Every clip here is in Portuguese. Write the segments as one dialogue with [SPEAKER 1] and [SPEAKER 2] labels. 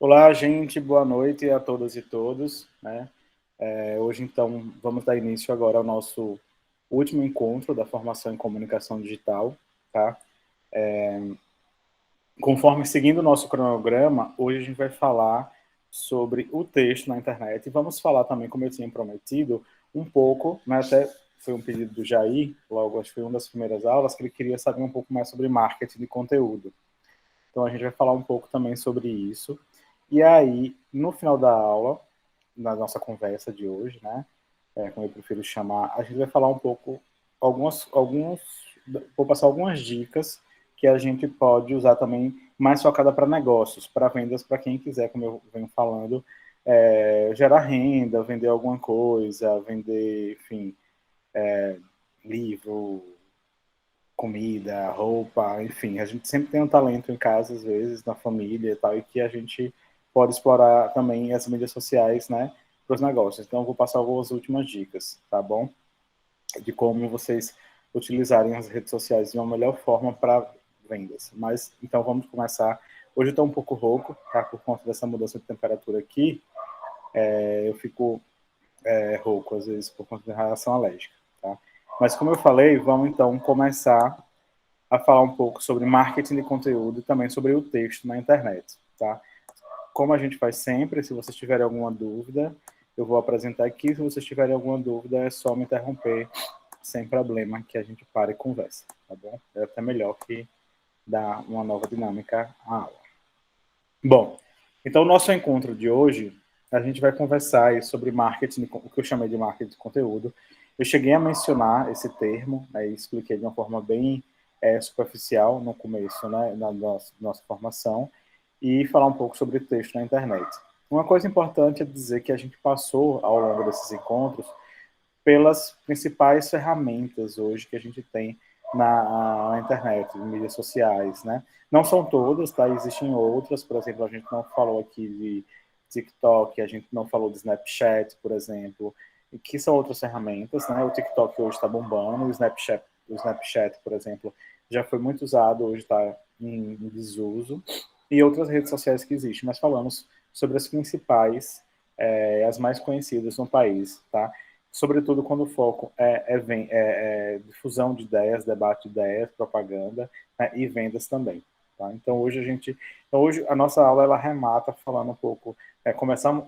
[SPEAKER 1] Olá, gente, boa noite a todas e todos, né? Hoje, então, vamos dar início agora ao nosso último encontro da formação em comunicação digital, tá? Conforme seguindo o nosso cronograma, hoje a gente vai falar sobre o texto na internet e vamos falar também, como eu tinha prometido, um pouco, né, até foi um pedido do Jair, logo acho que foi uma das primeiras aulas, que ele queria saber um pouco mais sobre marketing de conteúdo. Então a gente vai falar um pouco também sobre isso. E aí, no final da aula, na nossa conversa de hoje, né, como eu prefiro chamar, a gente vai falar um pouco, vou passar algumas dicas que a gente pode usar também mais focada para negócios, para vendas, para quem quiser, como eu venho falando, gerar renda, vender alguma coisa, vender, enfim, livro, comida, roupa, enfim, a gente sempre tem um talento em casa, às vezes, na família e tal, e que a gente pode explorar também as mídias sociais, né, para os negócios. Então, eu vou passar algumas últimas dicas, tá bom? De como vocês utilizarem as redes sociais de uma melhor forma para vendas. Mas, então, vamos começar. Hoje eu estou um pouco rouco, tá? Por conta dessa mudança de temperatura aqui, eu fico rouco, às vezes, por conta da reação alérgica, tá? Mas, como eu falei, vamos, então, começar a falar um pouco sobre marketing de conteúdo e também sobre o texto na internet, tá? Como a gente faz sempre, se vocês tiverem alguma dúvida, eu vou apresentar aqui. Se vocês tiverem alguma dúvida, é só me interromper sem problema, que a gente para e conversa, tá bom? É até melhor que dá uma nova dinâmica à aula. Bom, então o nosso encontro de hoje, a gente vai conversar sobre marketing, o que eu chamei de marketing de conteúdo. Eu cheguei a mencionar esse termo, né, e expliquei de uma forma bem superficial no começo, né, na nossa formação, e falar um pouco sobre texto na internet. Uma coisa importante é dizer que a gente passou, ao longo desses encontros, pelas principais ferramentas hoje que a gente tem na internet, em mídias sociais, né? Não são todas, tá? Existem outras, por exemplo, a gente não falou aqui de TikTok, a gente não falou de Snapchat, por exemplo, que são outras ferramentas, né? O TikTok hoje está bombando, o Snapchat, por exemplo, já foi muito usado, hoje está em desuso, e outras redes sociais que existem, mas falamos sobre as principais, as mais conhecidas no país, tá? Sobretudo quando o foco é difusão de ideias, debate de ideias, propaganda, né, e vendas também. Tá? Então hoje a nossa aula ela remata falando um pouco,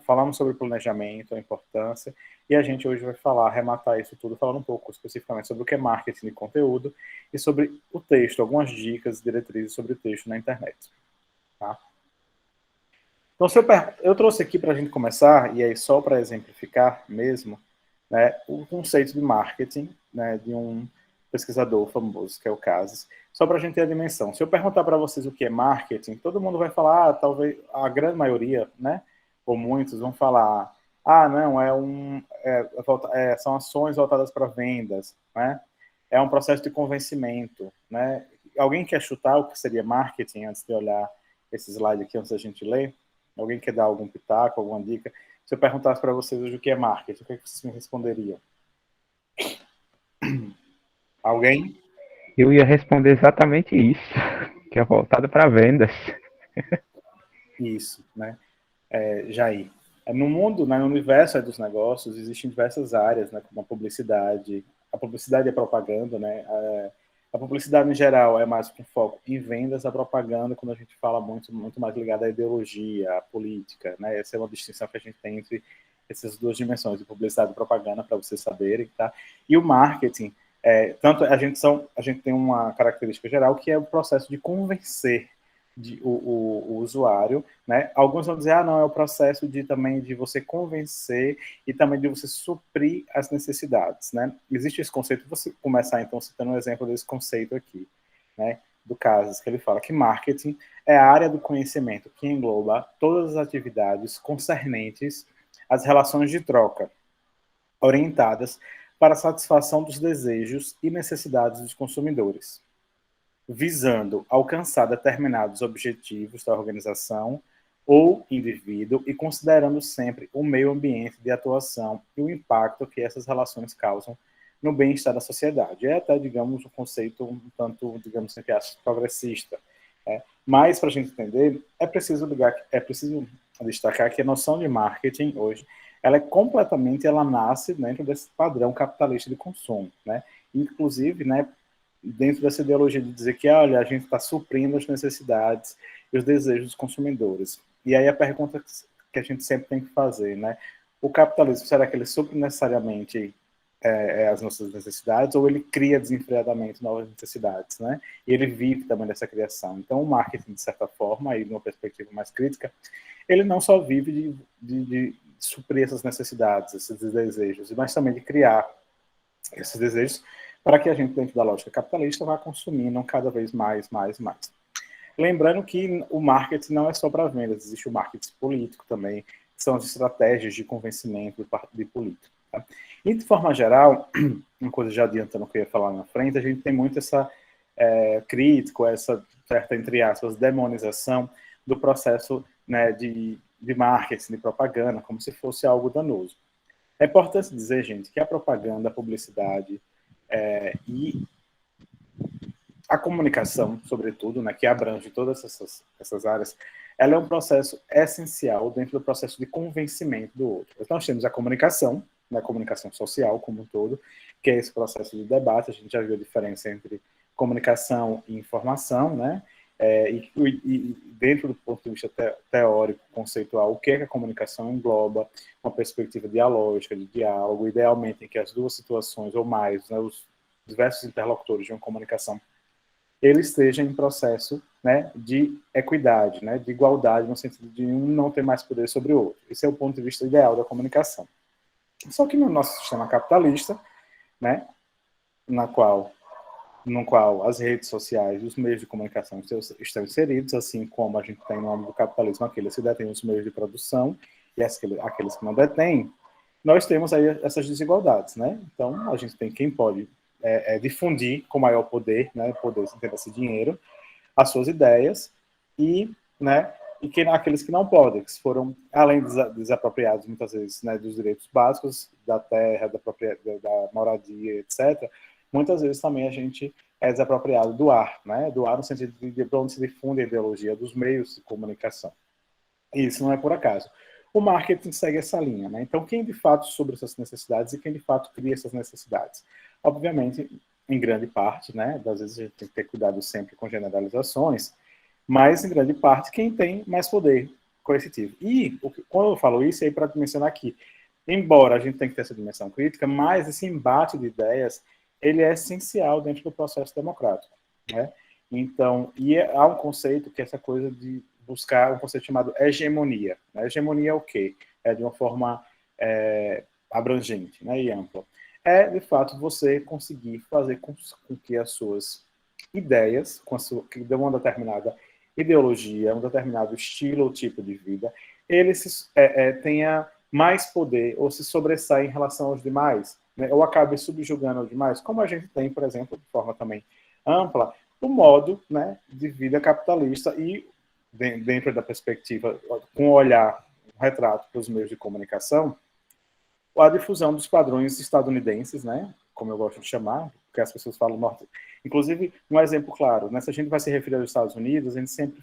[SPEAKER 1] falamos sobre planejamento, a importância, e a gente hoje vai arrematar isso tudo falando um pouco especificamente sobre o que é marketing de conteúdo e sobre o texto, algumas dicas, diretrizes sobre o texto na internet. Tá? Então, eu trouxe aqui para a gente começar, e aí só para exemplificar mesmo, né, o conceito de marketing, né, de um pesquisador famoso, que é o Casas, só para a gente ter a dimensão. Se eu perguntar para vocês o que é marketing, todo mundo vai falar, talvez a grande maioria, né, ou muitos vão falar, não, são ações voltadas para vendas, né, é um processo de convencimento, né. Alguém quer chutar o que seria marketing antes de olhar esse slide aqui, antes da gente ler? Alguém quer dar algum pitaco, alguma dica? Se eu perguntasse para vocês hoje o que é marketing, o que, é que vocês me responderiam? Alguém?
[SPEAKER 2] Eu ia responder exatamente isso, que é voltado para vendas.
[SPEAKER 1] Isso, né? Jair. No mundo, né, no universo dos negócios, existem diversas áreas, né, como a publicidade. A publicidade e a propaganda, né? A publicidade, em geral, é mais com foco em vendas. A propaganda, quando a gente fala muito mais ligada à ideologia, à política, né? Essa é uma distinção que a gente tem entre essas duas dimensões, de publicidade e propaganda, para vocês saberem, tá? E o marketing, tanto a gente tem uma característica geral que é o processo de convencer o usuário, né? Alguns vão dizer, não, é o processo também de você convencer e também de você suprir as necessidades, né? Existe esse conceito, vou começar então citando um exemplo desse conceito aqui, né? Do Casas, que ele fala que marketing é a área do conhecimento que engloba todas as atividades concernentes às relações de troca, orientadas para a satisfação dos desejos e necessidades dos consumidores, visando alcançar determinados objetivos da organização ou indivíduo e considerando sempre o meio ambiente de atuação e o impacto que essas relações causam no bem-estar da sociedade. É até, digamos, um conceito um tanto, digamos, progressista. Mas, para a gente entender, é preciso destacar que a noção de marketing hoje, ela nasce dentro desse padrão capitalista de consumo, né? Inclusive, né, dentro dessa ideologia de dizer que, olha, a gente está suprindo as necessidades e os desejos dos consumidores. E aí a pergunta que a gente sempre tem que fazer, né? O capitalismo, será que ele supre necessariamente as nossas necessidades, ou ele cria desenfreadamente novas necessidades, né? E ele vive também dessa criação. Então, o marketing, de certa forma, aí, numa perspectiva mais crítica, ele não só vive de suprir essas necessidades, esses desejos, mas também de criar esses desejos para que a gente, dentro da lógica capitalista, vá consumindo cada vez mais. Lembrando que o marketing não é só para vendas, existe o marketing político também, que são as estratégias de convencimento de político. Tá? E, de forma geral, uma coisa já adiantando o que eu ia falar na frente, a gente tem muito essa crítica, essa certa, entre aspas, demonização do processo, né, de marketing, de propaganda, como se fosse algo danoso. É importante dizer, gente, que a propaganda, a publicidade e a comunicação, sobretudo, né, que abrange todas essas áreas, ela é um processo essencial dentro do processo de convencimento do outro. Então, nós temos a comunicação, né, a comunicação social como um todo, que é esse processo de debate. A gente já viu a diferença entre comunicação e informação, né? E dentro do ponto de vista teórico, conceitual, o que é que a comunicação engloba, uma perspectiva dialógica, de diálogo, idealmente em que as duas situações ou mais, né, os diversos interlocutores de uma comunicação, ele esteja em processo, né, de equidade, né, de igualdade, no sentido de um não ter mais poder sobre o outro. Esse é o ponto de vista ideal da comunicação. Só que no nosso sistema capitalista, né, no qual as redes sociais e os meios de comunicação estão inseridos, assim como a gente tem no âmbito do capitalismo aqueles que detêm os meios de produção e aqueles que não detêm, nós temos aí essas desigualdades, né? Então, a gente tem quem pode difundir com maior poder, né, poder sem ter esse dinheiro, as suas ideias, e, né, aqueles que não podem, que foram, além desapropriados muitas vezes, né, dos direitos básicos, da terra, da moradia, etc., muitas vezes também a gente é desapropriado do ar, né, do ar no sentido de onde se difunde a ideologia dos meios de comunicação. E isso não é por acaso. O marketing segue essa linha, né? Então, quem de fato sobre essas necessidades e quem de fato cria essas necessidades? Obviamente, em grande parte, né? Às vezes a gente tem que ter cuidado sempre com generalizações, mas em grande parte quem tem mais poder coercitivo. E quando eu falo isso, é para mencionar aqui, embora a gente tenha que ter essa dimensão crítica, mas esse embate de ideias, ele é essencial dentro do processo democrático, né? Então, há um conceito que é essa coisa de buscar um conceito chamado hegemonia. A hegemonia é o quê? É de uma forma abrangente, né, e ampla. É, de fato, você conseguir fazer com que as suas ideias, que dão uma determinada ideologia, um determinado estilo ou tipo de vida, ele tenha mais poder ou se sobressai em relação aos demais, né, ou acabe subjugando os demais, como a gente tem, por exemplo, de forma também ampla, o modo, né, de vida capitalista e dentro da perspectiva, com o olhar, um retrato para os meios de comunicação, a difusão dos padrões estadunidenses, né, como eu gosto de chamar, porque as pessoas falam norte. Inclusive, um exemplo claro, né, se a gente vai se referir aos Estados Unidos, a gente sempre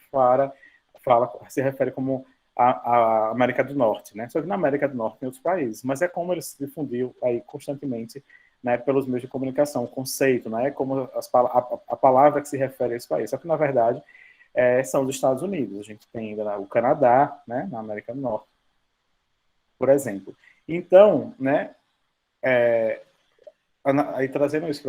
[SPEAKER 1] se refere como a América do Norte, né? Só que na América do Norte tem outros países, mas é como ele se difundiu aí constantemente, né, pelos meios de comunicação, o conceito, né, como a palavra que se refere a esse país. Só que, na verdade, são os Estados Unidos. A gente tem ainda o Canadá, né, na América do Norte, por exemplo. Então, né, aí trazendo isso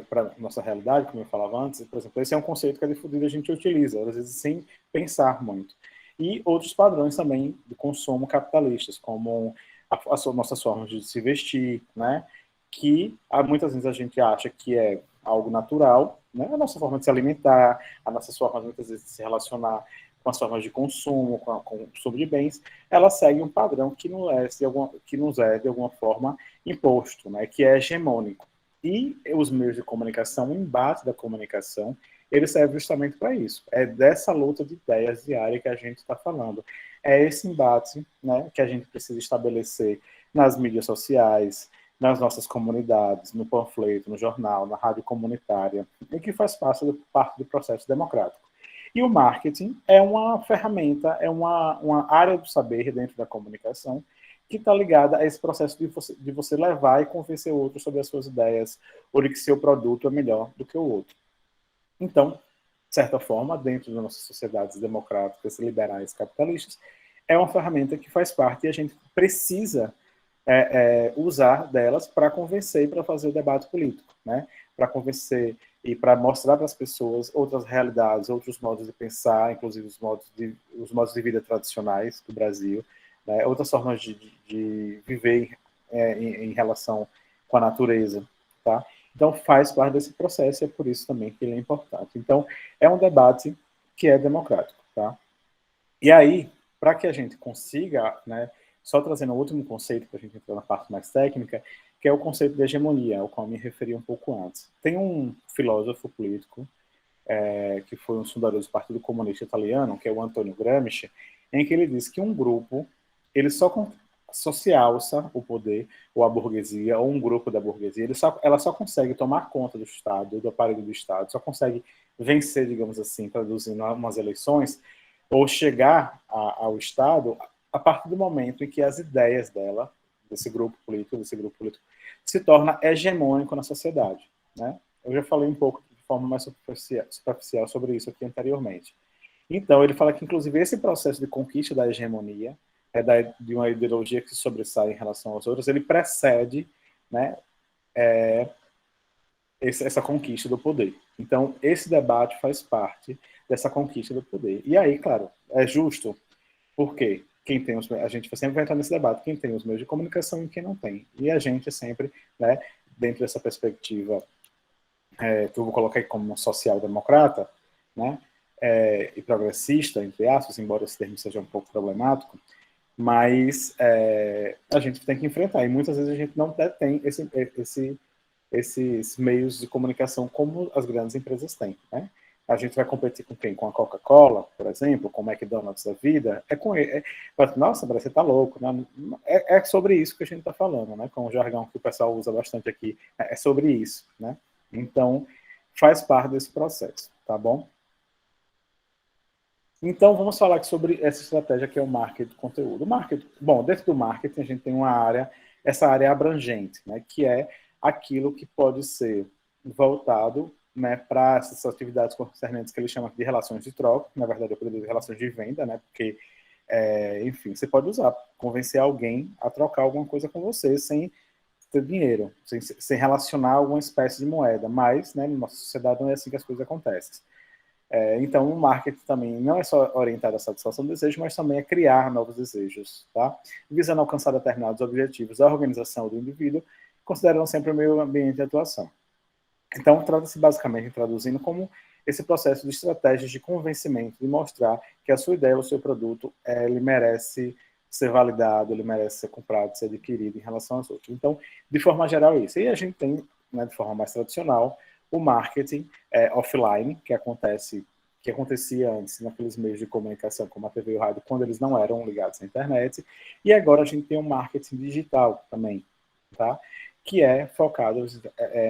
[SPEAKER 1] para a nossa realidade, como eu falava antes, por exemplo, esse é um conceito que a difundido a gente utiliza, às vezes sem pensar muito. E outros padrões também de consumo capitalistas, como as nossas formas de se vestir, né, que muitas vezes a gente acha que é algo natural, né, a nossa forma de se alimentar, a nossa forma muitas vezes de se relacionar com as formas de consumo, com o consumo de bens, ela segue um padrão que nos é de alguma forma imposto, né, que é hegemônico. E os meios de comunicação, o embate da comunicação, ele serve justamente para isso. É dessa luta de ideias diária que a gente está falando. É esse embate, né, que a gente precisa estabelecer nas mídias sociais, nas nossas comunidades, no panfleto, no jornal, na rádio comunitária, e que faz parte do processo democrático. E o marketing é uma ferramenta, é uma área do saber dentro da comunicação que está ligada a esse processo de você levar e convencer outros sobre as suas ideias, ou de que seu produto é melhor do que o outro. Então, de certa forma, dentro das nossas sociedades democráticas, liberais, capitalistas, é uma ferramenta que faz parte e a gente precisa usar delas para convencer e para fazer o debate político, né? Para convencer e para mostrar para as pessoas outras realidades, outros modos de pensar, inclusive os modos de vida tradicionais do Brasil, né? Outras formas de viver em relação com a natureza, tá? Então faz parte desse processo e é por isso também que ele é importante. Então é um debate que é democrático, tá? E aí, para que a gente consiga, né, só trazendo o último conceito, para a gente entrar na parte mais técnica, que é o conceito de hegemonia, ao qual me referi um pouco antes. Tem um filósofo político, que foi um fundador do Partido Comunista Italiano, que é o Antonio Gramsci, em que ele diz que um grupo, ele só se alça o poder, ou a burguesia, ou um grupo da burguesia, ela só consegue tomar conta do Estado, do aparelho do Estado, só consegue vencer, digamos assim, traduzindo umas eleições, ou chegar ao Estado a partir do momento em que as ideias dela, desse grupo político, se torna hegemônico na sociedade, né? Eu já falei um pouco de forma mais superficial sobre isso aqui anteriormente. Então, ele fala que, inclusive, esse processo de conquista da hegemonia, de uma ideologia que se sobressai em relação aos outros, ele precede, né, essa conquista do poder. Então, esse debate faz parte dessa conquista do poder. E aí, claro, é justo, porque a gente sempre vai entrar nesse debate, quem tem os meios de comunicação e quem não tem. E a gente é sempre, né, dentro dessa perspectiva que eu vou colocar aqui como social-democrata, né, e progressista, entre aspas, embora esse termo seja um pouco problemático, mas a gente tem que enfrentar, e muitas vezes a gente não tem esses meios de comunicação como as grandes empresas têm, né? A gente vai competir com quem? Com a Coca-Cola, por exemplo, com o McDonald's da vida? É com ele. Nossa, você tá louco, né? É sobre isso que a gente está falando, né? Com o jargão que o pessoal usa bastante aqui. É sobre isso, né? Então, faz parte desse processo, tá bom? Então, vamos falar aqui sobre essa estratégia que é o marketing de conteúdo. Bom, dentro do marketing a gente tem essa área abrangente, né, que é aquilo que pode ser voltado, né, para essas atividades concernentes que ele chama de relações de troca, na verdade eu poderia dizer relações de venda, né, porque, enfim, você pode usar, convencer alguém a trocar alguma coisa com você sem ter dinheiro, sem relacionar alguma espécie de moeda, mas, né, na nossa sociedade não é assim que as coisas acontecem. Então, o marketing também não é só orientado à satisfação do desejo, mas também a criar novos desejos, tá? Visando alcançar determinados objetivos da organização do indivíduo, considerando sempre o meio ambiente de atuação. Então, trata-se basicamente, traduzindo, como esse processo de estratégias de convencimento, de mostrar que a sua ideia, o seu produto, ele merece ser validado, ele merece ser comprado, ser adquirido em relação aos outros. Então, de forma geral, isso. E a gente tem, né, de forma mais tradicional, o marketing offline, que acontecia antes naqueles meios de comunicação como a TV e o rádio, quando eles não eram ligados à internet, e agora a gente tem o marketing digital também, tá? Que é focado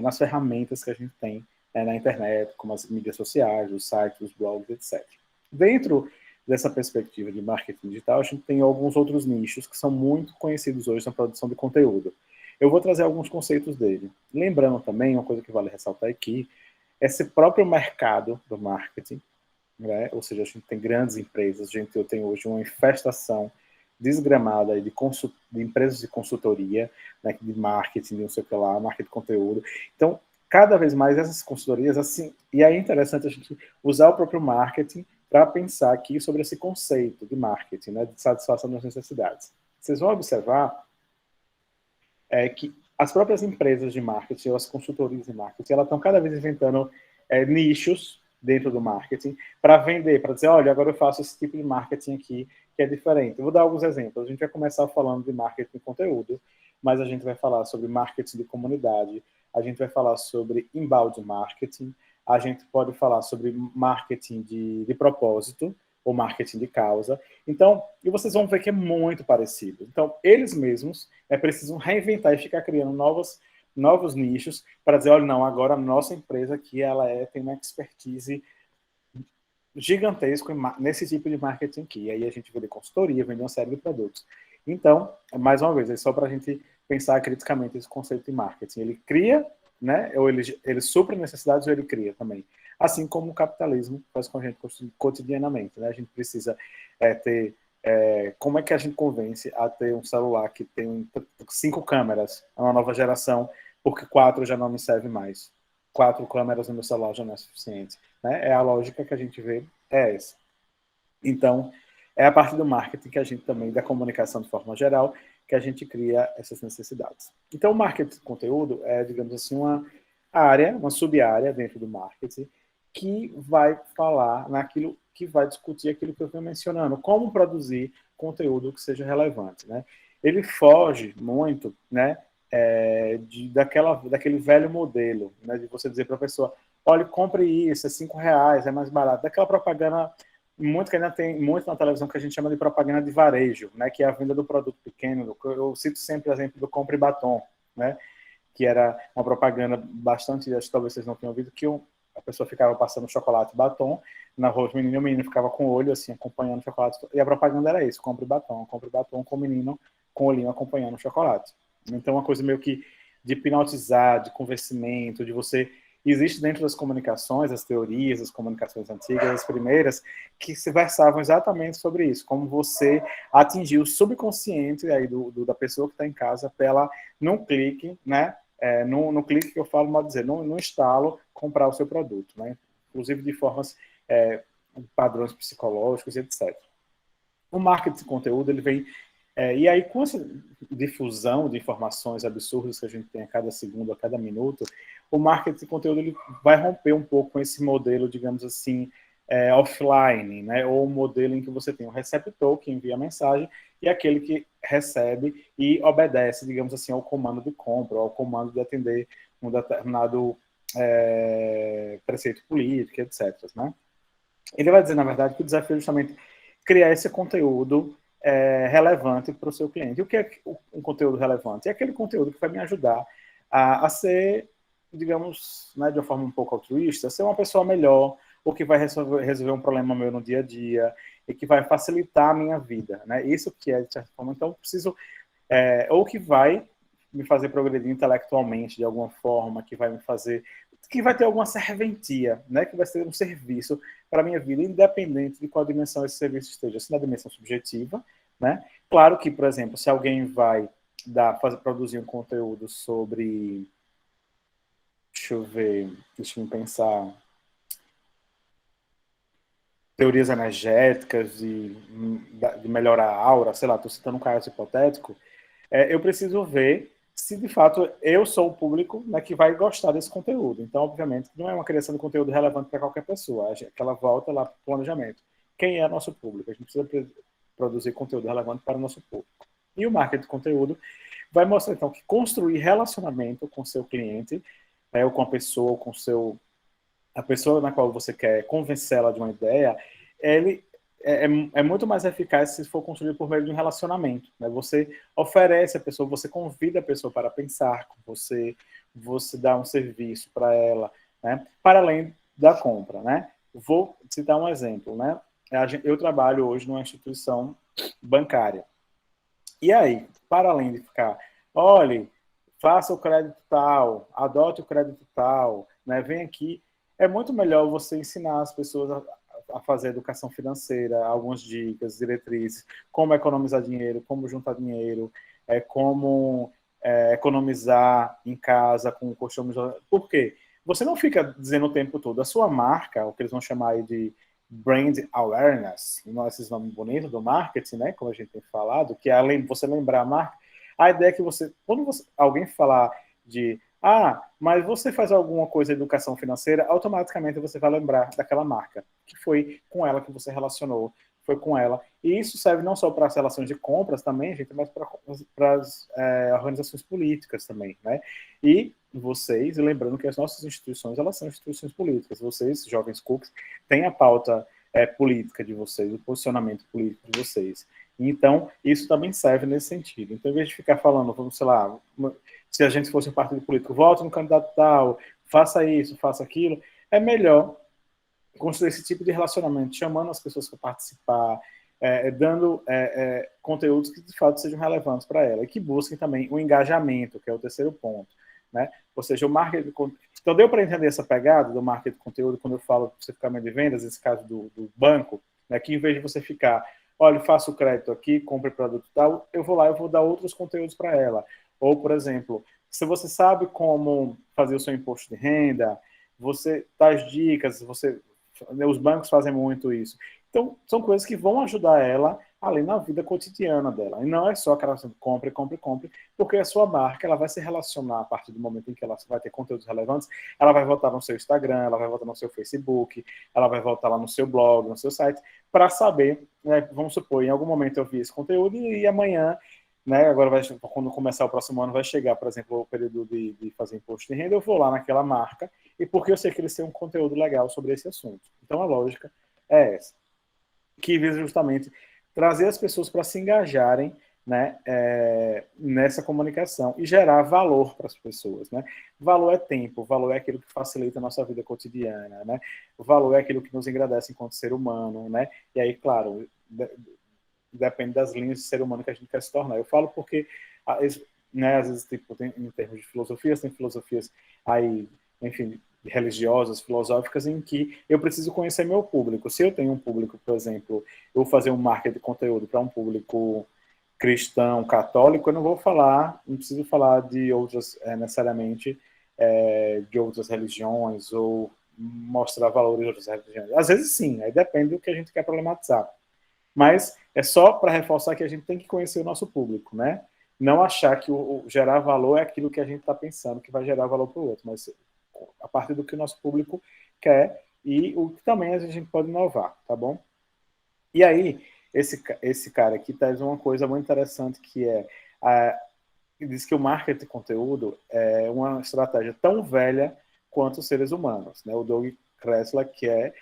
[SPEAKER 1] nas ferramentas que a gente tem na internet, como as mídias sociais, os sites, os blogs, etc. Dentro dessa perspectiva de marketing digital, a gente tem alguns outros nichos que são muito conhecidos hoje na produção de conteúdo. Eu vou trazer alguns conceitos dele. Lembrando também, uma coisa que vale ressaltar aqui, esse próprio mercado do marketing, né? Ou seja, a gente tem grandes empresas, eu tenho hoje uma infestação desgramada de empresas de consultoria, né, de marketing, de não sei o que lá, marketing de conteúdo. Então, cada vez mais essas consultorias, assim, e aí é interessante a gente usar o próprio marketing para pensar aqui sobre esse conceito de marketing, né, de satisfação das necessidades. Vocês vão observar que as próprias empresas de marketing, ou as consultorias de marketing, elas estão cada vez inventando nichos dentro do marketing para vender, para dizer, olha, agora eu faço esse tipo de marketing aqui que é diferente. Eu vou dar alguns exemplos. A gente vai começar falando de marketing de conteúdo, mas a gente vai falar sobre marketing de comunidade, a gente vai falar sobre inbound marketing, a gente pode falar sobre marketing de propósito, ou marketing de causa. Então, e vocês vão ver que é muito parecido. Então, eles mesmos precisam reinventar e ficar criando novos nichos para dizer, olha, não, agora a nossa empresa aqui tem uma expertise gigantesco nesse tipo de marketing aqui. E aí a gente vende consultoria, vende uma série de produtos. Então, mais uma vez, é só para a gente pensar criticamente esse conceito de marketing. Ele cria, né? Ou ele supre necessidades ou ele cria também. Assim como o capitalismo faz com a gente cotidianamente. Né? A gente precisa ter. Como é que a gente convence a ter um celular que tem 5 câmeras, é uma nova geração, porque 4 já não me serve mais. 4 câmeras no meu celular já não é suficiente. Né? É a lógica que a gente vê, é essa. Então, é a partir do marketing que a gente também, da comunicação de forma geral, que a gente cria essas necessidades. Então, o marketing de conteúdo é, digamos assim, uma área, uma sub-área dentro do marketing, que vai falar naquilo, que vai discutir aquilo que eu estou mencionando, como produzir conteúdo que seja relevante. Né? Ele foge muito, né, daquele velho modelo, né, de você dizer para a pessoa, olha, compre isso, é R$ 5, é mais barato. Daquela propaganda muito que ainda tem muito na televisão que a gente chama de propaganda de varejo, né, que é a venda do produto pequeno. Eu cito sempre o exemplo do Compre Batom, né, que era uma propaganda bastante, acho que talvez vocês não tenham ouvido, que a pessoa ficava passando chocolate batom na rua do menino, e o menino ficava com o olho assim, acompanhando o chocolate, e a propaganda era isso, compre batom com o menino com o olhinho acompanhando o chocolate. Então, uma coisa meio que de hipnotizar, de convencimento, de você... Existe dentro das comunicações, as teorias das comunicações antigas, as primeiras, que se versavam exatamente sobre isso, como você atingir o subconsciente aí da pessoa que está em casa, para ela, num clique, né, no clique que eu falo, mal dizer, no instalo, comprar o seu produto, né, inclusive de formas, padrões psicológicos, etc. O marketing de conteúdo, ele vem... e aí, com essa difusão de informações absurdas que a gente tem a cada segundo, a cada minuto, o marketing de conteúdo ele vai romper um pouco com esse modelo, digamos assim, offline, né? Ou um modelo em que você tem um receptor que envia a mensagem e aquele que recebe e obedece, digamos assim, ao comando de compra, ou ao comando de atender um determinado preceito político, etc. Né? Ele vai dizer, na verdade, que o desafio é justamente criar esse conteúdo relevante para o seu cliente. E o que é um conteúdo relevante? É aquele conteúdo que vai me ajudar a ser, digamos, né, de uma forma um pouco altruísta, ser uma pessoa melhor, ou que vai resolver um problema meu no dia a dia, e que vai facilitar a minha vida. Né? Isso que é, de certa forma, então eu preciso... ou que vai me fazer progredir intelectualmente de alguma forma, que vai me fazer... que vai ter alguma serventia, né? Que vai ser um serviço para a minha vida, independente de qual dimensão esse serviço esteja, se na dimensão subjetiva, né? Claro que, por exemplo, se alguém vai produzir um conteúdo sobre... deixa eu pensar... teorias energéticas, de melhorar a aura, sei lá, estou citando um caso hipotético, eu preciso ver se de fato eu sou o público, né, que vai gostar desse conteúdo. Então, obviamente, não é uma criação de conteúdo relevante para qualquer pessoa, aquela volta lá para o planejamento. Quem é nosso público? A gente precisa produzir conteúdo relevante para o nosso público. E o marketing de conteúdo vai mostrar, então, que construir relacionamento com o seu cliente, ou com a pessoa, a pessoa na qual você quer convencê-la de uma ideia, ele é muito mais eficaz se for construído por meio de um relacionamento. Né? Você oferece a pessoa, você convida a pessoa para pensar com você, você dá um serviço para ela, né? Para além da compra. Né? Vou citar um exemplo. Né? Eu trabalho hoje numa instituição bancária. E aí, para além de ficar, olhe, faça o crédito tal, adote o crédito tal, né? Vem aqui. É muito melhor você ensinar as pessoas a fazer educação financeira, algumas dicas, diretrizes, como economizar dinheiro, como juntar dinheiro, como economizar em casa com o colchão. Por quê? Você não fica dizendo o tempo todo. A sua marca, o que eles vão chamar aí de brand awareness, esses nomes bonitos do marketing, né, como a gente tem falado, que é além de você lembrar a marca, a ideia é que quando alguém falar de, mas você faz alguma coisa de educação financeira, automaticamente você vai lembrar daquela marca, que foi com ela que você relacionou, foi com ela. E isso serve não só para as relações de compras também, gente, mas para as organizações políticas também, né? E vocês, lembrando que as nossas instituições, elas são instituições políticas. Vocês, jovens cooks, têm a pauta política de vocês, o posicionamento político de vocês. Então, isso também serve nesse sentido. Então, em vez de ficar falando, vamos, sei lá, se a gente fosse um partido político, vote no candidato tal, faça isso, faça aquilo, é melhor construir esse tipo de relacionamento, chamando as pessoas para participar, dando conteúdos que de fato sejam relevantes para ela e que busquem também o engajamento, que é o terceiro ponto, né? Ou seja, o marketing. Então, deu para entender essa pegada do marketing de conteúdo quando eu falo especificamente de vendas, nesse caso do banco, né? Que em vez de você ficar, olha, faça o crédito aqui, compre produto tal, eu vou lá e vou dar outros conteúdos para ela. Ou, por exemplo, se você sabe como fazer o seu imposto de renda, você dá as dicas, os bancos fazem muito isso. Então, são coisas que vão ajudar ela ali na vida cotidiana dela. E não é só aquela compre, compre, compre, porque a sua marca ela vai se relacionar a partir do momento em que ela vai ter conteúdos relevantes, ela vai voltar no seu Instagram, ela vai voltar no seu Facebook, ela vai voltar lá no seu blog, no seu site, para saber, né, vamos supor, em algum momento eu vi esse conteúdo e amanhã, né, agora quando começar o próximo ano vai chegar, por exemplo, o período de fazer imposto de renda, eu vou lá naquela marca, e porque eu sei que eles têm um conteúdo legal sobre esse assunto. Então a lógica é essa, que visa justamente trazer as pessoas para se engajarem, né, nessa comunicação e gerar valor para as pessoas, né? Valor é tempo, valor é aquilo que facilita a nossa vida cotidiana, né? O valor é aquilo que nos engrandece enquanto ser humano, né? E aí, claro, depende das linhas de ser humano que a gente quer se tornar. Eu falo porque, né, às vezes, tipo, em termos de filosofias, tem filosofias aí, enfim, religiosas, filosóficas, em que eu preciso conhecer meu público. Se eu tenho um público, por exemplo, eu vou fazer um marketing de conteúdo para um público cristão, católico, eu não vou falar, não preciso falar de outras, necessariamente, de outras religiões, ou mostrar valores de outras religiões. Às vezes sim, aí depende do que a gente quer problematizar. Mas é só para reforçar que a gente tem que conhecer o nosso público, né? Não achar que o gerar valor é aquilo que a gente está pensando que vai gerar valor para o outro, mas a partir do que o nosso público quer e o que também a gente pode inovar, tá bom? E aí, esse cara aqui traz uma coisa muito interessante que diz que o marketing de conteúdo é uma estratégia tão velha quanto os seres humanos, né? O Doug Kressler, que é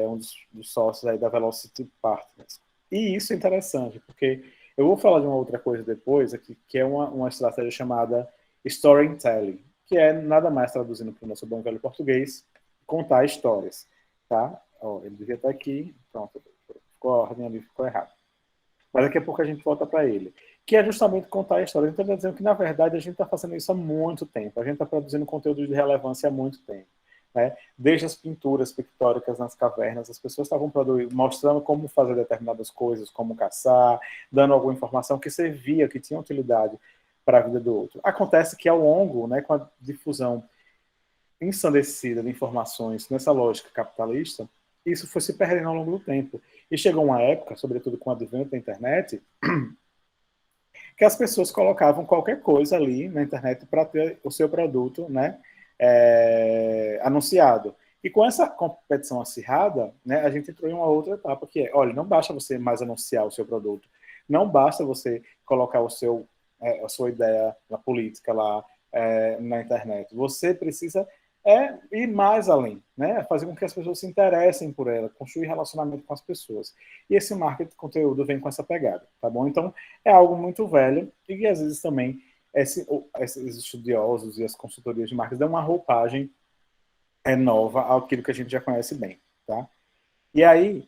[SPEAKER 1] um dos sócios aí da Velocity Partners. E isso é interessante, porque eu vou falar de uma outra coisa depois, aqui, que é uma estratégia chamada storytelling, que é nada mais traduzindo para o nosso bom velho português, contar histórias, tá? Ó, ele devia estar aqui, pronto, ficou a ordem ali, ficou errado. Mas daqui a pouco a gente volta para ele. Que é justamente contar a história. A gente está dizendo que, na verdade, a gente está fazendo isso há muito tempo. A gente está produzindo conteúdo de relevância há muito tempo. Né? Desde as pinturas pictóricas nas cavernas, as pessoas estavam mostrando como fazer determinadas coisas, como caçar, dando alguma informação que servia, que tinha utilidade para a vida do outro. Acontece que, ao longo, né, com a difusão ensandecida de informações nessa lógica capitalista, isso foi se perdendo ao longo do tempo. E chegou uma época, sobretudo com o advento da internet, que as pessoas colocavam qualquer coisa ali na internet para ter o seu produto, né, anunciado. E com essa competição acirrada, né, a gente entrou em uma outra etapa, que é, olha, não basta você mais anunciar o seu produto, não basta você colocar a sua ideia na política lá na internet. Você precisa ir mais além, né? Fazer com que as pessoas se interessem por ela, construir relacionamento com as pessoas. E esse marketing de conteúdo vem com essa pegada, tá bom? Então, é algo muito velho e que às vezes também esses estudiosos e as consultorias de marketing dão uma roupagem nova àquilo que a gente já conhece bem, tá? E aí,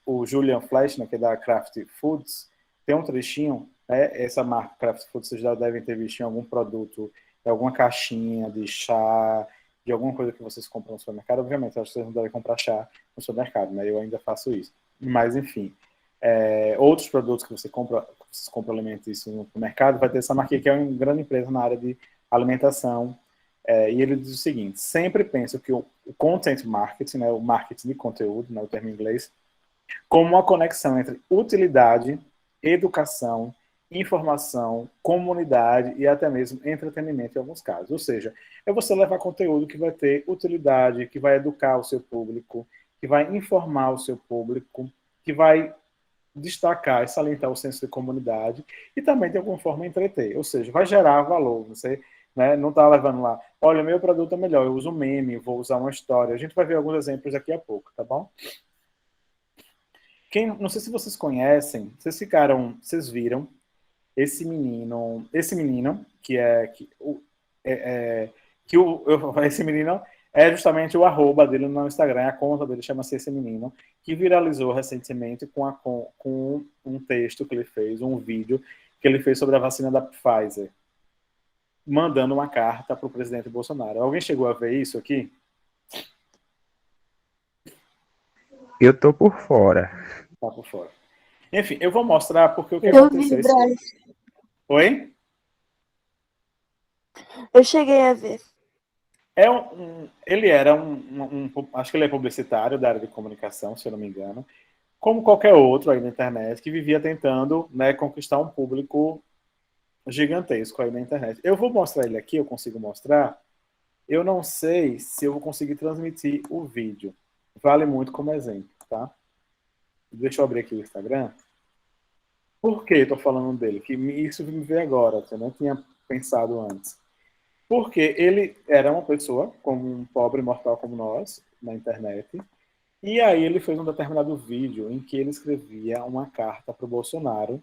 [SPEAKER 1] o Julian Fleischner, que é da Kraft Foods, tem um trechinho, né? Essa marca Kraft Foods, vocês já devem ter visto em algum produto, em alguma caixinha de chá, de alguma coisa que vocês compram no supermercado. Obviamente, acho que vocês não devem comprar chá no supermercado, né? Eu ainda faço isso. Mas, enfim, outros produtos que vocês compram alimentícios no supermercado, vai ter essa marca que é uma grande empresa na área de alimentação. E ele diz o seguinte: sempre penso que o content marketing, né, o marketing de conteúdo, né, o termo em inglês, como uma conexão entre utilidade, educação, informação, comunidade e até mesmo entretenimento em alguns casos. Ou seja, é você levar conteúdo que vai ter utilidade, que vai educar o seu público, que vai informar o seu público, que vai destacar e salientar o senso de comunidade e também, de alguma forma, entreter. Ou seja, vai gerar valor. Você, né, não está levando lá, olha, meu produto é melhor, eu uso um meme, vou usar uma história. A gente vai ver alguns exemplos daqui a pouco, tá bom? Não sei se vocês conhecem, vocês viram esse menino que esse menino É justamente o arroba dele no Instagram, a conta dele chama-se Esse Menino, que viralizou recentemente com um texto que ele fez, um vídeo que ele fez sobre a vacina da Pfizer, mandando uma carta para o presidente Bolsonaro. Alguém chegou a ver isso aqui?
[SPEAKER 2] Eu tô por fora.
[SPEAKER 1] Tá por fora. Enfim, eu vou mostrar porque o que
[SPEAKER 3] Eu vi,
[SPEAKER 1] aconteceu.
[SPEAKER 3] Braz.
[SPEAKER 1] Oi?
[SPEAKER 3] Eu cheguei a ver.
[SPEAKER 1] Ele era acho que ele é publicitário da área de comunicação, se eu não me engano, como qualquer outro aí na internet, que vivia tentando, né, conquistar um público gigantesco aí na internet. Eu vou mostrar ele aqui, eu consigo mostrar. Eu não sei se eu vou conseguir transmitir o vídeo. Vale muito como exemplo, tá? Deixa eu abrir aqui o Instagram. Por que eu tô falando dele? Que isso me veio agora, eu não tinha pensado antes. Porque ele era uma pessoa, como um pobre mortal como nós, na internet, e aí ele fez um determinado vídeo em que ele escrevia uma carta para o Bolsonaro,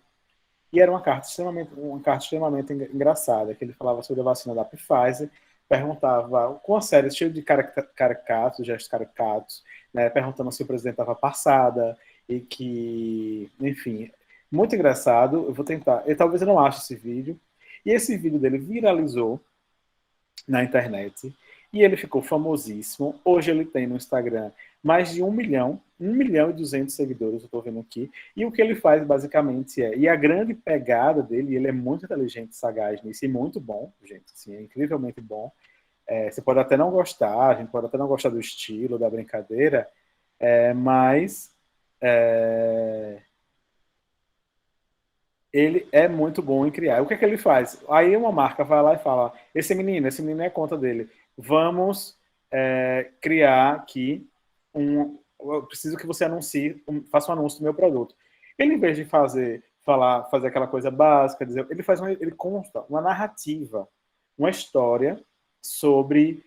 [SPEAKER 1] e era uma carta extremamente engraçada, que ele falava sobre a vacina da Pfizer, perguntava, com a série cheia de caricatos, gestos caricatos, né, perguntando se o presidente estava passada, e que, enfim, muito engraçado. Eu vou tentar, talvez eu não ache esse vídeo, e esse vídeo dele viralizou na internet, e ele ficou famosíssimo. Hoje ele tem no Instagram mais de 1 milhão e 200 seguidores, eu estou vendo aqui, e o que ele faz basicamente e a grande pegada dele, ele é muito inteligente, sagaz nisso, e muito bom, gente, assim, é incrivelmente bom. Você pode até não gostar, a gente pode até não gostar do estilo, da brincadeira, mas ele é muito bom em criar. O que é que ele faz? Aí uma marca vai lá e fala, esse menino é conta dele. Vamos criar aqui eu preciso que você anuncie, faça um anúncio do meu produto. Ele, em vez de fazer aquela coisa básica, ele consta uma narrativa, uma história sobre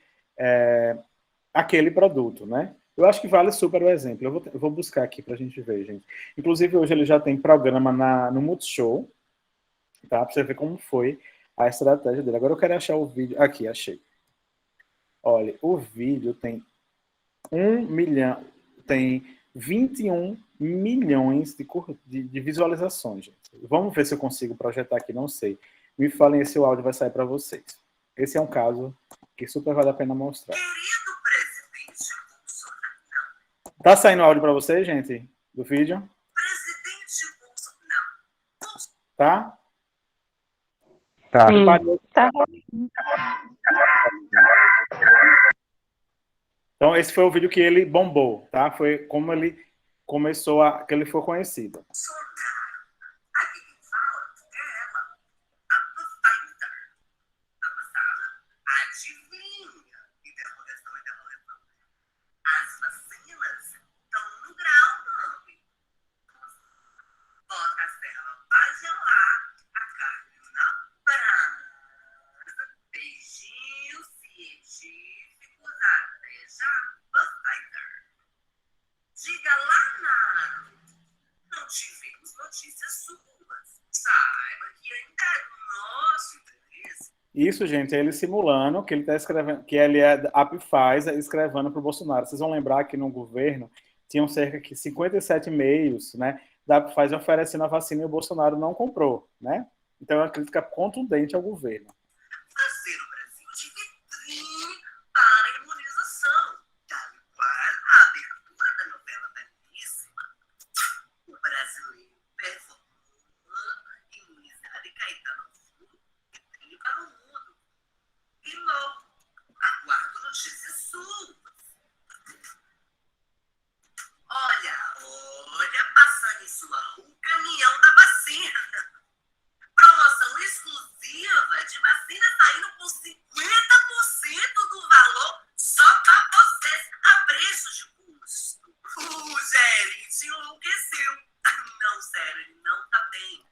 [SPEAKER 1] aquele produto, né? Eu acho que vale super o exemplo. Eu vou buscar aqui para a gente ver, gente. Inclusive, hoje ele já tem programa no Multishow, tá? Para você ver como foi a estratégia dele. Agora eu quero achar o vídeo. Aqui, achei. Olha, o vídeo tem 1 milhão, tem 21 milhões de visualizações, gente. Vamos ver se eu consigo projetar aqui, não sei. Me falem se o áudio vai sair para vocês. Esse é um caso que super vale a pena mostrar. Tá saindo áudio para vocês, gente, do vídeo? Tá?
[SPEAKER 2] Tá.
[SPEAKER 3] Tá.
[SPEAKER 1] Então, esse foi o vídeo que ele bombou, tá? Foi como ele começou que ele foi conhecido. Isso, gente, é ele simulando que ele está escrevendo, que ele é a Pfizer escrevendo para o Bolsonaro. Vocês vão lembrar que no governo tinham cerca de 57 e-mails, né, da Pfizer oferecendo a vacina e o Bolsonaro não comprou, né? Então é uma crítica contundente ao governo. Fazer o Brasil de vitrine para a imunização, tal qual a abertura da novela belíssima. O brasileiro performou, imunizado e Caetano vitrine para o mundo. E logo, aguardo notícias suas. Olha, passando em sua rua o caminhão da vacina. Promoção exclusiva de vacina saindo por 50% do valor só para vocês a preço de custo. O gerente enlouqueceu. Não, sério, ele não tá bem.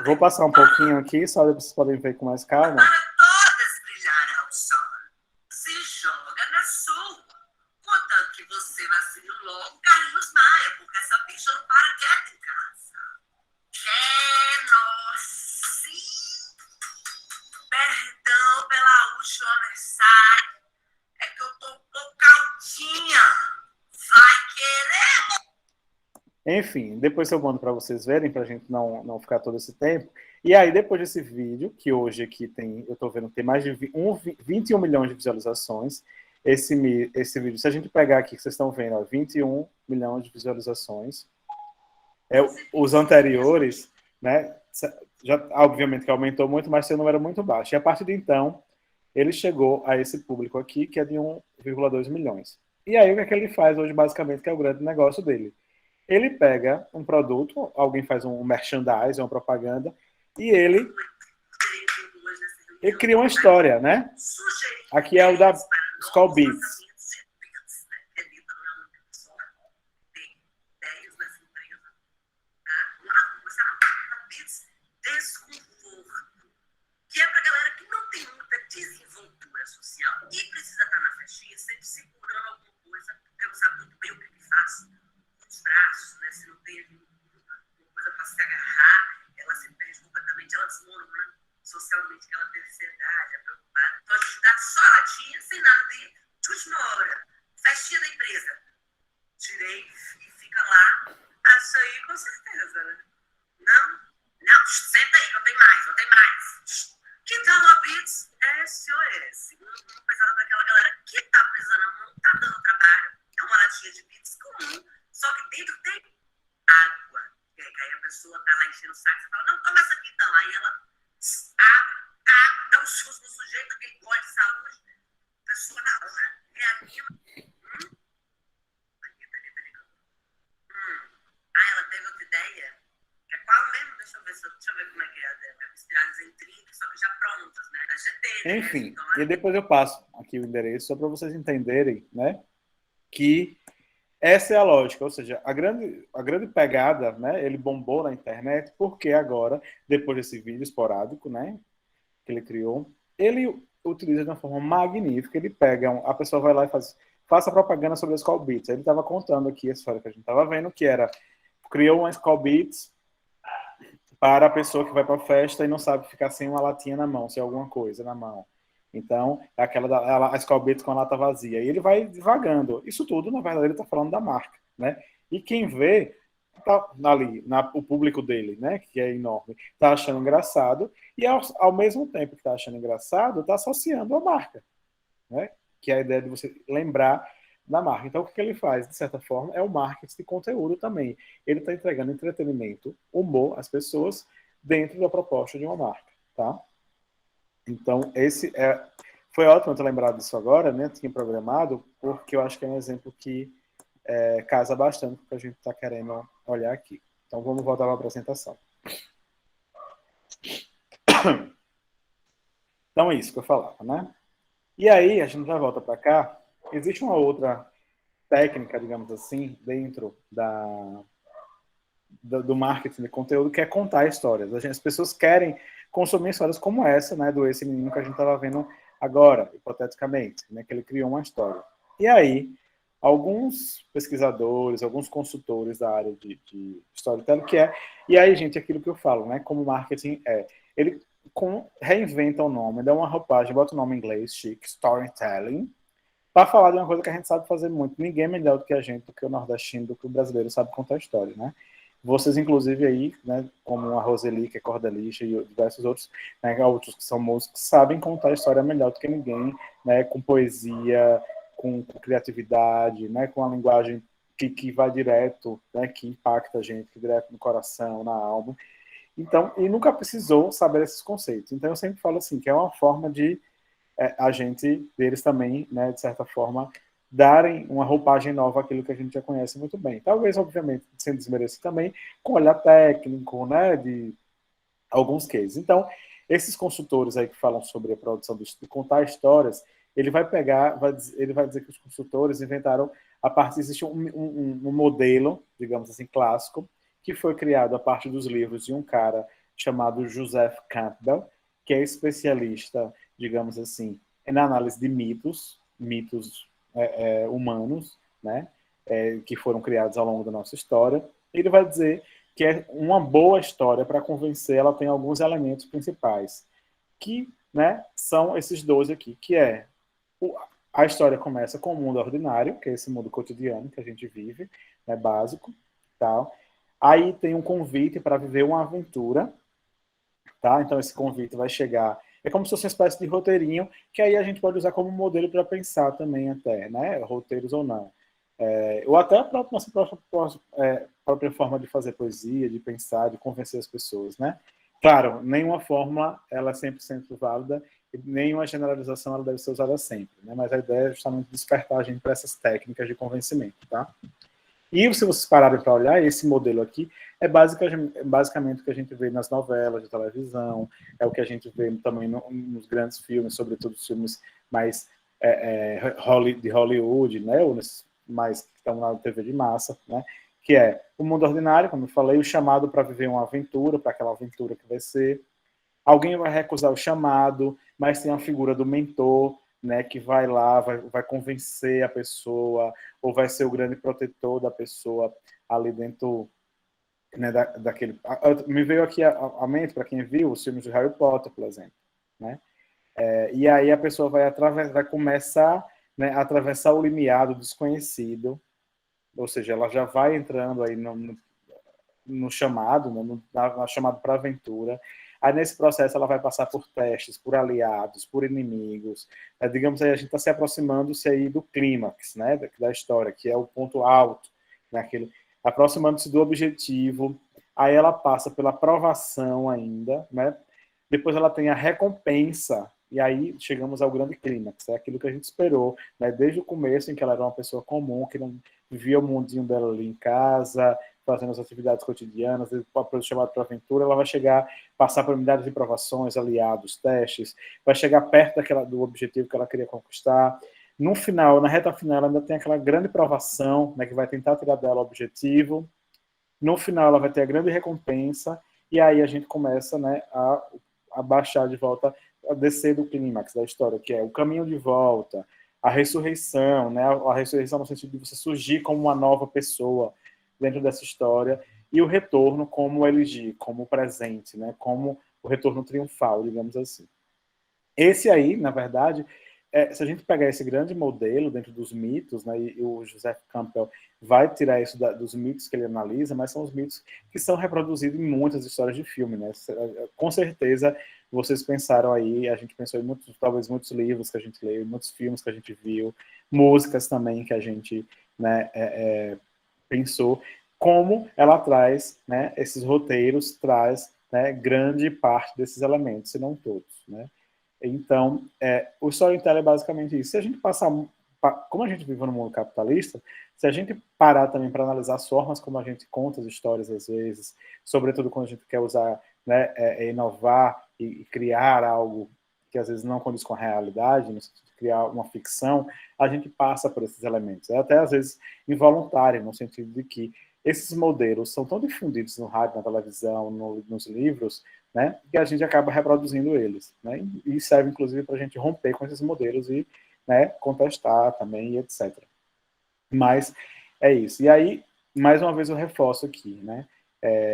[SPEAKER 1] Vou passar um pouquinho aqui, só vocês podem ver com mais calma. Para todas brilhar ao sol. Se joga na sua. Contanto que você vacine logo Carlinhos Maia, porque essa bicha não para quieta em casa. Nossa. Perdão pela última mensagem. É que eu tô um pouco Enfim, depois eu mando para vocês verem, para a gente não ficar todo esse tempo. E aí, depois desse vídeo, que hoje aqui tem, eu estou vendo que tem mais de 21 milhões de visualizações, esse vídeo, se a gente pegar aqui, que vocês estão vendo, ó, 21 milhões de visualizações, os anteriores, né, já, obviamente que aumentou muito, mas seu número é muito baixo. E a partir de então, ele chegou a esse público aqui, que é de 1,2 milhões. E aí, o que é que ele faz hoje, basicamente, que é o grande negócio dele? Ele pega um produto, alguém faz um merchandising, uma propaganda, e ele cria uma história, né? Aqui é o da Skull Beats.
[SPEAKER 4] Que é pra galera que não tem muita desenvoltura social e precisa estar na festinha sempre segurando alguma coisa, porque não sabe muito bem o que faz com os braços, né? Se não tem alguma coisa para se agarrar, ela se perde completamente, ela desmorona socialmente, que ela tem ansiedade, é preocupada. Então a gente dá só latinha, sem nada de última hora. Festinha da empresa. Tirei e fica lá. Acho aí com certeza, né? Não, senta aí, que eu tenho mais, eu tenho mais. Que tal a Beats SOS? Uma pesada daquela galera que tá precisando, não tá dando trabalho. É uma latinha de Beats comum, só que dentro tem água. E aí a pessoa tá lá enchendo o saco e fala, não, toma essa aqui então. Aí ela abre, dá um susto no sujeito, aquele gole de saúde. A pessoa na hora reanima. Ela teve outra ideia. É qual mesmo? Deixa eu ver como é que é. Inspiradas em 30, só que já prontas, né? A GT,
[SPEAKER 1] Enfim,
[SPEAKER 4] né? Então,
[SPEAKER 1] e depois eu passo aqui o endereço, só para vocês entenderem, né? Que essa é a lógica, ou seja, a grande pegada, né? Ele bombou na internet porque agora, depois desse vídeo esporádico, né? Que ele criou, ele utiliza de uma forma magnífica. Ele pega, a pessoa vai lá e faça propaganda sobre a Skull Beats. Ele estava contando aqui a história que a gente estava vendo, que era, criou uma Skull Beats para a pessoa que vai para a festa e não sabe ficar sem uma latinha na mão, sem alguma coisa na mão. Então, é a Skull Beats com a lata vazia. E ele vai devagando. Isso tudo, na verdade, ele está falando da marca, né? E quem vê, tá ali, o público dele, né, que é enorme, tá achando engraçado, e ao mesmo tempo que tá achando engraçado, tá associando a marca, né? Que é a ideia de você lembrar da marca. Então, o que ele faz, de certa forma, é o marketing de conteúdo também. Ele está entregando entretenimento, humor às pessoas dentro da proposta de uma marca, tá? Então, foi ótimo ter lembrado disso agora, né? Tinha programado, porque eu acho que é um exemplo que casa bastante com o que a gente está querendo olhar aqui. Então, vamos voltar para a apresentação. Então, é isso que eu falava, né? E aí, a gente já volta para cá. Existe uma outra técnica, digamos assim, dentro do marketing de conteúdo, que é contar histórias. As pessoas querem consumir histórias como essa, né? Do esse menino que a gente estava vendo agora, hipoteticamente, né? Que ele criou uma história. E aí, alguns pesquisadores, alguns consultores da área de storytelling, e aí, gente, aquilo que eu falo, né? Como marketing ele reinventa o nome, dá uma roupagem, bota o nome em inglês, chique, storytelling, para falar de uma coisa que a gente sabe fazer muito. Ninguém é melhor do que a gente, do que o nordestino, do que o brasileiro sabe contar história, né? Vocês, inclusive, aí, né, como a Roseli, que é cordelista, e diversos outros, né, outros que são músicos, sabem contar a história melhor do que ninguém, né, com poesia, com criatividade, né, com a linguagem que vai direto, né, que impacta a gente, que direto no coração, na alma. Então, e nunca precisou saber esses conceitos. Então, eu sempre falo assim, que é uma forma de a gente, deles também, né, de certa forma, darem uma roupagem nova àquilo que a gente já conhece muito bem. Talvez, obviamente, sem desmerecer também, com olhar técnico, né, de alguns cases. Então, esses consultores aí que falam sobre a produção de contar histórias, ele vai pegar, ele vai dizer que os consultores inventaram, existe um modelo, digamos assim, clássico, que foi criado a partir dos livros de um cara chamado Joseph Campbell, que é especialista, digamos assim, na análise de mitos humanos, né, que foram criados ao longo da nossa história. Ele vai dizer que é uma boa história, para convencer, ela tem alguns elementos principais, que, né, são esses 12 aqui, que a história começa com o mundo ordinário, que é esse mundo cotidiano que a gente vive, né, básico. tal. Aí tem um convite para viver uma aventura, tá? Então esse convite vai chegar, é como se fosse uma espécie de roteirinho, que aí a gente pode usar como modelo para pensar também até, né? Roteiros ou não. Ou até a nossa própria forma de fazer poesia, de pensar, de convencer as pessoas, né? Claro, nenhuma fórmula ela é 100% válida, e nenhuma generalização ela deve ser usada sempre, né? Mas a ideia é justamente despertar a gente para essas técnicas de convencimento, tá? E se vocês pararem para olhar, esse modelo aqui é basicamente o que a gente vê nas novelas de televisão, é o que a gente vê também nos grandes filmes, sobretudo os filmes mais de Hollywood, né, ou mais que estão na TV de massa, né, que é o mundo ordinário, como eu falei, o chamado para viver uma aventura, para aquela aventura que vai ser. Alguém vai recusar o chamado, mas tem a figura do mentor, né, que vai lá, vai convencer a pessoa, ou vai ser o grande protetor da pessoa ali dentro, né, daquele... Me veio aqui a mente, para quem viu, os filmes de Harry Potter, por exemplo, né? E aí a pessoa vai começar, né, a atravessar o limiar do desconhecido, ou seja, ela já vai entrando aí no chamado, né, no chamado para aventura. Aí, nesse processo, ela vai passar por testes, por aliados, por inimigos. Digamos aí, a gente está se aproximando-se aí do clímax, né, da história, que é o ponto alto, naquele, aproximando-se do objetivo. Aí ela passa pela provação ainda, né? Depois ela tem a recompensa, e aí chegamos ao grande clímax, é aquilo que a gente esperou, né? Desde o começo, em que ela era uma pessoa comum, que não vivia o mundinho dela ali em casa, fazendo as atividades cotidianas, depois chamado para aventura, ela vai chegar, passar por milhares de provações, aliados, testes, vai chegar perto do objetivo que ela queria conquistar. No final, na reta final, ela ainda tem aquela grande provação, né, que vai tentar tirar dela o objetivo. No final, ela vai ter a grande recompensa, e aí a gente começa, né, a baixar de volta, a descer do clímax da história, que é o caminho de volta, a ressurreição, né, a ressurreição no sentido de você surgir como uma nova pessoa dentro dessa história, e o retorno como o LG, como o presente, né, como o retorno triunfal, digamos assim. Esse aí, na verdade, se a gente pegar esse grande modelo dentro dos mitos, né, e o Joseph Campbell vai tirar isso dos mitos que ele analisa, mas são os mitos que são reproduzidos em muitas histórias de filme, né? Com certeza vocês pensaram aí, a gente pensou em talvez muitos livros que a gente leu, muitos filmes que a gente viu, músicas também que a gente, né, pensou, como ela traz, né, esses roteiros, traz, né, grande parte desses elementos, se não todos, né? Então, o storytelling é basicamente isso. Se a gente passar, como a gente vive no mundo capitalista, se a gente parar também para analisar as formas como a gente conta as histórias às vezes, sobretudo quando a gente quer usar, né, inovar e criar algo que às vezes não condiz com a realidade, no sentido de criar uma ficção, a gente passa por esses elementos. É até às vezes involuntário, no sentido de que esses modelos são tão difundidos no rádio, na televisão, nos livros, né, que a gente acaba reproduzindo eles, né, e serve inclusive para a gente romper com esses modelos e, né, contestar também, etc. Mas é isso. E aí, mais uma vez eu reforço aqui, né,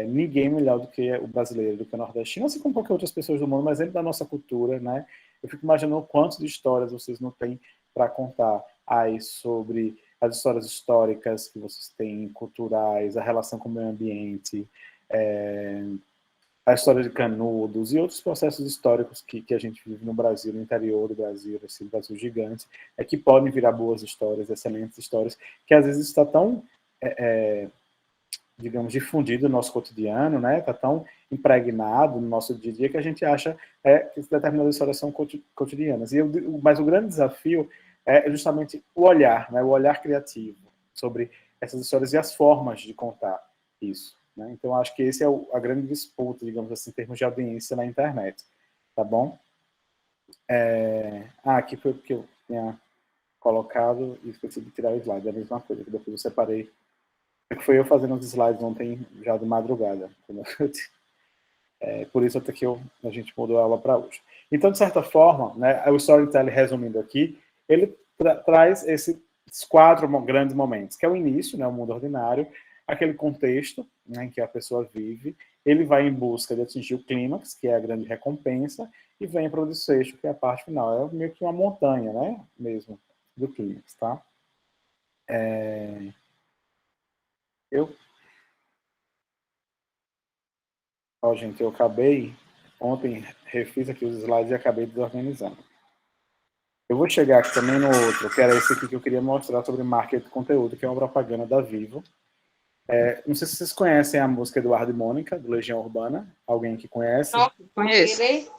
[SPEAKER 1] ninguém melhor do que o brasileiro, do que o nordestino, assim como qualquer outras pessoas do mundo, mas dentro da nossa cultura, né, eu fico imaginando quantas histórias vocês não têm para contar aí sobre as histórias históricas que vocês têm, culturais, a relação com o meio ambiente, a história de Canudos e outros processos históricos que a gente vive no Brasil, no interior do Brasil, esse Brasil gigante, que podem virar boas histórias, excelentes histórias, que às vezes está tão, digamos, difundido no nosso cotidiano, né? Está tão impregnado no nosso dia a dia que a gente acha que determinadas histórias são cotidianas. Mas o grande desafio é justamente o olhar, né? O olhar criativo sobre essas histórias e as formas de contar isso. Né? Então, acho que esse é a grande disputa, digamos assim, em termos de audiência na internet. Tá bom? Aqui foi porque eu tinha colocado e esqueci de tirar o slide, é a mesma coisa, que depois eu separei. Foi eu fazendo os slides ontem, já de madrugada. Por isso até que a gente mudou a aula para hoje. Então, de certa forma, né, o storytelling, resumindo aqui, ele traz esses 4 grandes momentos, que é o início, né, o mundo ordinário, aquele contexto, né, em que a pessoa vive, ele vai em busca de atingir o clímax, que é a grande recompensa, e vem para o desfecho, que é a parte final. É meio que uma montanha, né, mesmo, do clímax, tá? Eu Ó, gente, eu acabei, ontem refiz aqui os slides e acabei desorganizando. Eu vou chegar aqui também no outro, que era esse aqui que eu queria mostrar sobre marketing de conteúdo, que é uma propaganda da Vivo. Não sei se vocês conhecem a música Eduardo e Mônica, do Legião Urbana. Alguém que conhece?
[SPEAKER 5] Conheço.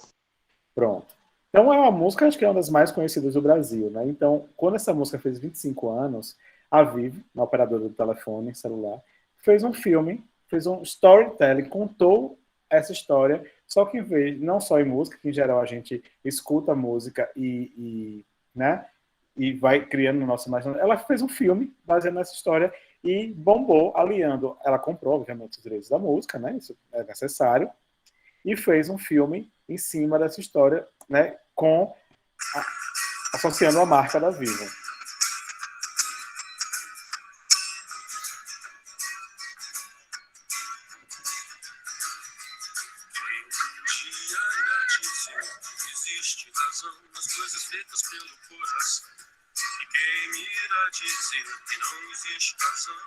[SPEAKER 1] Pronto. Então, é uma música, acho que é uma das mais conhecidas do Brasil, né? Então, quando essa música fez 25 anos, a Vivo, a operadora do telefone celular, fez um filme, fez um storytelling, contou essa história, só que em vez, não só em música, que em geral a gente escuta a música né, e vai criando no nosso imaginário, ela fez um filme baseado nessa história e bombou, aliando, ela comprou, obviamente, os direitos da música, né, isso é necessário, e fez um filme em cima dessa história, né, associando a marca da Vivo.
[SPEAKER 6] Existe razão nas coisas feitas pelo coração. E quem me irá dizer que não existe razão?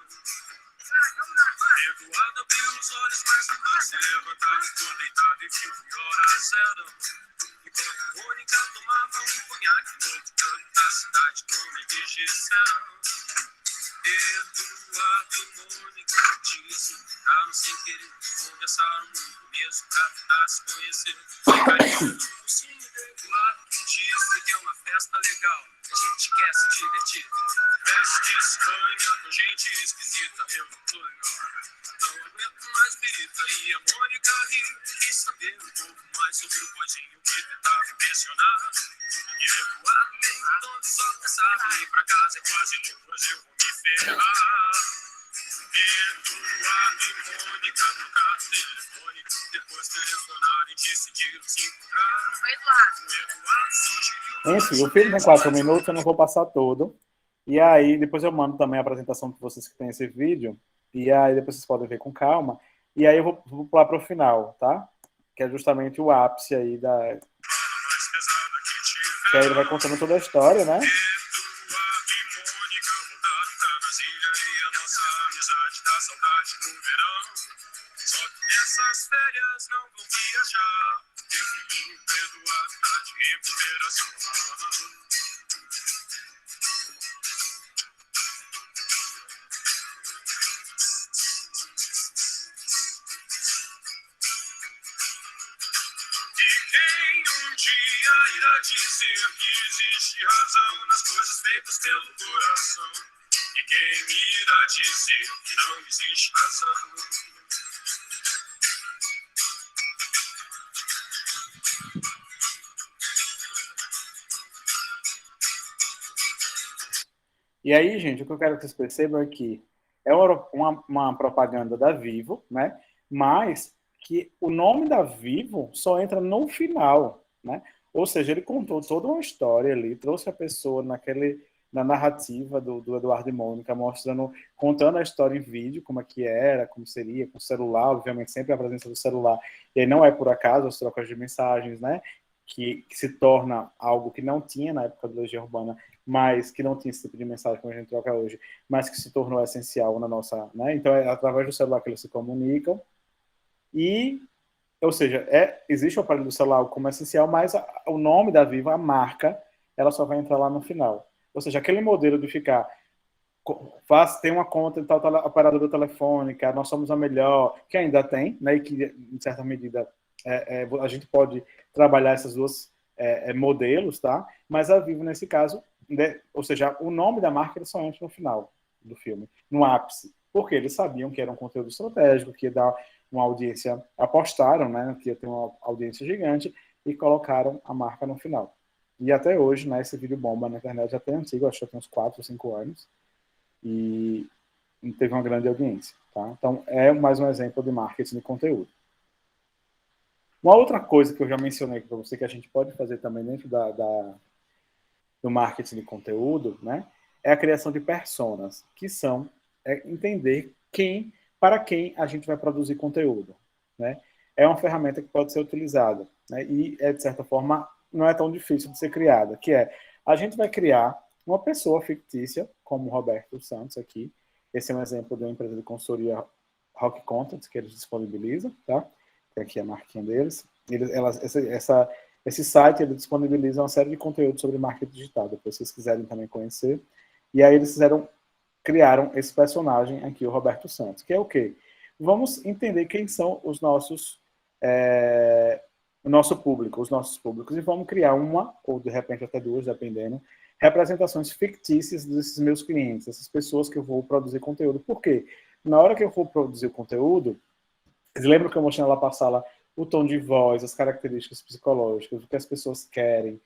[SPEAKER 6] Eduardo abriu os olhos, mas não se levantar, ficou deitado e viu que horas eram. Enquanto Mônica tomava um conhaque no outro canto da cidade, como me disseram. Eduardo e Mônica dizem, ficaram sem querer, conversaram muito mesmo pra tentar se conhecer. Carinho no focinho de Eduardo que disse que é uma festa legal, a gente quer se divertir. Festa estranha com gente esquisita, eu não tô legal. Não aguento mais birita e a Mônica riu. Quis saber um pouco mais sobre o boizinho que tentava impressionar. E Eduardo meio todo só pensava em ir pra casa, é quase novo, hoje eu vou me ferrar. Eduardo e Mônica trocaram o telefone, depois telefonaram e decidiram se encontrar. O Eduardo sugeriu...
[SPEAKER 1] Enfim, o filme tem 4 minutos, eu não vou passar todo. E aí, depois eu mando também a apresentação para vocês que têm esse vídeo. E aí, depois vocês podem ver com calma. E aí, eu vou pular para o final, tá? Que é justamente o ápice aí da... Que aí ele vai contando toda a história, né?
[SPEAKER 6] Essas férias não vão viajar. Eduardo tá de recuperação. E quem um dia irá dizer que existe razão nas coisas feitas pelo coração? E quem me irá dizer que não existe razão?
[SPEAKER 1] E aí, gente, o que eu quero que vocês percebam é que é uma propaganda da Vivo, né? Mas que o nome da Vivo só entra no final, né? Ou seja, ele contou toda uma história ali, trouxe a pessoa na narrativa do Eduardo e Mônica, contando a história em vídeo, como é que era, como seria, com o celular, obviamente sempre a presença do celular. E aí não é por acaso as trocas de mensagens, né? Que se torna algo que não tinha na época do Legião Urbana, mas que não tinha esse tipo de mensagem como a gente troca hoje, mas que se tornou essencial na nossa... Né? Então, é através do celular que eles se comunicam. E, ou seja, existe o aparelho do celular como essencial, mas o nome da Vivo, a marca, ela só vai entrar lá no final. Ou seja, aquele modelo de ficar... tem uma conta em tal operadora telefônica, nós somos a melhor, que ainda tem, né? E que, em certa medida, a gente pode trabalhar esses dois modelos, tá? Mas a Vivo, nesse caso, né? Ou seja, o nome da marca ele só entra no final do filme, no ápice, porque eles sabiam que era um conteúdo estratégico, que ia dar uma audiência, apostaram, né, que ia ter uma audiência gigante e colocaram a marca no final. E até hoje, né, esse vídeo bomba na internet, até antigo, acho que tem uns 4 ou 5 anos, e teve uma grande audiência, tá? Então, é mais um exemplo de marketing de conteúdo. Uma outra coisa que eu já mencionei para você, que a gente pode fazer também dentro do marketing de conteúdo, né, é a criação de personas, que são entender para quem a gente vai produzir conteúdo, né? É uma ferramenta que pode ser utilizada, né, e, de certa forma, não é tão difícil de ser criada, que a gente vai criar uma pessoa fictícia, como o Roberto Santos aqui. Esse é um exemplo de uma empresa de consultoria Rock Content, que eles disponibilizam, tá? tem aqui a marquinha deles. Esse site ele disponibiliza uma série de conteúdos sobre marketing digital, depois se vocês quiserem também conhecer. E aí eles criaram esse personagem aqui, o Roberto Santos, que é o quê? Vamos entender quem são os nossos o nosso público, os nossos públicos, e vamos criar uma, ou de repente até duas, dependendo, representações fictícias desses meus clientes, essas pessoas que eu vou produzir conteúdo. Por quê? Na hora que eu for produzir o conteúdo, vocês lembram que eu mostrei lá passar lá o tom de voz, as características psicológicas, o que as pessoas querem,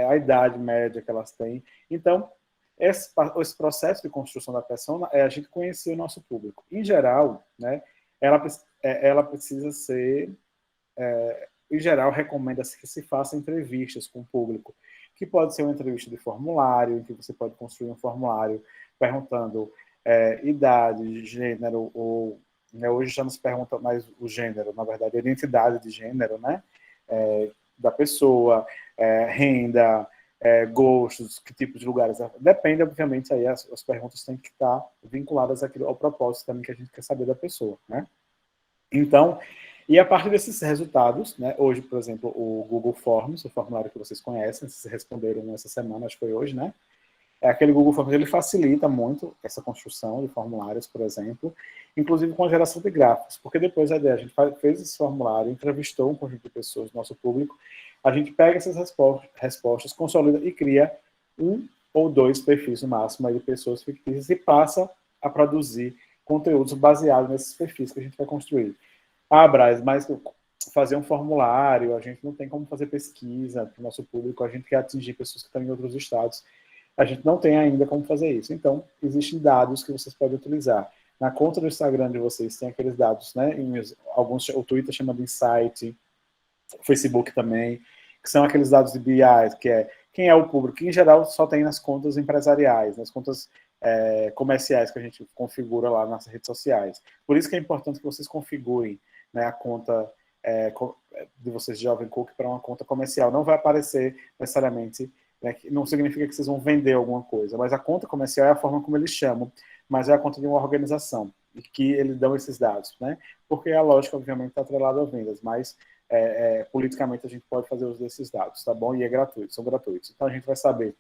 [SPEAKER 1] a idade média que elas têm. Então, esse processo de construção da persona é a gente conhecer o nosso público. Em geral, né, ela precisa ser... em geral, recomenda-se que se faça entrevistas com o público, que pode ser uma entrevista de formulário, em que você pode construir um formulário perguntando idade, gênero, ou hoje já não se pergunta mais o gênero, na verdade, a identidade de gênero, né, da pessoa, renda, gostos, que tipo de lugares. Depende, obviamente, aí as perguntas têm que estar vinculadas ao propósito também que a gente quer saber da pessoa, né? Então, e a partir desses resultados, né, hoje, por exemplo, o Google Forms, o formulário que vocês conhecem, vocês responderam essa semana, acho que foi hoje, né? Aquele Google Forms, ele facilita muito essa construção de formulários, por exemplo, inclusive com a geração de gráficos, porque depois a gente fez esse formulário, entrevistou um conjunto de pessoas do nosso público, a gente pega essas respostas, consolida e cria 1 ou 2 perfis no máximo aí de pessoas fictícias e passa a produzir conteúdos baseados nesses perfis que a gente vai construir. Ah, Braz, mas fazer um formulário, a gente não tem como fazer pesquisa para o nosso público, a gente quer atingir pessoas que estão em outros estados. A gente não tem ainda como fazer isso. Então, existem dados que vocês podem utilizar. Na conta do Instagram de vocês tem aqueles dados, né? Alguns, o Twitter chama de Insight, o Facebook também, que são aqueles dados de BI, que é quem é o público, que em geral só tem nas contas empresariais, nas contas comerciais que a gente configura lá nas redes sociais. Por isso que é importante que vocês configurem, né, a conta de vocês de Jovem Cook para uma conta comercial. Não vai aparecer necessariamente, né, não significa que vocês vão vender alguma coisa, mas a conta comercial é a forma como eles chamam, mas é a conta de uma organização, e que eles dão esses dados, né? Porque a lógica, obviamente, está atrelada a vendas, mas politicamente a gente pode fazer uso desses dados, tá bom? E é gratuito, são gratuitos. Então a gente vai saber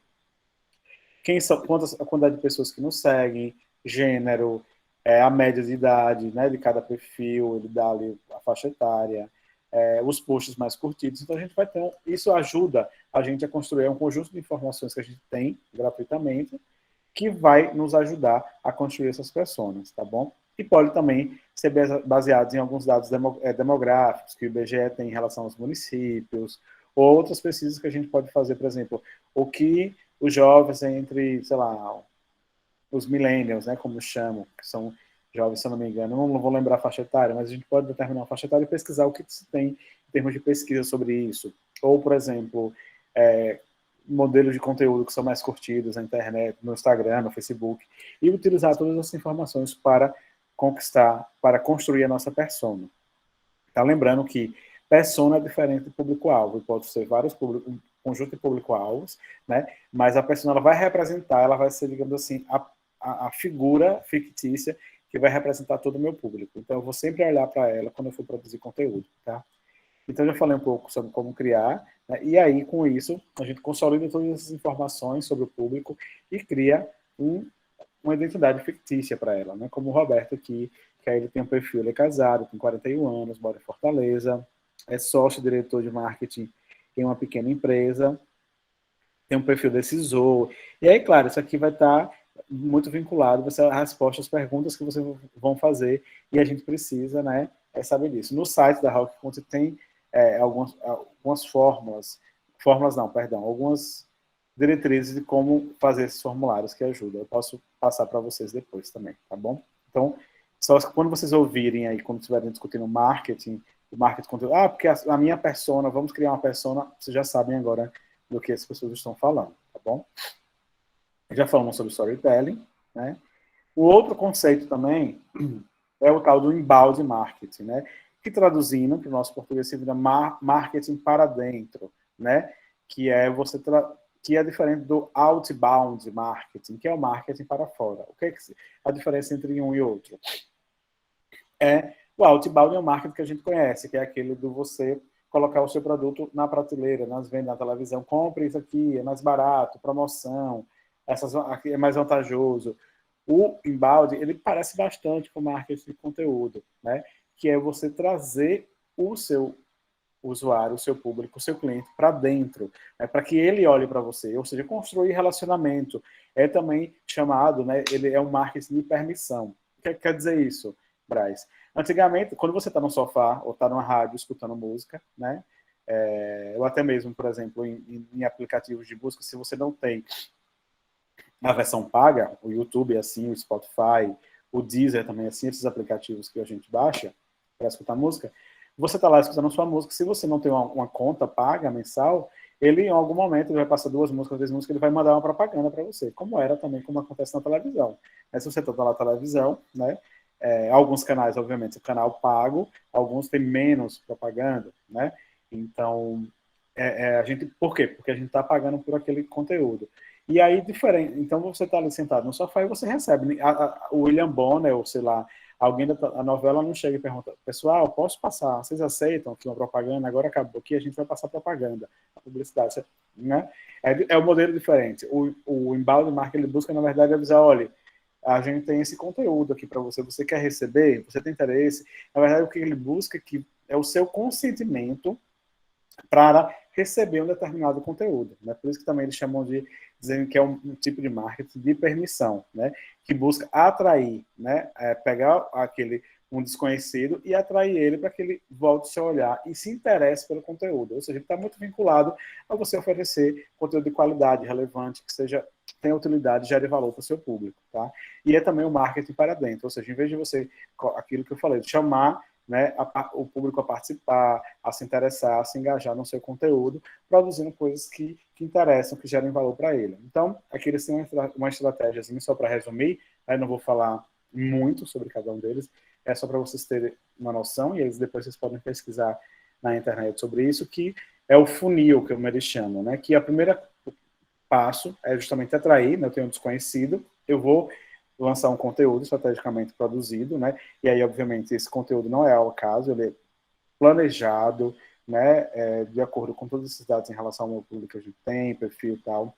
[SPEAKER 1] quem são, a quantidade de pessoas que nos seguem, gênero, a média de idade, né, de cada perfil, ele dá ali a faixa etária, os posts mais curtidos. Então a gente vai ter, isso ajuda a gente a construir um conjunto de informações que a gente tem gratuitamente, que vai nos ajudar a construir essas personas, tá bom? E pode também ser baseado em alguns dados demográficos que o IBGE tem em relação aos municípios, ou outras pesquisas que a gente pode fazer, por exemplo, o que os jovens entre, sei lá, os millennials, né, como chamam, que são jovens, se eu não me engano, não vou lembrar a faixa etária, mas a gente pode determinar a faixa etária e pesquisar o que se tem em termos de pesquisa sobre isso. Ou, por exemplo, modelos de conteúdo que são mais curtidos na internet, no Instagram, no Facebook, e utilizar todas essas informações para construir a nossa persona. Tá, lembrando que persona é diferente do público-alvo, pode ser vários um conjunto de público-alvos, né? Mas a persona ela vai representar, ela vai ser, digamos assim, a figura fictícia que vai representar todo o meu público. Então, eu vou sempre olhar para ela quando eu for produzir conteúdo, tá? Então, eu já falei um pouco sobre como criar, né? E aí, com isso, a gente consolida todas essas informações sobre o público e cria uma identidade fictícia para ela, né? Como o Roberto aqui, que aí ele tem um perfil, ele é casado, tem 41 anos, mora em Fortaleza, é sócio-diretor de marketing em uma pequena empresa, tem um perfil decisor. E aí, claro, isso aqui vai estar muito vinculado, vai ser a resposta às perguntas que vocês vão fazer, e a gente precisa, né, saber disso. No site da Rock Content tem algumas algumas diretrizes de como fazer esses formulários que ajudam. Eu posso passar para vocês depois também, tá bom? Então, só quando vocês ouvirem aí, quando estiverem discutindo marketing, o marketing de conteúdo, porque a minha persona, vamos criar uma persona, vocês já sabem agora do que as pessoas estão falando, tá bom? Já falamos sobre storytelling, né? O outro conceito também é o tal do inbound marketing, né? Que traduzindo para o nosso português se vira marketing para dentro, né? Que é diferente do outbound marketing, que é o marketing para fora. O que é a diferença entre um e outro? É O outbound é o marketing que a gente conhece, que é aquele do você colocar o seu produto na prateleira, nas vendas, na televisão, compre isso aqui, é mais barato, promoção, essas aqui é mais vantajoso. O inbound, ele parece bastante com o marketing de conteúdo, né? Que é você trazer o seu usuário, o seu público, o seu cliente para dentro, né? Para que ele olhe para você, ou seja, construir relacionamento. É também chamado, né? Ele é um marketing de permissão. O que quer dizer isso, Braz? Antigamente, quando você está no sofá ou está numa rádio escutando música, né? Ou até mesmo, por exemplo, em aplicativos de busca, se você não tem a versão paga, o YouTube é assim, o Spotify, o Deezer também é assim, esses aplicativos que a gente baixa para escutar música, você está lá escutando sua música, se você não tem uma conta paga mensal, ele em algum momento ele vai passar 2 músicas, 3 músicas, ele vai mandar uma propaganda para você, como era também, como acontece na televisão. Mas se você está na televisão, né, alguns canais, obviamente, o canal pago, alguns têm menos propaganda, né? Então, a gente, por quê? Porque a gente está pagando por aquele conteúdo. E aí, diferente, então você está ali sentado no sofá e você recebe. O William Bonner, ou sei lá, alguém da novela não chega e pergunta, pessoal, posso passar? Vocês aceitam que uma propaganda agora acabou aqui, a gente vai passar propaganda, a publicidade, né? É um modelo diferente. O inbound marketing, ele busca, na verdade, avisar, olha, a gente tem esse conteúdo aqui para você, você quer receber? Você tem interesse? Na verdade, o que ele busca é o seu consentimento para receber um determinado conteúdo, né? Por isso que também eles chamam de, dizendo que é um tipo de marketing de permissão, né? Que busca atrair, né? Pegar um desconhecido e atrair ele para que ele volte o seu olhar e se interesse pelo conteúdo. Ou seja, ele está muito vinculado a você oferecer conteúdo de qualidade, relevante, que tenha utilidade, gere valor para o seu público, tá? E é também o marketing para dentro, ou seja, em vez de você, aquilo que eu falei, de chamar, né, o público a participar, a se interessar, a se engajar no seu conteúdo, produzindo coisas que interessam, que gerem valor para ele. Então, aqui eles têm uma estratégia, só para resumir, aí não vou falar muito sobre cada um deles, é só para vocês terem uma noção, e aí depois vocês podem pesquisar na internet sobre isso, que é o funil, que eles chamam, né, que a primeira passo é justamente atrair, né, eu tenho um desconhecido, eu vou lançar um conteúdo estrategicamente produzido, né? E aí, obviamente, esse conteúdo não é ao acaso, ele é planejado, né? De acordo com todos esses dados em relação ao meu público que a gente tem, perfil e tal.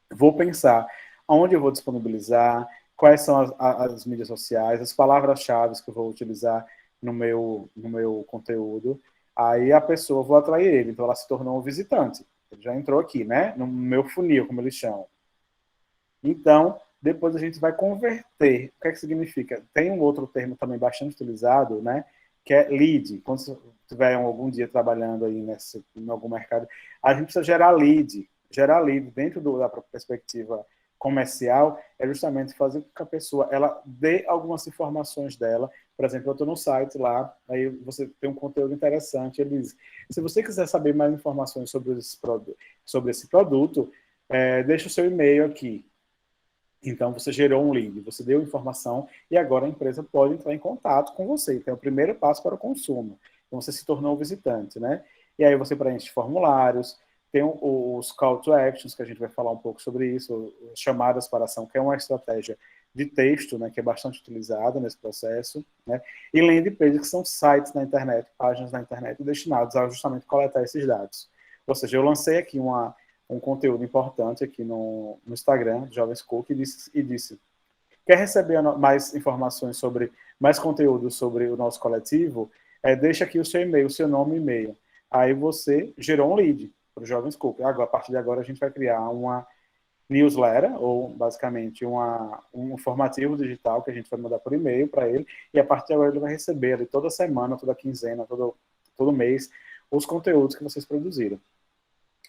[SPEAKER 1] Vou pensar aonde eu vou disponibilizar, quais são as mídias sociais, as palavras-chave que eu vou utilizar no meu conteúdo. Aí a pessoa, vou atrair ele, então ela se tornou um visitante. Ele já entrou aqui, né? No meu funil, como eles chamam. Então, depois a gente vai converter. O que é que significa? Tem um outro termo também bastante utilizado, né? Que é lead. Quando você estiver algum dia trabalhando aí em algum mercado, a gente precisa gerar lead. Gerar lead dentro da perspectiva comercial é justamente fazer com que a pessoa ela dê algumas informações dela. Por exemplo, eu estou no site lá, aí você tem um conteúdo interessante. Ele diz, se você quiser saber mais informações sobre esse produto, deixa o seu e-mail aqui. Então, você gerou um lead, você deu informação e agora a empresa pode entrar em contato com você. Então, é o primeiro passo para o consumo. Então, você se tornou um visitante, né? E aí você preenche formulários, tem os call to actions, que a gente vai falar um pouco sobre isso, chamadas para ação, que é uma estratégia de texto, né, que é bastante utilizada nesse processo, né? E landing pages, que são sites na internet, páginas na internet destinados a justamente coletar esses dados. Ou seja, eu lancei aqui um conteúdo importante aqui no Instagram, Jovem School, e disse, quer receber mais informações mais conteúdo sobre o nosso coletivo, deixa aqui o seu e-mail, o seu nome e e-mail. Aí você gerou um lead para o Jovem School. Agora, a partir de agora a gente vai criar uma newsletter, ou basicamente um informativo digital que a gente vai mandar por e-mail para ele, e a partir de agora ele vai receber ali, toda semana, toda quinzena, todo mês, os conteúdos que vocês produziram.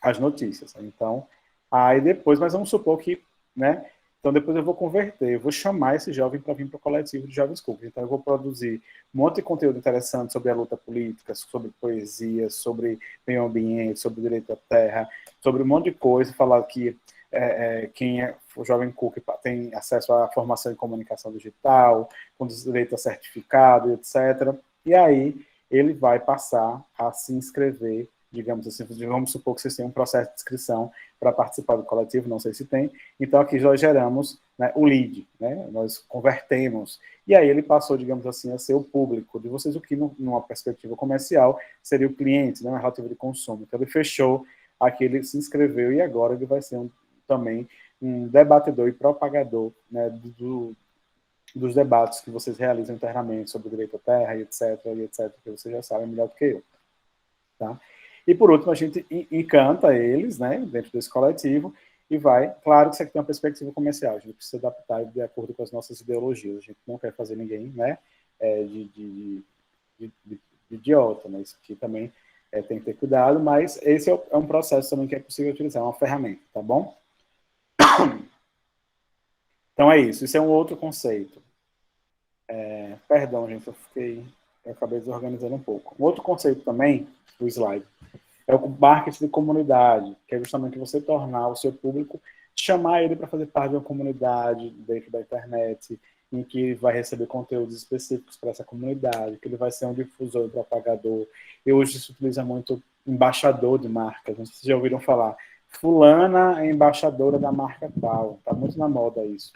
[SPEAKER 1] As notícias. Então, aí depois, mas vamos supor que, né? Então, depois eu vou converter, eu vou chamar esse jovem para vir para o coletivo de Jovens Cook. Então, eu vou produzir um monte de conteúdo interessante sobre a luta política, sobre poesia, sobre meio ambiente, sobre direito à terra, sobre um monte de coisa, falar que quem é o Jovem Cook tem acesso à formação em comunicação digital, com direito a certificado, etc. E aí, ele vai passar a se inscrever, digamos assim, vamos supor que vocês têm um processo de inscrição para participar do coletivo, não sei se tem. Então, aqui nós geramos né, o lead, né? Nós convertemos. E aí ele passou, digamos assim, a ser o público de vocês, o que numa perspectiva comercial seria o cliente, né, uma relativa de consumo. Então ele fechou aqui, ele se inscreveu e agora ele vai ser também um debatedor e propagador, né, dos debates que vocês realizam internamente sobre o direito à terra, e etc., que vocês já sabem melhor do que eu. Tá? E por último, a gente encanta eles, né, dentro desse coletivo, e vai, claro que isso aqui tem uma perspectiva comercial, a gente precisa adaptar de acordo com as nossas ideologias, a gente não quer fazer ninguém, né, de idiota, né, isso aqui também tem que ter cuidado, mas esse é um processo também que é possível utilizar, é uma ferramenta, tá bom? Então é isso é um outro conceito. Perdão, gente, eu acabei desorganizando um pouco. Um outro conceito também, do slide, é o marketing de comunidade, que é justamente você tornar o seu público, chamar ele para fazer parte de uma comunidade dentro da internet, em que vai receber conteúdos específicos para essa comunidade, que ele vai ser um difusor, um propagador. E hoje se utiliza muito embaixador de marcas, não sei se vocês já ouviram falar. Fulana é embaixadora da marca tal, está muito na moda isso.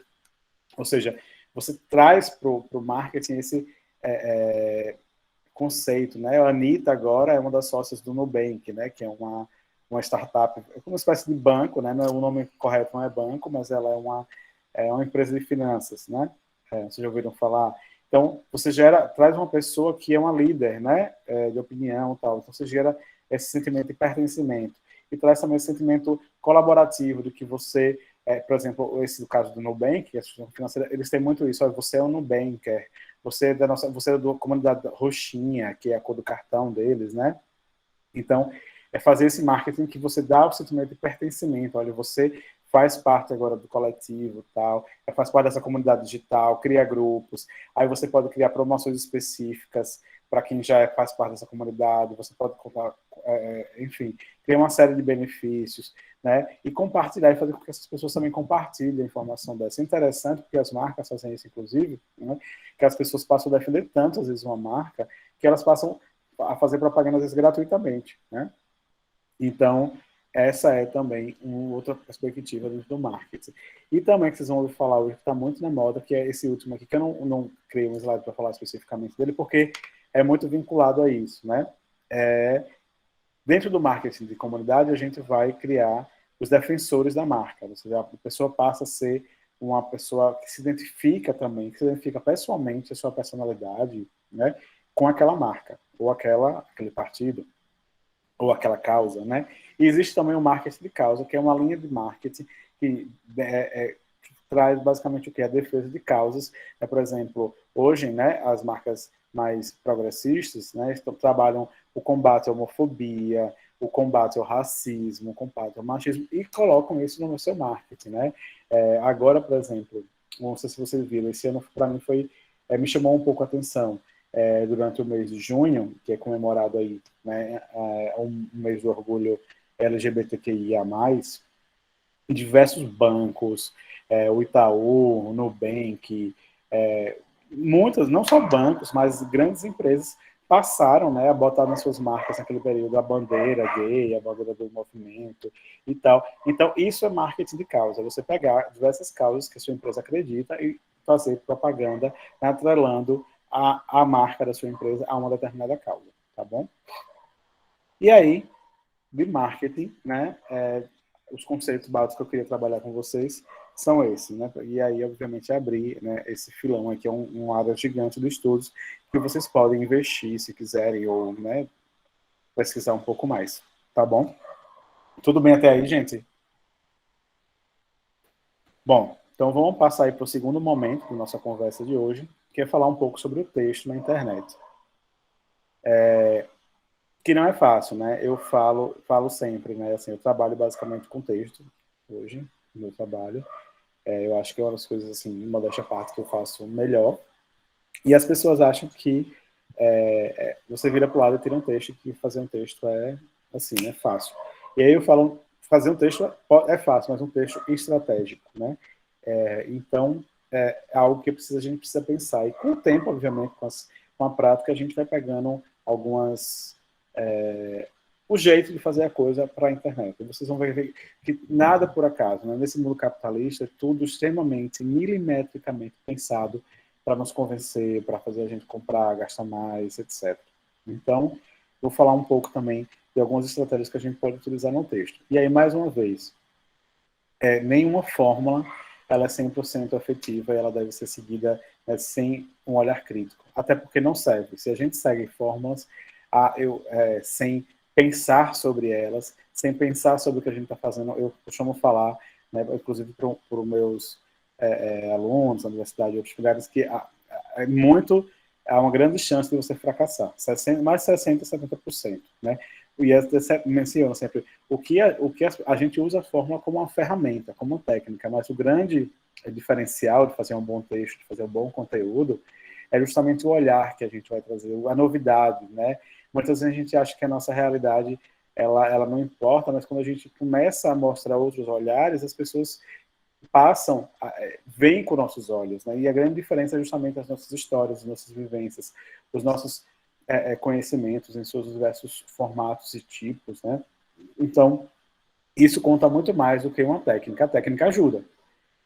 [SPEAKER 1] Ou seja, você traz para o marketing esse conceito, né? A Anitta agora é uma das sócias do Nubank, né? Que é uma startup, é uma espécie de banco, né? O nome correto não é banco, mas ela é uma empresa de finanças, né? Vocês já ouviram falar? Então, você traz uma pessoa que é uma líder, né? De opinião e tal. Então, você gera esse sentimento de pertencimento. E traz também esse sentimento colaborativo, de que você, por exemplo, esse do caso do Nubank, a instituição financeira, eles têm muito isso. Você é um Nubanker, você é da comunidade roxinha, que é a cor do cartão deles, né? Então, é fazer esse marketing que você dá o sentimento de pertencimento. Olha, você faz parte agora do coletivo, tal, faz parte dessa comunidade digital, cria grupos, aí você pode criar promoções específicas para quem já faz parte dessa comunidade, você pode contar, enfim, criar uma série de benefícios, né? E compartilhar e fazer com que essas pessoas também compartilhem a informação dessa. É interessante porque as marcas fazem isso, inclusive, né? Que as pessoas passam a defender tanto, às vezes, uma marca, que elas passam a fazer propaganda, às vezes, gratuitamente, né? Então, essa é também uma outra perspectiva dentro do marketing. E também que vocês vão ouvir falar hoje, que está muito na moda, que é esse último aqui, que eu não criei um slide para falar especificamente dele, porque é muito vinculado a isso, né? Dentro do marketing de comunidade, a gente vai criar os defensores da marca. Ou seja, a pessoa passa a ser uma pessoa que se identifica também, que se identifica pessoalmente a sua personalidade, né, com aquela marca, ou aquele partido, ou aquela causa, né? E existe também o marketing de causa, que é uma linha de marketing que traz basicamente o que? A defesa de causas. Por exemplo, hoje, né, as marcas mais progressistas, né, trabalham o combate à homofobia, o combate ao racismo, o combate ao machismo, e colocam isso no seu marketing, né? Agora, por exemplo, não sei se vocês viram, esse ano para mim me chamou um pouco a atenção, durante o mês de junho, que é comemorado aí, né, um mês do orgulho LGBTQIA+, diversos bancos, o Itaú, o Nubank, muitas, não só bancos, mas grandes empresas passaram, né, a botar nas suas marcas naquele período a bandeira gay, a bandeira do movimento e tal. Então, isso é marketing de causa, você pegar diversas causas que a sua empresa acredita e fazer propaganda atrelando a marca da sua empresa a uma determinada causa, tá bom? E aí, de marketing, né, os conceitos básicos que eu queria trabalhar com vocês são esses, né? E aí, obviamente, abrir, né, esse filão aqui, é uma área gigante de estudos que vocês podem investir, se quiserem, ou, né, pesquisar um pouco mais, tá bom? Tudo bem até aí, gente? Bom, então vamos passar aí para o segundo momento da nossa conversa de hoje, que é falar um pouco sobre o texto na internet. Que não é fácil, né? Eu falo sempre, né? Assim, eu trabalho basicamente com texto hoje, no meu trabalho. Eu acho que é uma das coisas, assim, modéstia à parte, que eu faço melhor. E as pessoas acham que você vira para o lado e tira um texto, que fazer um texto assim, é fácil. E aí eu falo, fazer um texto é fácil, mas um texto estratégico, né? Então, é algo que a gente precisa pensar. E com o tempo, obviamente, com a prática, a gente vai pegando algumas o jeito de fazer a coisa para a internet. E vocês vão ver que nada por acaso, né? Nesse mundo capitalista, é tudo extremamente, milimetricamente pensado para nos convencer, para fazer a gente comprar, gastar mais, etc. Então, vou falar um pouco também de algumas estratégias que a gente pode utilizar no texto. E aí, mais uma vez, nenhuma fórmula ela é 100% efetiva e ela deve ser seguida, né, sem um olhar crítico. Até porque não serve. Se a gente segue fórmulas sem pensar sobre elas, sem pensar sobre o que a gente está fazendo, eu costumo falar, né, inclusive para os meus alunos na universidade e outros lugares, que há uma grande chance de você fracassar, mais de 60%, 70%. Né? E eu menciono sempre, a gente usa a fórmula como uma ferramenta, como uma técnica, mas o grande diferencial de fazer um bom texto, de fazer um bom conteúdo, é justamente o olhar que a gente vai trazer, a novidade, né? Muitas vezes a gente acha que a nossa realidade, ela não importa, mas quando a gente começa a mostrar outros olhares, as pessoas veem com nossos olhos, né? E a grande diferença é justamente as nossas histórias, as nossas vivências, os nossos conhecimentos em seus diversos formatos e tipos, né? Então, isso conta muito mais do que uma técnica. A técnica ajuda,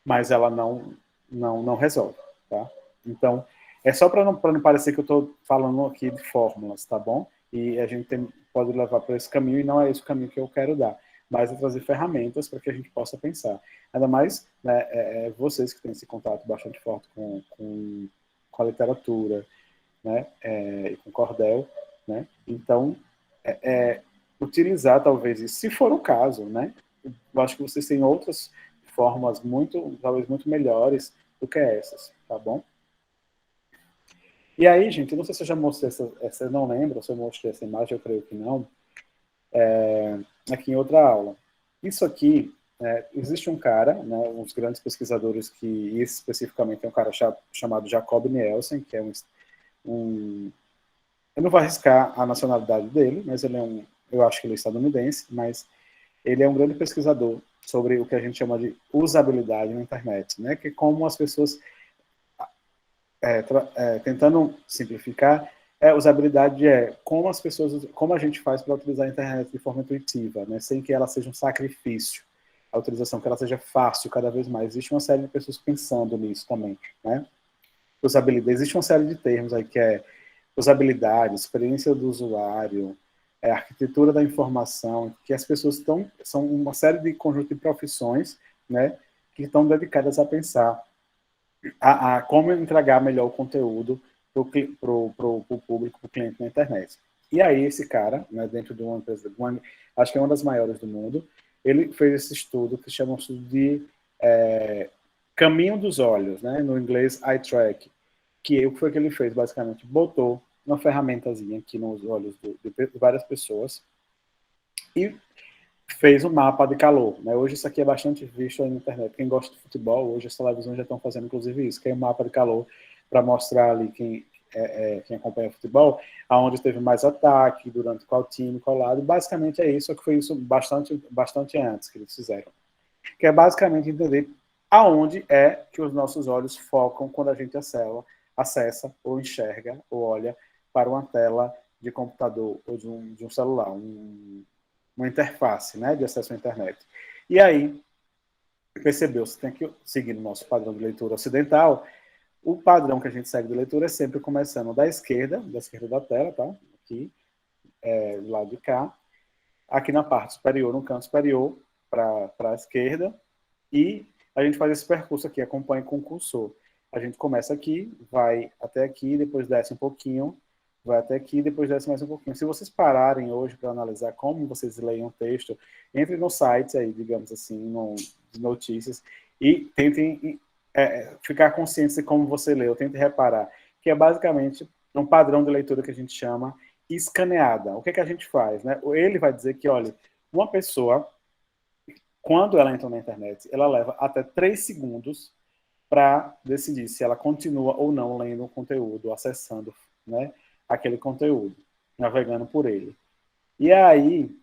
[SPEAKER 1] mas ela não resolve, tá? Então, é só para não parecer que eu estou falando aqui de fórmulas, tá bom? E a gente pode levar para esse caminho, e não é esse o caminho que eu quero dar, mas é trazer ferramentas para que a gente possa pensar. Ainda mais, né, vocês que têm esse contato bastante forte com a literatura, né, e com cordel, né? Então, utilizar talvez isso, se for o caso, né? Eu acho que vocês têm outras formas talvez muito melhores do que essas, tá bom? E aí, gente, eu não sei se eu já mostrei essa eu não lembro, se eu mostrei essa imagem, eu creio que não, aqui em outra aula. Isso aqui, existe um cara, né, uns grandes pesquisadores que, especificamente, é um cara chamado Jacob Nielsen, que é eu não vou arriscar a nacionalidade dele, mas eu acho que ele é estadunidense, mas ele é um grande pesquisador sobre o que a gente chama de usabilidade na internet, né, que é como as pessoas, tentando simplificar, usabilidade como a gente faz para utilizar a internet de forma intuitiva, né, sem que ela seja um sacrifício, a utilização, que ela seja fácil cada vez mais. Existe uma série de pessoas pensando nisso também, né? Usabilidade, existe uma série de termos aí que é usabilidade, experiência do usuário, arquitetura da informação, que as pessoas são uma série de conjunto de profissões, né, que estão dedicadas a pensar a como entregar melhor o conteúdo para o público, para o cliente na internet. E aí esse cara, né, dentro de uma empresa, acho que é uma das maiores do mundo, ele fez esse estudo que chama-se de caminho dos olhos, né, no inglês eye track, que o que foi que ele fez, basicamente, botou uma ferramentazinha aqui nos olhos de várias pessoas e fez um mapa de calor, né? Hoje isso aqui é bastante visto aí na internet. Quem gosta de futebol, hoje as televisões já estão fazendo, inclusive, isso, que é um mapa de calor para mostrar ali quem acompanha futebol, aonde teve mais ataque, durante qual time, qual lado. Basicamente é isso, só que foi isso bastante antes que eles fizeram. Que é basicamente entender aonde é que os nossos olhos focam quando a gente acessa ou enxerga ou olha para uma tela de computador ou de um celular, uma interface, né, de acesso à internet. E aí, percebeu, você tem que seguir o nosso padrão de leitura ocidental. O padrão que a gente segue de leitura é sempre começando da esquerda da tela, tá? Aqui, do lado de cá. Aqui na parte superior, no canto superior, para a esquerda. E a gente faz esse percurso aqui, acompanha com o cursor. A gente começa aqui, vai até aqui, depois desce um pouquinho, vai até aqui, depois desce mais um pouquinho. Se vocês pararem hoje para analisar como vocês leem um texto, entre no site aí, digamos assim, de notícias, e tentem ficar conscientes de como você leu, tentem reparar, que é basicamente um padrão de leitura que a gente chama escaneada. O que a gente faz? Né? Ele vai dizer que, olha, uma pessoa, quando ela entra na internet, ela leva até 3 segundos para decidir se ela continua ou não lendo o conteúdo, acessando, né, aquele conteúdo, navegando por ele. E aí,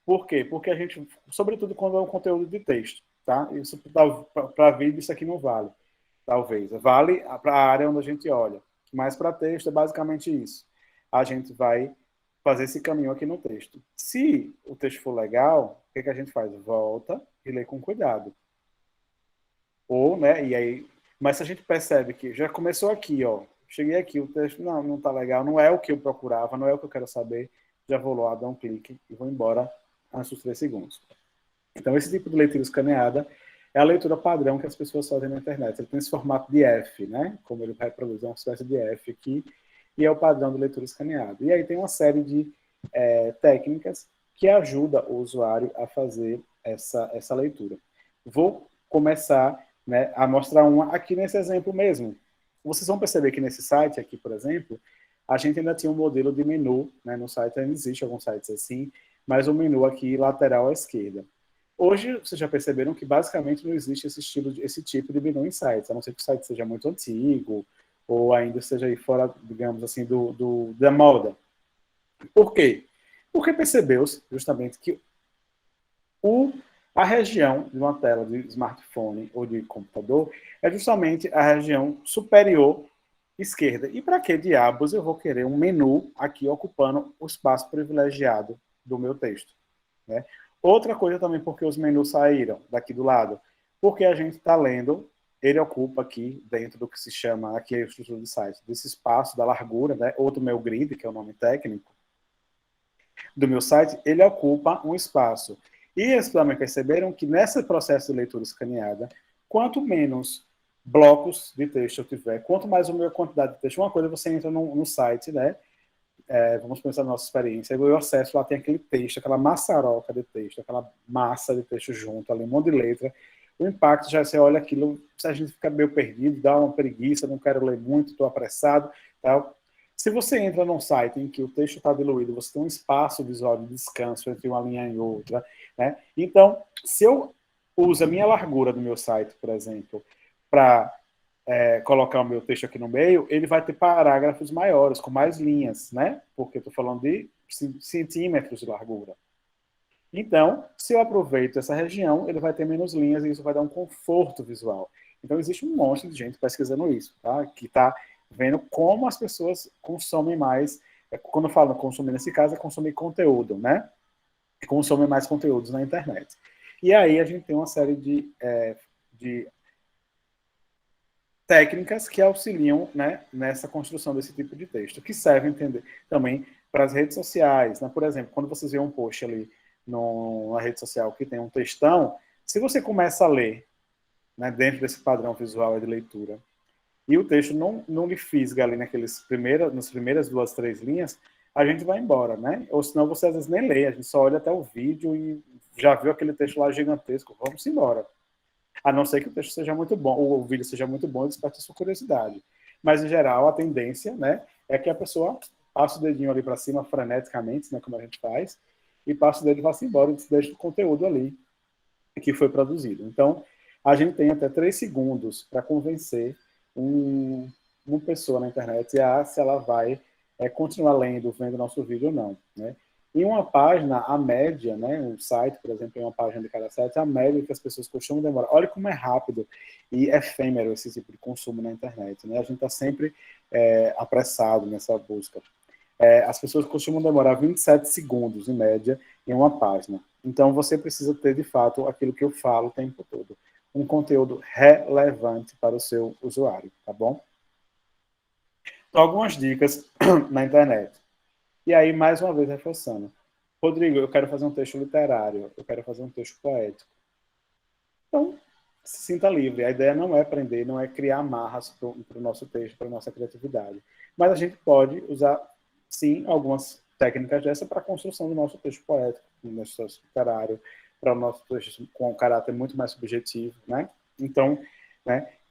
[SPEAKER 1] por quê? Porque a gente, sobretudo quando é um conteúdo de texto, tá? Isso para vídeo isso aqui não vale, talvez. Vale para a área onde a gente olha, mas para texto é basicamente isso. A gente vai fazer esse caminho aqui no texto. Se o texto for legal, o que a gente faz? Volta e lê com cuidado. Ou, né, e aí, mas se a gente percebe que já começou aqui, ó, cheguei aqui, o texto não tá legal, não é o que eu procurava, não é o que eu quero saber, já vou lá, dar um clique e vou embora antes dos 3 segundos. Então, esse tipo de leitura escaneada é a leitura padrão que as pessoas fazem na internet. Ele tem esse formato de F, né? Como ele vai produzir uma espécie de F aqui, e é o padrão de leitura escaneada. E aí tem uma série de técnicas que ajuda o usuário a fazer essa leitura. Vou começar, né, a mostrar uma aqui nesse exemplo mesmo. Vocês vão perceber que nesse site aqui, por exemplo, a gente ainda tinha um modelo de menu, né, no site ainda existe alguns sites assim, mas o menu aqui lateral à esquerda. Hoje, vocês já perceberam que basicamente não existe esse tipo de menu em sites, a não ser que o site seja muito antigo, ou ainda esteja aí fora, digamos assim, da moda. Por quê? Porque percebeu-se justamente que a região de uma tela de smartphone ou de computador é justamente a região superior esquerda. E para que diabos eu vou querer um menu aqui ocupando o espaço privilegiado do meu texto, né? Outra coisa também porque os menus saíram daqui do lado. Porque a gente está lendo, ele ocupa aqui, dentro do que se chama, aqui é a estrutura do site, desse espaço da largura, né, ou do meu grid, que é o nome técnico, do meu site, ele ocupa um espaço. E eles também perceberam que nesse processo de leitura escaneada, quanto menos blocos de texto eu tiver, quanto mais a minha quantidade de texto, uma coisa você entra no site, né, vamos pensar na nossa experiência, eu acesso lá, tem aquele texto, aquela maçaroca de texto, aquela massa de texto junto, ali, um monte de letra, o impacto já, você olha aquilo, a gente fica meio perdido, dá uma preguiça, não quero ler muito, estou apressado, tal. Se você entra num site em que o texto está diluído, você tem um espaço visual de descanso entre uma linha e outra, né? Então, se eu uso a minha largura do meu site, por exemplo, para colocar o meu texto aqui no meio, ele vai ter parágrafos maiores, com mais linhas, né? Porque eu estou falando de centímetros de largura. Então, se eu aproveito essa região, ele vai ter menos linhas e isso vai dar um conforto visual. Então, existe um monte de gente pesquisando isso, tá? Que está vendo como as pessoas consomem mais. Quando eu falo consumir nesse caso, é consumir conteúdo, né? Consomem mais conteúdos na internet. E aí a gente tem uma série de técnicas que auxiliam, né, nessa construção desse tipo de texto, que servem também para as redes sociais, né? Por exemplo, quando vocês veem um post ali na rede social que tem um textão, se você começa a ler, né, dentro desse padrão visual de leitura, e o texto não lhe fisga ali nas primeiras 2, 3 linhas, a gente vai embora, né? Ou senão você às vezes nem lê, a gente só olha até o vídeo e já viu aquele texto lá gigantesco, vamos embora. A não ser que o texto seja muito bom, ou o vídeo seja muito bom e desperte a sua curiosidade. Mas, em geral, a tendência, né, é que a pessoa passe o dedinho ali para cima, freneticamente, né, como a gente faz, e passe o dedo e vá-se embora e deixe o conteúdo ali que foi produzido. Então, a gente tem até 3 segundos para convencer uma pessoa na internet se ela vai continuar lendo, vendo nosso vídeo ou não, né? Em uma página, a média, né, um site, por exemplo, em uma página de cada site, a média que as pessoas costumam demorar. Olha como é rápido e efêmero esse tipo de consumo na internet, né? A gente está sempre apressado nessa busca. As pessoas costumam demorar 27 segundos, em média, em uma página. Então, você precisa ter, de fato, aquilo que eu falo o tempo todo. Um conteúdo relevante para o seu usuário, tá bom? Então, algumas dicas na internet. E aí, mais uma vez, reforçando. Rodrigo, eu quero fazer um texto literário, eu quero fazer um texto poético. Então, se sinta livre. A ideia não é aprender, não é criar amarras para o nosso texto, para a nossa criatividade. Mas a gente pode usar, sim, algumas técnicas dessa para a construção do nosso texto poético, do nosso texto literário, para o nosso texto com um caráter muito mais subjetivo, né? Então,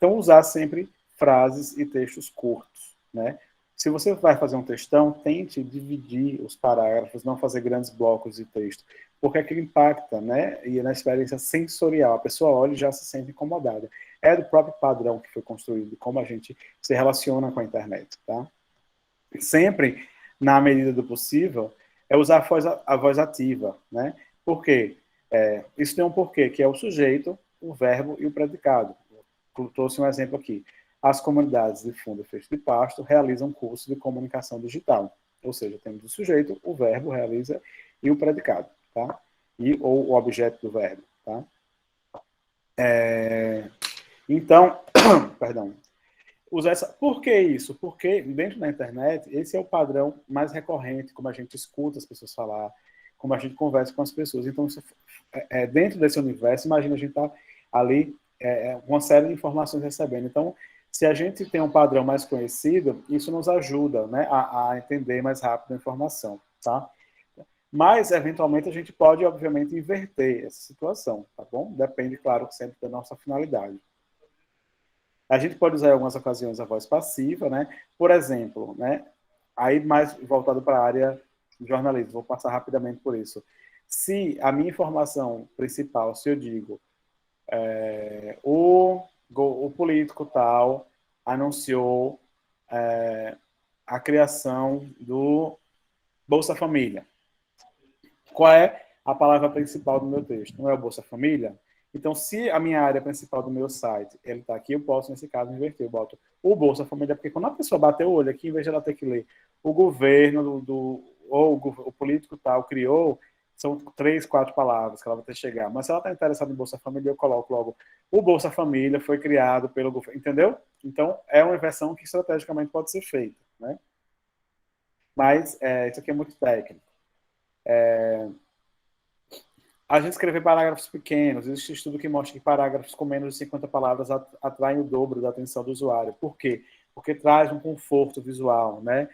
[SPEAKER 1] usar sempre frases e textos curtos, né? Se você vai fazer um textão, tente dividir os parágrafos, não fazer grandes blocos de texto, porque aquilo impacta, né? E na experiência sensorial, a pessoa olha e já se sente incomodada. É do próprio padrão que foi construído, como a gente se relaciona com a internet, tá? Sempre, na medida do possível, é usar a voz ativa, né? Por quê? Isso tem um porquê, que é o sujeito, o verbo e o predicado. Eu trouxe um exemplo aqui. As comunidades de fundo e fecho de pasto realizam cursos de comunicação digital. Ou seja, temos o sujeito, o verbo, realiza, e o predicado, tá? Ou o objeto do verbo, tá? Então, perdão. Por que isso? Porque dentro da internet, esse é o padrão mais recorrente, como a gente escuta as pessoas falar, como a gente conversa com as pessoas. Então, dentro desse universo, imagina a gente estar ali, uma série de informações recebendo. Então, se a gente tem um padrão mais conhecido, isso nos ajuda, né, a entender mais rápido a informação, tá? Mas, eventualmente, a gente pode, obviamente, inverter essa situação, tá bom? Depende, claro, sempre da nossa finalidade. A gente pode usar em algumas ocasiões a voz passiva, né? Por exemplo, né? Aí mais voltado para a área de jornalismo, vou passar rapidamente por isso. Se a minha informação principal, se eu digo o político tal anunciou a criação do Bolsa Família. Qual é a palavra principal do meu texto? Não é o Bolsa Família? Então, se a minha área principal do meu site, ele está aqui, eu posso, nesse caso, inverter. Eu boto o Bolsa Família, porque quando a pessoa bater o olho aqui, em vez de ela ter que ler o governo ou o político tal criou, são 3, 4 palavras que ela vai ter que chegar. Mas se ela está interessada em Bolsa Família, eu coloco logo o Bolsa Família foi criado pelo governo. Entendeu? Então, é uma inversão que estrategicamente pode ser feita, né? Mas isso aqui é muito técnico. A gente escrever parágrafos pequenos, existe estudo que mostra que parágrafos com menos de 50 palavras atraem o dobro da atenção do usuário. Por quê? Porque traz um conforto visual, né?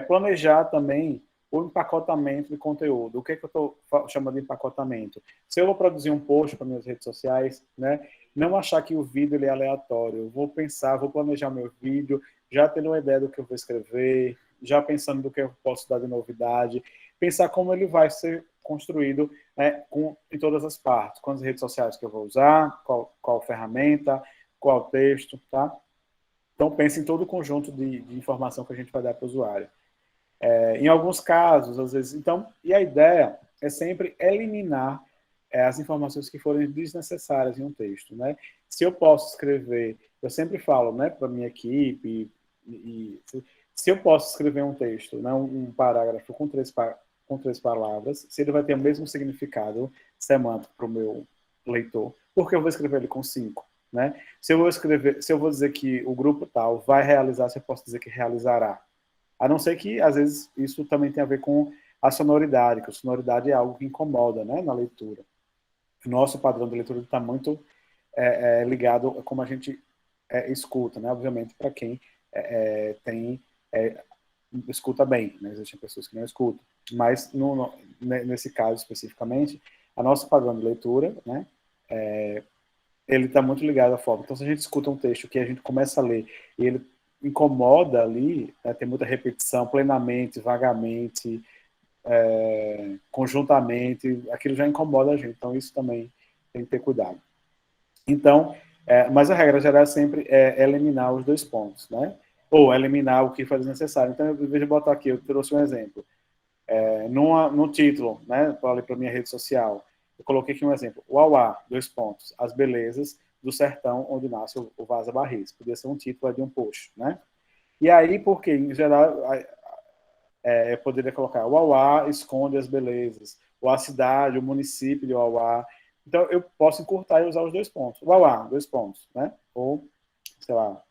[SPEAKER 1] Planejar também o empacotamento de conteúdo. O que eu estou chamando de empacotamento? Se eu vou produzir um post para minhas redes sociais, né? Não achar que o vídeo ele é aleatório. Eu vou pensar, vou planejar meu vídeo, já tendo uma ideia do que eu vou escrever, já pensando do que eu posso dar de novidade, pensar como ele vai ser construído, né, em todas as partes, quais redes sociais que eu vou usar, qual ferramenta, qual texto, tá? Então, pense em todo o conjunto de informação que a gente vai dar para o usuário. Em alguns casos, às vezes, então, e a ideia é sempre eliminar as informações que forem desnecessárias em um texto, né? Se eu posso escrever, eu sempre falo, né, para minha equipe, se eu posso escrever um texto, né, um parágrafo com três palavras, se ele vai ter o mesmo significado semântico para o meu leitor, porque eu vou escrever ele com 5, né? Se eu vou dizer que o grupo tal vai realizar, se eu posso dizer que realizará. A não ser que, às vezes, isso também tem a ver com a sonoridade, que a sonoridade é algo que incomoda, né, na leitura. O nosso padrão de leitura está muito ligado a como a gente escuta, né? Obviamente, para quem escuta bem, né? Existem pessoas que não escutam. Mas, nesse caso especificamente, a nosso padrão de leitura, né, ele está muito ligado à forma. Então, se a gente escuta um texto que a gente começa a ler e ele incomoda ali, né, tem muita repetição, plenamente, vagamente, conjuntamente, aquilo já incomoda a gente. Então, isso também tem que ter cuidado. Então, mas a regra geral é sempre eliminar os 2 pontos, né? Ou eliminar o que for desnecessário. Então, em vez de botar aqui, eu trouxe um exemplo. No título, né, para minha rede social, eu coloquei aqui um exemplo. Uauá, 2 pontos. As belezas do sertão onde nasce o Vaza Barris. Podia ser um título de um post, né? E aí, porque, em geral, eu poderia colocar Uauá esconde as belezas, ou a cidade, o município de Uauá. Então, eu posso encurtar e usar os 2 pontos. Uauá, 2 pontos, né? Ou, sei lá,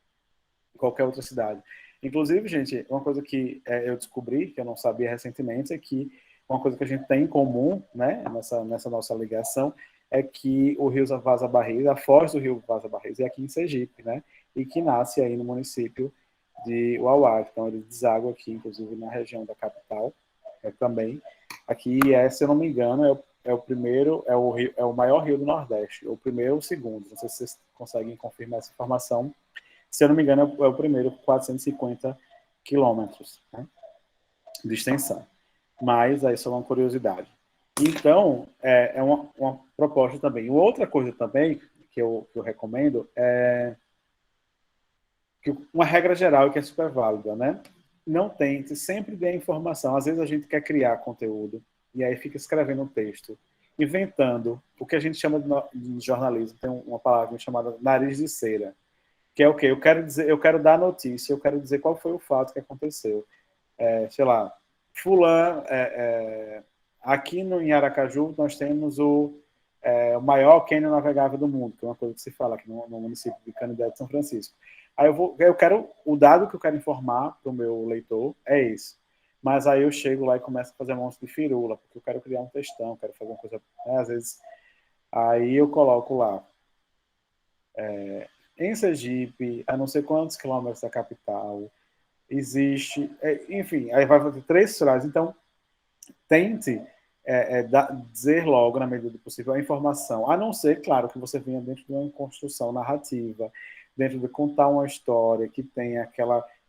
[SPEAKER 1] qualquer outra cidade. Inclusive, gente, uma coisa que eu descobri, que eu não sabia recentemente, é que uma coisa que a gente tem em comum, né, nessa nossa ligação, é que o rio Vaza Barris, a foz do rio Vaza Barris é aqui em Sergipe, né, e que nasce aí no município de Uauá. Então, ele deságua aqui, inclusive, na região da capital, também. Aqui, se eu não me engano, é o primeiro, é o maior rio do Nordeste, o primeiro ou o segundo, não sei se vocês conseguem confirmar essa informação. Se eu não me engano, é o primeiro com 450 quilômetros, né, de extensão. Mas aí só uma curiosidade. Então, é uma proposta também. Outra coisa também que eu recomendo é que uma regra geral que é super válida, né? Não tente sempre dar informação. Às vezes a gente quer criar conteúdo e aí fica escrevendo um texto, inventando o que a gente chama de jornalismo. Tem uma palavra chamada nariz de cera, que é o quê? Eu quero dar notícia, eu quero dizer qual foi o fato que aconteceu. Sei lá, fulano, aqui em Aracaju nós temos o maior cânion navegável do mundo, que é uma coisa que se fala aqui no município de Canindé de São Francisco. Aí o dado que eu quero informar para o meu leitor é esse. Mas aí eu chego lá e começo a fazer um monte de firula, porque eu quero criar um textão, quero fazer uma coisa, né, às vezes, aí eu coloco lá, em Sergipe, a não sei quantos quilômetros da capital, existe, enfim, aí vai fazer 3 frases, então tente dizer logo, na medida do possível, a informação, a não ser, claro, que você venha dentro de uma construção narrativa, dentro de contar uma história que tenha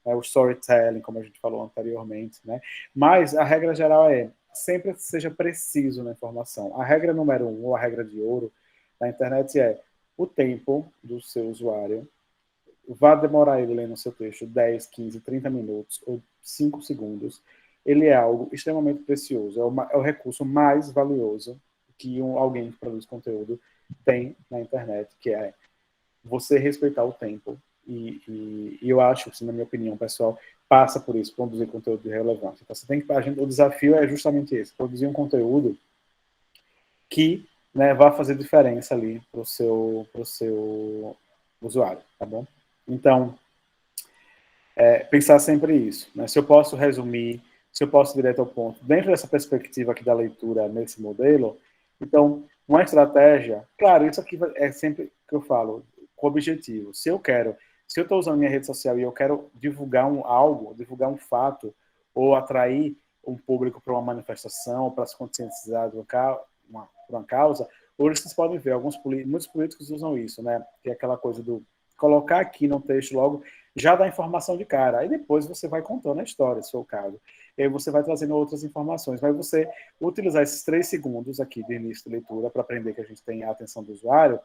[SPEAKER 1] o storytelling, como a gente falou anteriormente, né? Mas a regra geral sempre seja preciso na informação. A regra número 1, ou a regra de ouro da internet é o tempo do seu usuário. Vá demorar ele lendo o seu texto 10, 15, 30 minutos ou 5 segundos. Ele é algo extremamente precioso, é o recurso mais valioso que alguém que produz conteúdo tem na internet, que é você respeitar o tempo. E eu acho, assim, na minha opinião, pessoal, passa por isso, produzir conteúdo de relevância. Então, o desafio é justamente esse, produzir um conteúdo que, né, vai fazer diferença ali para o seu usuário, tá bom? Então, pensar sempre isso, né? Se eu posso resumir, se eu posso ir direto ao ponto, dentro dessa perspectiva aqui da leitura nesse modelo, então, uma estratégia, claro, isso aqui é sempre que eu falo, com objetivo. Se eu estou usando minha rede social e eu quero divulgar divulgar um fato, ou atrair um público para uma manifestação, para se conscientizar por uma causa, hoje vocês podem ver, muitos políticos usam isso, né? Que é aquela coisa do colocar aqui no texto logo, já dá informação de cara. Aí depois você vai contando a história, se for o caso. E aí você vai trazendo outras informações. Mas você utilizar esses 3 segundos aqui de início de leitura para aprender que a gente tem a atenção do usuário,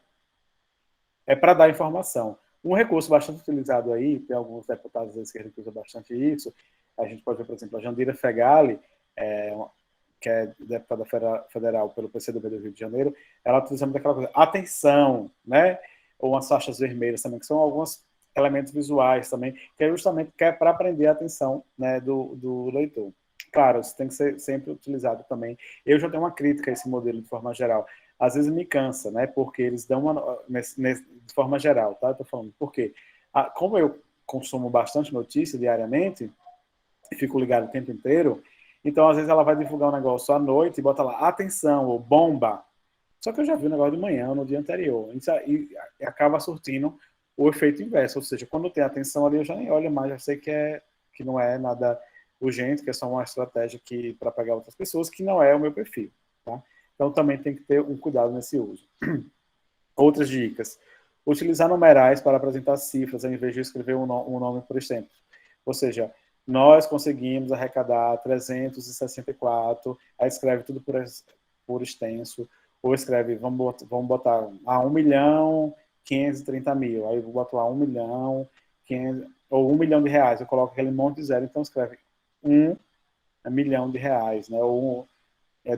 [SPEAKER 1] é para dar informação. Um recurso bastante utilizado aí, tem alguns deputados da esquerda que usam bastante isso, a gente pode ver, por exemplo, a Jandira Fegali, que é deputada federal pelo PCdoB do Rio de Janeiro, ela utiliza muito aquela coisa, atenção, né? Ou umas faixas vermelhas também, que são alguns elementos visuais também, que é justamente para prender a atenção, né, do leitor. Claro, isso tem que ser sempre utilizado também. Eu já tenho uma crítica a esse modelo de forma geral. Às vezes me cansa, né, porque eles dão de forma geral, tá? Eu tô falando, por quê? Como eu consumo bastante notícia diariamente, e fico ligado o tempo inteiro, então às vezes ela vai divulgar um negócio à noite e bota lá, atenção, ou bomba. Só que eu já vi o negócio de manhã, no dia anterior, e acaba surtindo o efeito inverso, ou seja, quando tem atenção ali, eu já nem olho mais, já sei que não é nada urgente, que é só uma estratégia para pegar outras pessoas, que não é o meu perfil, tá? Então também tem que ter um cuidado nesse uso. Outras dicas. Utilizar numerais para apresentar cifras, ao invés de escrever um nome por exemplo. Ou seja, nós conseguimos arrecadar 364, aí escreve tudo por extenso, ou escreve, vamos botar 1.530.000, aí eu boto lá 1 milhão, 500, ou 1 milhão de reais, eu coloco aquele monte de zero, então escreve 1 milhão de reais, né? Ou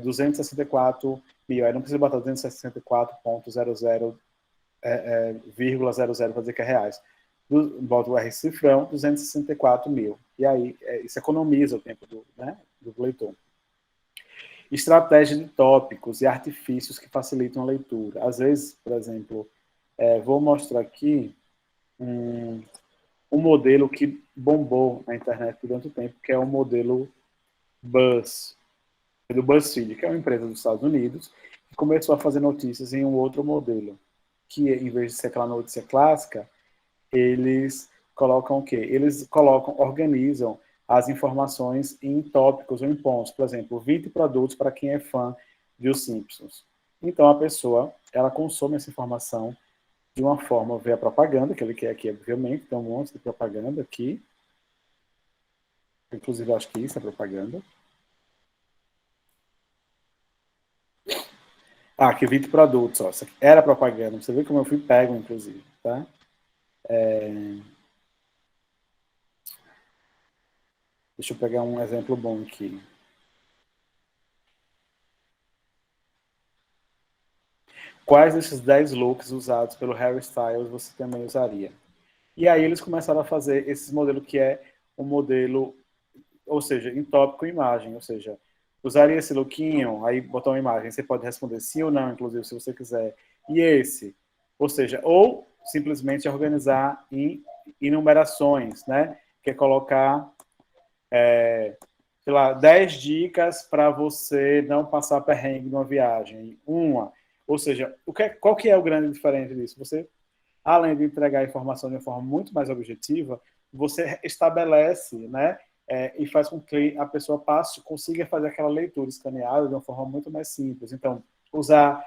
[SPEAKER 1] 264 mil, aí não precisa botar 264,00,00 para dizer que é reais. Bota o R cifrão, 264 mil. E aí, isso economiza o tempo do leitor. Estratégia de tópicos e artifícios que facilitam a leitura. Às vezes, por exemplo, vou mostrar aqui um modelo que bombou na internet durante o tempo, que é o modelo Buzz, do BuzzFeed, que é uma empresa dos Estados Unidos, que começou a fazer notícias em um outro modelo, que em vez de ser aquela notícia clássica, eles colocam o quê? Eles organizam as informações em tópicos ou em pontos. Por exemplo, 20 produtos para quem é fã de Os Simpsons. Então, a pessoa, ela consome essa informação de uma forma, vê a propaganda, que ele quer aqui, obviamente, tem um monte de propaganda aqui. Inclusive, acho que isso é propaganda. Aqui 20 produtos, ó. Isso aqui era propaganda. Você vê como eu fui pego, inclusive, tá? Deixa eu pegar um exemplo bom aqui. Quais desses 10 looks usados pelo Harry Styles você também usaria? E aí eles começaram a fazer esse modelo que é um modelo ou seja, em tópico e imagem, ou seja, usaria esse lookinho, aí botar uma imagem, você pode responder sim ou não, inclusive, se você quiser. E esse? Ou seja, ou simplesmente organizar em enumerações, né? Que é colocar, sei lá, 10 dicas para você não passar perrengue numa viagem. Uma. Ou seja, qual que é o grande diferente disso? Você, além de entregar a informação de uma forma muito mais objetiva, você estabelece, né? E faz com que a pessoa consiga fazer aquela leitura escaneada de uma forma muito mais simples. Então, usar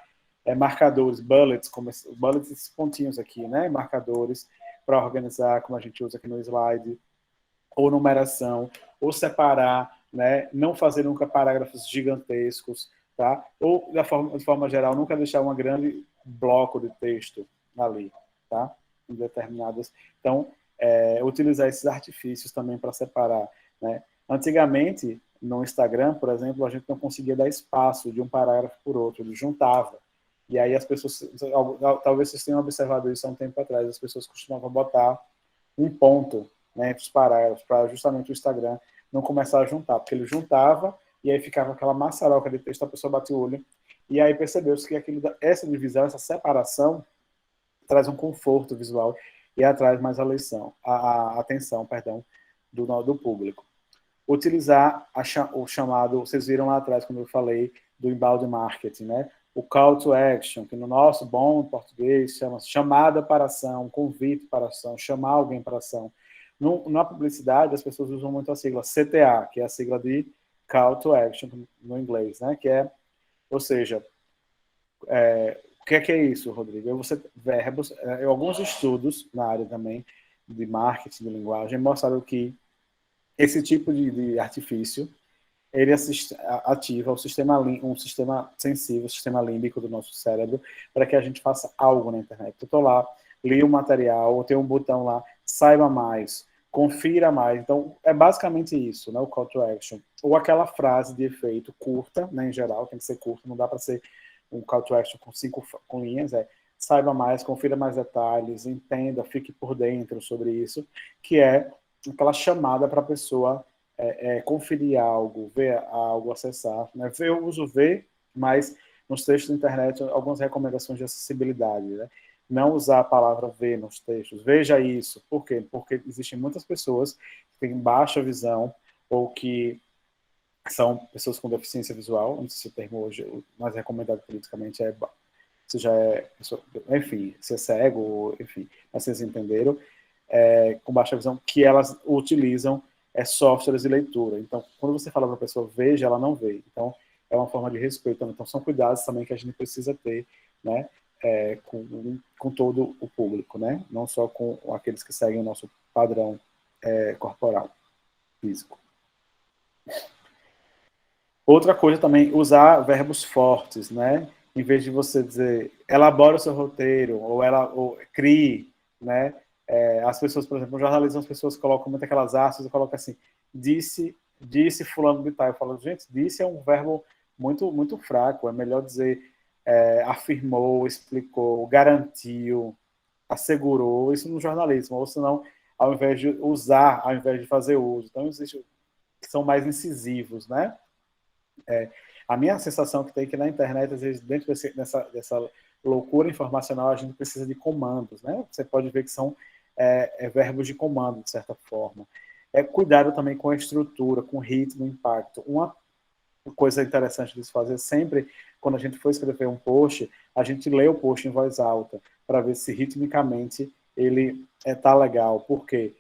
[SPEAKER 1] marcadores, bullets, como bullets, esses pontinhos aqui, né? Marcadores para organizar, como a gente usa aqui no slide, ou numeração, ou separar, né? Não fazer nunca parágrafos gigantescos, tá? Ou, de forma geral, nunca deixar um grande bloco de texto ali, tá? Em determinadas. Então, utilizar esses artifícios também para separar, né? Antigamente, no Instagram, por exemplo, a gente não conseguia dar espaço de um parágrafo por outro, ele juntava. E aí as pessoas, talvez vocês tenham observado isso há um tempo atrás, as pessoas costumavam botar um ponto, né, entre os parágrafos, para justamente o Instagram não começar a juntar, porque ele juntava e aí ficava aquela maçaroca de texto, a pessoa batia o olho, e aí percebeu-se que essa divisão, essa separação, traz um conforto visual e atrai mais a atenção, perdão, do público. Utilizar o chamado, vocês viram lá atrás quando eu falei do inbound marketing, né? O call to action, que no nosso bom português chama chamada para ação, convite para ação, chamar alguém para ação. Na publicidade, as pessoas usam muito a sigla CTA, que é a sigla de call to action no inglês, né? Que é, ou seja, o que é isso, Rodrigo? Verbos, alguns estudos na área também de marketing de linguagem mostraram que esse tipo de artifício ele ativa um sistema sensível, o sistema límbico do nosso cérebro, para que a gente faça algo na internet. Eu estou lá, li um material, ou tem um botão lá, saiba mais, confira mais. Então, é basicamente isso, né, o call to action. Ou aquela frase de efeito curta, né, em geral, tem que ser curta, não dá para ser um call to action com 5 linhas, saiba mais, confira mais detalhes, entenda, fique por dentro sobre isso, que é aquela chamada para a pessoa conferir algo, ver algo, acessar. Né? Eu uso ver, mas nos textos da internet, algumas recomendações de acessibilidade. Né? Não usar a palavra ver nos textos. Veja isso. Por quê? Porque existem muitas pessoas que têm baixa visão ou que são pessoas com deficiência visual, não sei se o termo hoje mais recomendado politicamente se já enfim, se é cego, enfim, mas vocês entenderam, com baixa visão, que elas utilizam softwares de leitura. Então, quando você fala para a pessoa veja, ela não vê. Então, é uma forma de respeito também. Então, são cuidados também que a gente precisa ter, né, com todo o público, né, não só com aqueles que seguem o nosso padrão corporal, físico. Outra coisa também, usar verbos fortes, né? Em vez de você dizer, elabora o seu roteiro, ou crie, né? As pessoas, por exemplo, no jornalismo, as pessoas colocam muito aquelas aspas e colocam assim, disse fulano de tal. Eu falo, gente, disse é um verbo muito, muito fraco, é melhor dizer afirmou, explicou, garantiu, assegurou, isso no jornalismo, ou senão, ao invés de usar, ao invés de fazer uso. Então, são mais incisivos, né? A minha sensação que tem que na internet, às vezes, dentro dessa loucura informacional, a gente precisa de comandos, né? Você pode ver que são verbos de comando, de certa forma. Cuidado também com a estrutura, com o ritmo, o impacto. Uma coisa interessante de se fazer sempre, quando a gente for escrever um post, a gente lê o post em voz alta, para ver se ritmicamente ele está legal. Por quê?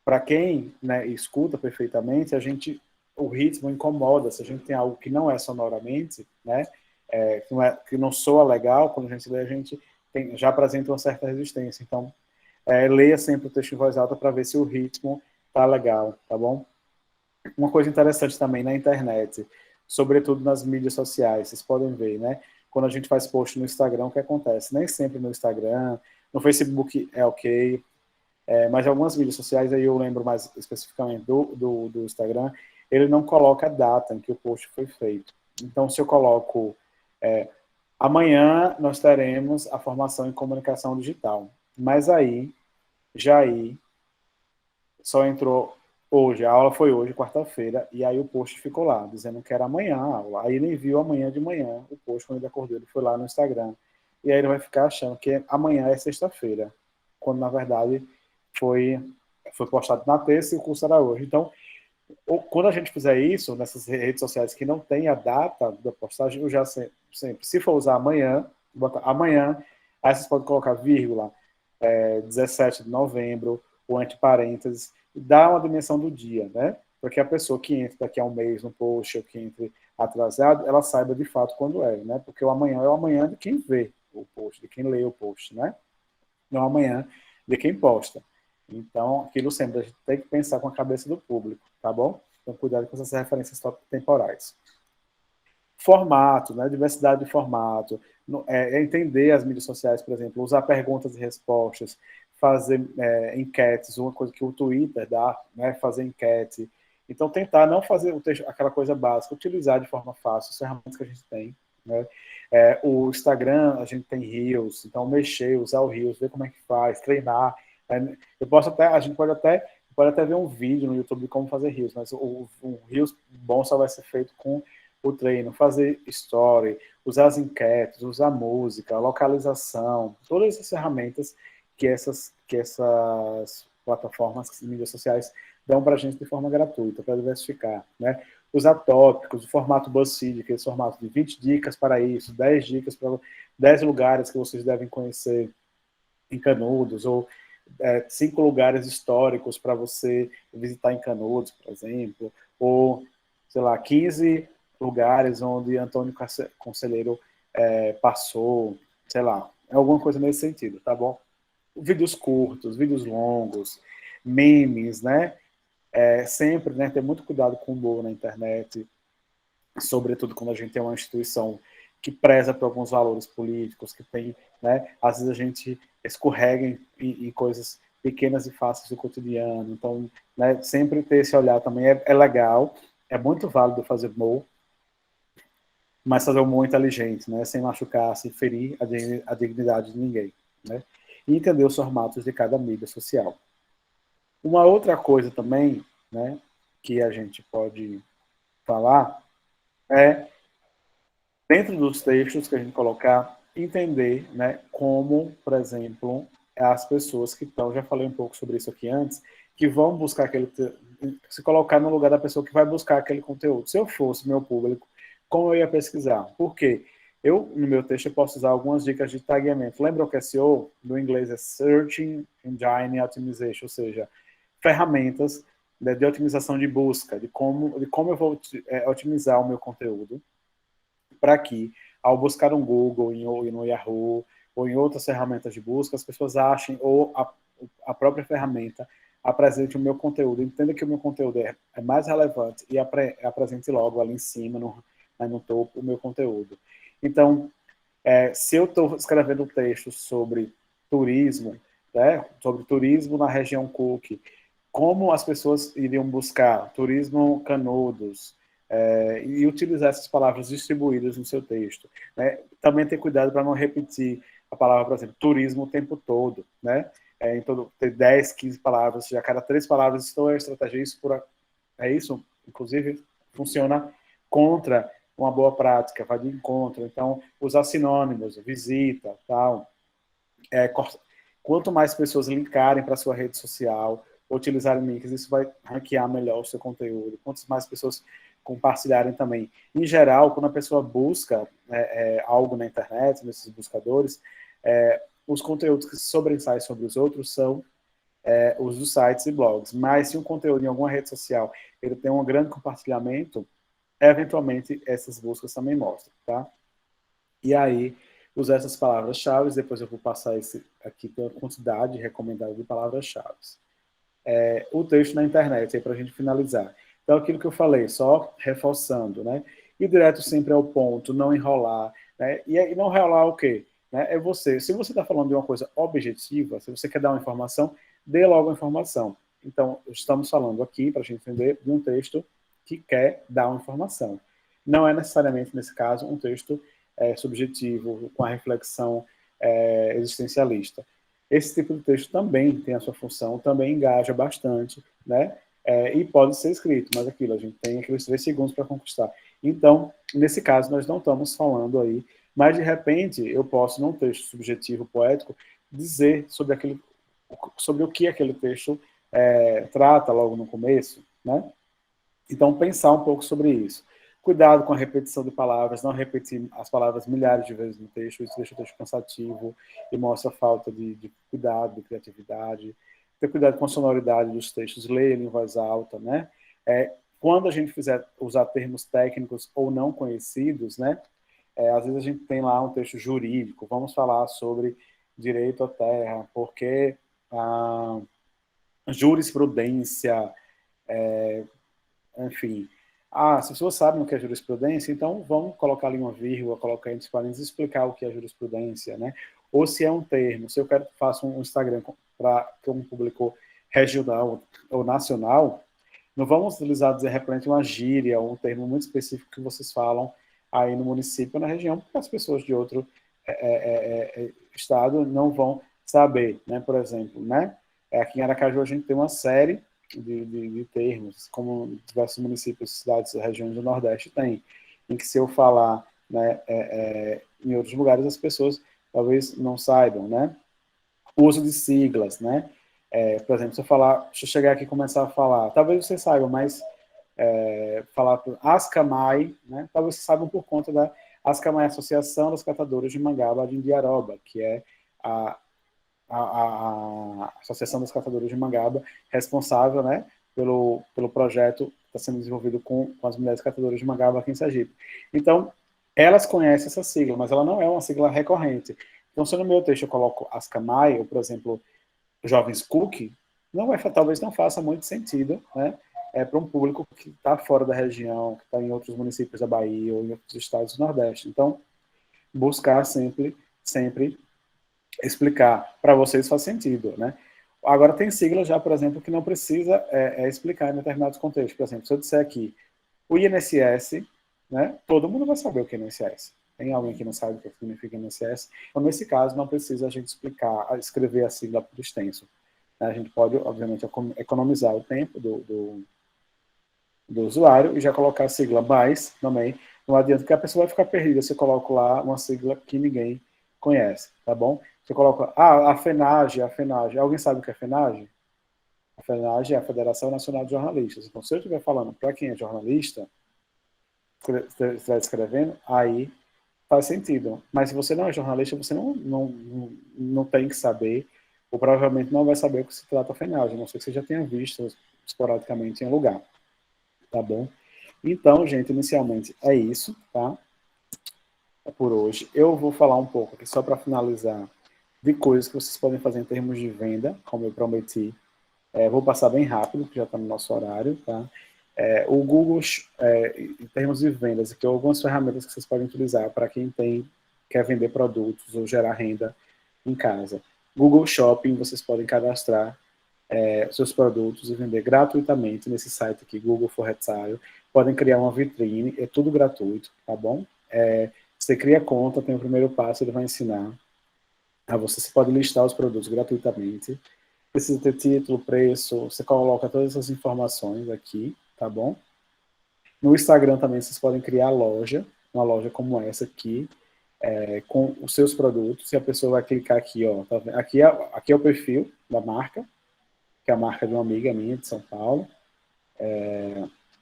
[SPEAKER 1] Para quem, né, escuta perfeitamente, o ritmo incomoda. Se a gente tem algo que não é sonoramente, né, que não soa legal, quando a gente lê, a gente já apresenta uma certa resistência. Então, leia sempre o texto em voz alta para ver se o ritmo tá legal, tá bom? Uma coisa interessante também na internet, sobretudo nas mídias sociais, vocês podem ver, né? Quando a gente faz post no Instagram, o que acontece? Nem sempre no Instagram, no Facebook é ok, mas algumas mídias sociais, aí eu lembro mais especificamente do Instagram, ele não coloca a data em que o post foi feito. Então, se eu coloco, amanhã nós teremos a formação em comunicação digital, mas aí, só entrou Hoje, a aula foi hoje, quarta-feira, e aí o post ficou lá, dizendo que era amanhã a aula. Aí ele enviou amanhã de manhã o post, quando ele acordou, ele foi lá no Instagram. E aí ele vai ficar achando que amanhã é sexta-feira, quando na verdade foi postado na terça e o curso era hoje. Então, quando a gente fizer isso, nessas redes sociais que não tem a data da postagem, eu já sempre, se for usar amanhã, bota amanhã, aí vocês podem colocar vírgula, 17 de novembro, ou entre parênteses, dá uma dimensão do dia, né? Para que a pessoa que entra daqui a um mês no post, ou que entre atrasado, ela saiba de fato quando é, né? Porque o amanhã é o amanhã de quem vê o post, de quem lê o post, né? Não amanhã de quem posta. Então, aquilo sempre, a gente tem que pensar com a cabeça do público, tá bom? Então, cuidado com essas referências temporais. Formato, né? Diversidade de formato. Entender as mídias sociais, por exemplo, usar perguntas e respostas, fazer enquetes, uma coisa que o Twitter dá, né? Fazer enquete. Então, tentar não fazer aquela coisa básica, utilizar de forma fácil as ferramentas que a gente tem, né? O Instagram, a gente tem Reels, então mexer, usar o Reels, ver como é que faz, treinar. A gente pode até ver um vídeo no YouTube de como fazer Reels, mas o Reels bom só vai ser feito com o treino, fazer story, usar as enquetes, usar música, localização, todas essas ferramentas que essas plataformas, mídias sociais dão para a gente de forma gratuita, para diversificar, né? Usar tópicos, o formato BuzzFeed, aquele formato de 20 dicas para isso, 10 dicas para 10 lugares que vocês devem conhecer em Canudos, ou 5 lugares históricos para você visitar em Canudos, por exemplo, ou, sei lá, 15 lugares onde Antônio Conselheiro passou, sei lá, alguma coisa nesse sentido, tá bom? Vídeos curtos, vídeos longos, memes, né? Sempre, né, ter muito cuidado com o humor na internet, sobretudo quando a gente tem uma instituição que preza por alguns valores políticos, que tem, né, às vezes a gente escorrega em coisas pequenas e fáceis do cotidiano, então, né, sempre ter esse olhar também é legal, é muito válido fazer humor, mas fazer humor inteligente, né, sem machucar, sem ferir a dignidade de ninguém, né, e entender os formatos de cada mídia social. Uma outra coisa também, né, que a gente pode falar dentro dos textos que a gente colocar, entender, né, como, por exemplo, as pessoas que estão, já falei um pouco sobre isso aqui antes, que vão buscar se colocar no lugar da pessoa que vai buscar aquele conteúdo. Se eu fosse meu público, como eu ia pesquisar? Por quê? No meu texto, eu posso usar algumas dicas de tagueamento. Lembra o que SEO? No inglês é Search Engine Optimization, ou seja, ferramentas, né, de otimização de busca, de como eu vou otimizar o meu conteúdo, para que, ao buscar um Google, no Yahoo, ou em outras ferramentas de busca, as pessoas achem, ou a própria ferramenta apresente o meu conteúdo, entenda que o meu conteúdo é mais relevante e apresente logo ali em cima, no topo, o meu conteúdo. Então, se eu estou escrevendo um texto sobre turismo, né, sobre turismo na região Cook, como as pessoas iriam buscar turismo Canudos, e utilizar essas palavras distribuídas no seu texto, né? Também ter cuidado para não repetir a palavra, por exemplo, turismo o tempo todo, né? Ter 10, 15 palavras, já a cada 3 palavras, estou estratégia, isso, inclusive, funciona contra uma boa prática, vai de encontro. Então, usar sinônimos, visita, tal. Quanto mais pessoas linkarem para a sua rede social, utilizarem links, isso vai ranquear melhor o seu conteúdo. Quantas mais pessoas compartilharem também. Em geral, quando a pessoa busca algo na internet, nesses buscadores, os conteúdos que se sobressaem sobre os outros são os dos sites e blogs. Mas se um conteúdo em alguma rede social ele tem um grande compartilhamento, eventualmente essas buscas também mostram, tá? E aí, usar essas palavras-chave, depois eu vou passar aqui pela quantidade recomendada de palavras-chave. O texto na internet, aí para a gente finalizar. Então, aquilo que eu falei, só reforçando, né? Ir direto sempre ao ponto, não enrolar, né? E não enrolar o quê? Né? Se você está falando de uma coisa objetiva, se você quer dar uma informação, dê logo a informação. Então, estamos falando aqui, para a gente entender, de um texto que quer dar uma informação. Não é necessariamente, nesse caso, um texto subjetivo, com a reflexão existencialista. Esse tipo de texto também tem a sua função, também engaja bastante, né? e pode ser escrito, mas aquilo, a gente tem aqueles 3 segundos para conquistar. Então, nesse caso, nós não estamos falando aí, mas de repente eu posso, num texto subjetivo poético, dizer sobre o que aquele texto trata logo no começo, né? Então, pensar um pouco sobre isso. Cuidado com a repetição de palavras, não repetir as palavras milhares de vezes no texto, isso deixa o texto cansativo e mostra falta de cuidado, de criatividade. Ter cuidado com a sonoridade dos textos, ler ele em voz alta, né? Quando a gente fizer usar termos técnicos ou não conhecidos, né? Às vezes a gente tem lá um texto jurídico, vamos falar sobre direito à terra, porque a jurisprudência, enfim. Se as pessoas sabem o que é jurisprudência, então vamos colocar ali uma vírgula, colocar entre parênteses, explicar o que é jurisprudência, né? Ou se é um termo, se eu quero que faça um Instagram para um público regional ou nacional, não vamos utilizar, de repente, uma gíria ou um termo muito específico que vocês falam aí no município ou na região, porque as pessoas de outro estado não vão saber, né? Por exemplo, né? Aqui em Aracaju a gente tem uma série de termos, como diversos municípios, cidades e regiões do Nordeste têm, em que se eu falar, né, em outros lugares as pessoas talvez não saibam, né? O uso de siglas, né? Por exemplo, se eu chegar aqui e começar a falar, talvez vocês saibam, mas falar por Ascamai, né? Talvez vocês saibam por conta da Ascamai, Associação dos Catadores de Mangaba de Indiaroba, que é a Associação dos Catadores de Mangaba, responsável, né, pelo projeto que está sendo desenvolvido com as mulheres catadoras de mangaba aqui em Sergipe. Então, elas conhecem essa sigla, mas ela não é uma sigla recorrente. Então, se no meu texto eu coloco Ascamai, ou, por exemplo, Jovens Cook, talvez não faça muito sentido, né, para um público que está fora da região, que está em outros municípios da Bahia ou em outros estados do Nordeste. Então, buscar sempre explicar. Para vocês faz sentido, né? Agora, tem sigla já, por exemplo, que não precisa explicar em determinados contextos. Por exemplo, se eu disser aqui o INSS, né, todo mundo vai saber o que é INSS. Tem alguém que não sabe o que significa INSS? Então, nesse caso, não precisa a gente escrever a sigla por extenso. A gente pode, obviamente, economizar o tempo do usuário e já colocar a sigla, mas também não adianta que a pessoa vai ficar perdida se eu coloco lá uma sigla que ninguém conhece, tá bom? Você coloca, a FENAGE. Alguém sabe o que é FENAGE? A FENAGE é a Federação Nacional de Jornalistas. Então, se eu estiver falando para quem é jornalista, está escrevendo, aí faz sentido. Mas se você não é jornalista, você não tem que saber, ou provavelmente não vai saber o que se trata a FENAGE, a não ser que você já tenha visto esporadicamente em um lugar. Tá bom? Então, gente, inicialmente é isso, tá? Por hoje. Eu vou falar um pouco aqui, só para finalizar, de coisas que vocês podem fazer em termos de venda, como eu prometi. Vou passar bem rápido, que já está no nosso horário, tá? O Google, em termos de vendas, aqui algumas ferramentas que vocês podem utilizar para quem quer vender produtos ou gerar renda em casa. Google Shopping, vocês podem cadastrar seus produtos e vender gratuitamente nesse site aqui, Google for Retail. Podem criar uma vitrine, é tudo gratuito, tá bom? Você cria conta, tem o primeiro passo, ele vai ensinar a você pode listar os produtos gratuitamente. Precisa ter título, preço, você coloca todas essas informações aqui, tá bom? No Instagram também vocês podem criar uma loja como essa aqui, com os seus produtos, e a pessoa vai clicar aqui, ó, tá vendo? Aqui é o perfil da marca, que é a marca de uma amiga minha de São Paulo.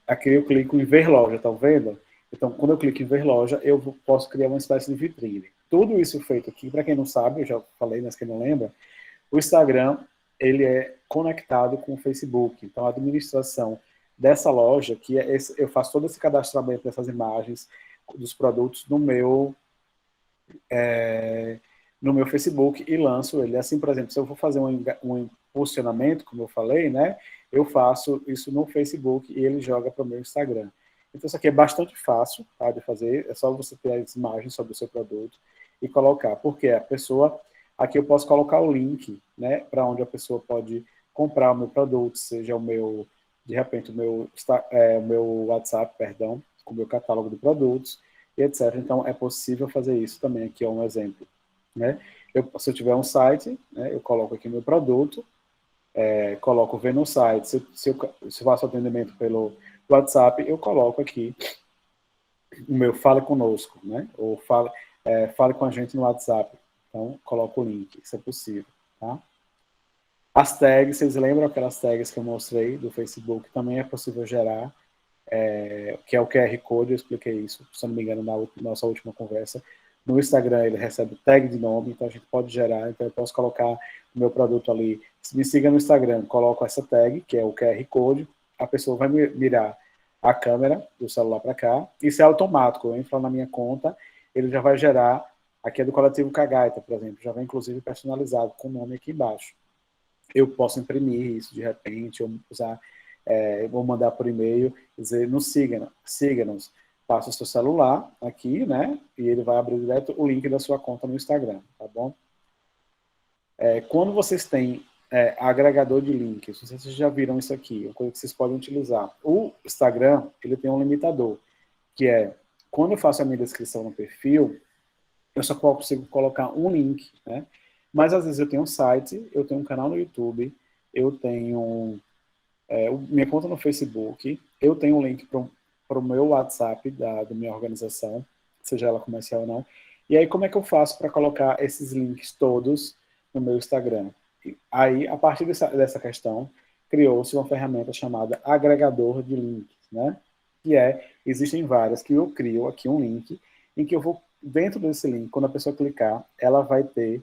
[SPEAKER 1] Aqui eu clico em ver loja, tá vendo? Então, quando eu clico em ver loja, eu posso criar uma espécie de vitrine. Tudo isso feito aqui, para quem não sabe, eu já falei, mas quem não lembra, o Instagram, ele é conectado com o Facebook. Então, a administração dessa loja, eu faço todo esse cadastramento dessas imagens, dos produtos no meu Facebook e lanço ele. Assim, por exemplo, se eu for fazer um impulsionamento, como eu falei, né, eu faço isso no Facebook e ele joga para o meu Instagram. Então, isso aqui é bastante fácil, tá, de fazer. É só você ter as imagens sobre o seu produto e colocar. Porque a pessoa... Aqui eu posso colocar o link, né, para onde a pessoa pode comprar o meu produto, seja de repente, o meu WhatsApp, perdão, com o meu catálogo de produtos, e etc. Então, é possível fazer isso também. Aqui é um exemplo, né? Se eu tiver um site, né, eu coloco aqui meu produto, coloco ver no site. Se eu faço atendimento pelo WhatsApp, eu coloco aqui o meu Fale Conosco, né? Ou fale com a gente no WhatsApp. Então, coloco o link, isso é possível, tá? As tags, vocês lembram aquelas tags que eu mostrei do Facebook? Também é possível gerar, que é o QR Code, eu expliquei isso, se eu não me engano, na nossa última conversa. No Instagram, ele recebe tag de nome, então a gente pode gerar, então eu posso colocar o meu produto ali. Se me siga no Instagram, coloco essa tag, que é o QR Code, a pessoa vai mirar a câmera do celular para cá, isso é automático, eu entro na minha conta, ele já vai gerar, aqui é do Coletivo Cagaita, por exemplo, já vem inclusive personalizado, com o nome aqui embaixo. Eu posso imprimir isso de repente, ou usar, vou mandar por e-mail, dizer, nos siga-nos, passa o seu celular aqui, né, e ele vai abrir direto o link da sua conta no Instagram, tá bom? Quando vocês têm agregador de links, vocês já viram isso aqui, uma coisa que vocês podem utilizar. O Instagram, ele tem um limitador, que é, quando eu faço a minha descrição no perfil, eu só consigo colocar um link, né? Mas às vezes eu tenho um site, eu tenho um canal no YouTube, eu tenho minha conta no Facebook, eu tenho um link para o meu WhatsApp da minha organização, seja ela comercial ou não. E aí como é que eu faço para colocar esses links todos no meu Instagram? Aí, a partir dessa questão, criou-se uma ferramenta chamada agregador de links, né? Existem várias, que eu crio aqui um link, em que eu vou, dentro desse link, quando a pessoa clicar, ela vai ter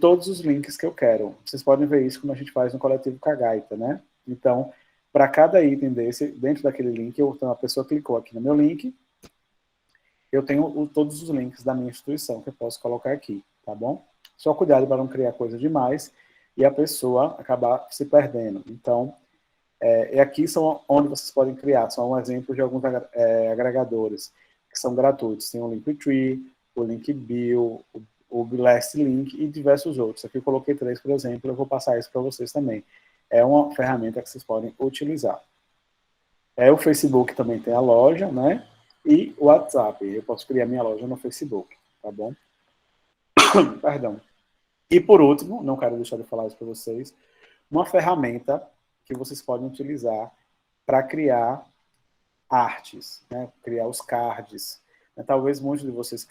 [SPEAKER 1] todos os links que eu quero. Vocês podem ver isso como a gente faz no Coletivo Cagaita, né? Então, para cada item desse, dentro daquele link, então a pessoa clicou aqui no meu link, eu tenho todos os links da minha instituição que eu posso colocar aqui, tá bom? Só cuidado para não criar coisa demais e a pessoa acabar se perdendo. Então, aqui são onde vocês podem criar, são um exemplo de alguns agregadores que são gratuitos. Tem o Linktree, o Linkbuild, o Blast Link e diversos outros. Aqui eu coloquei 3, por exemplo, eu vou passar isso para vocês também. É uma ferramenta que vocês podem utilizar. O Facebook também tem a loja, né? E o WhatsApp. Eu posso criar minha loja no Facebook, tá bom? Perdão. E por último, não quero deixar de falar isso para vocês, uma ferramenta que vocês podem utilizar para criar artes, né? Criar os cards. Talvez muitos de vocês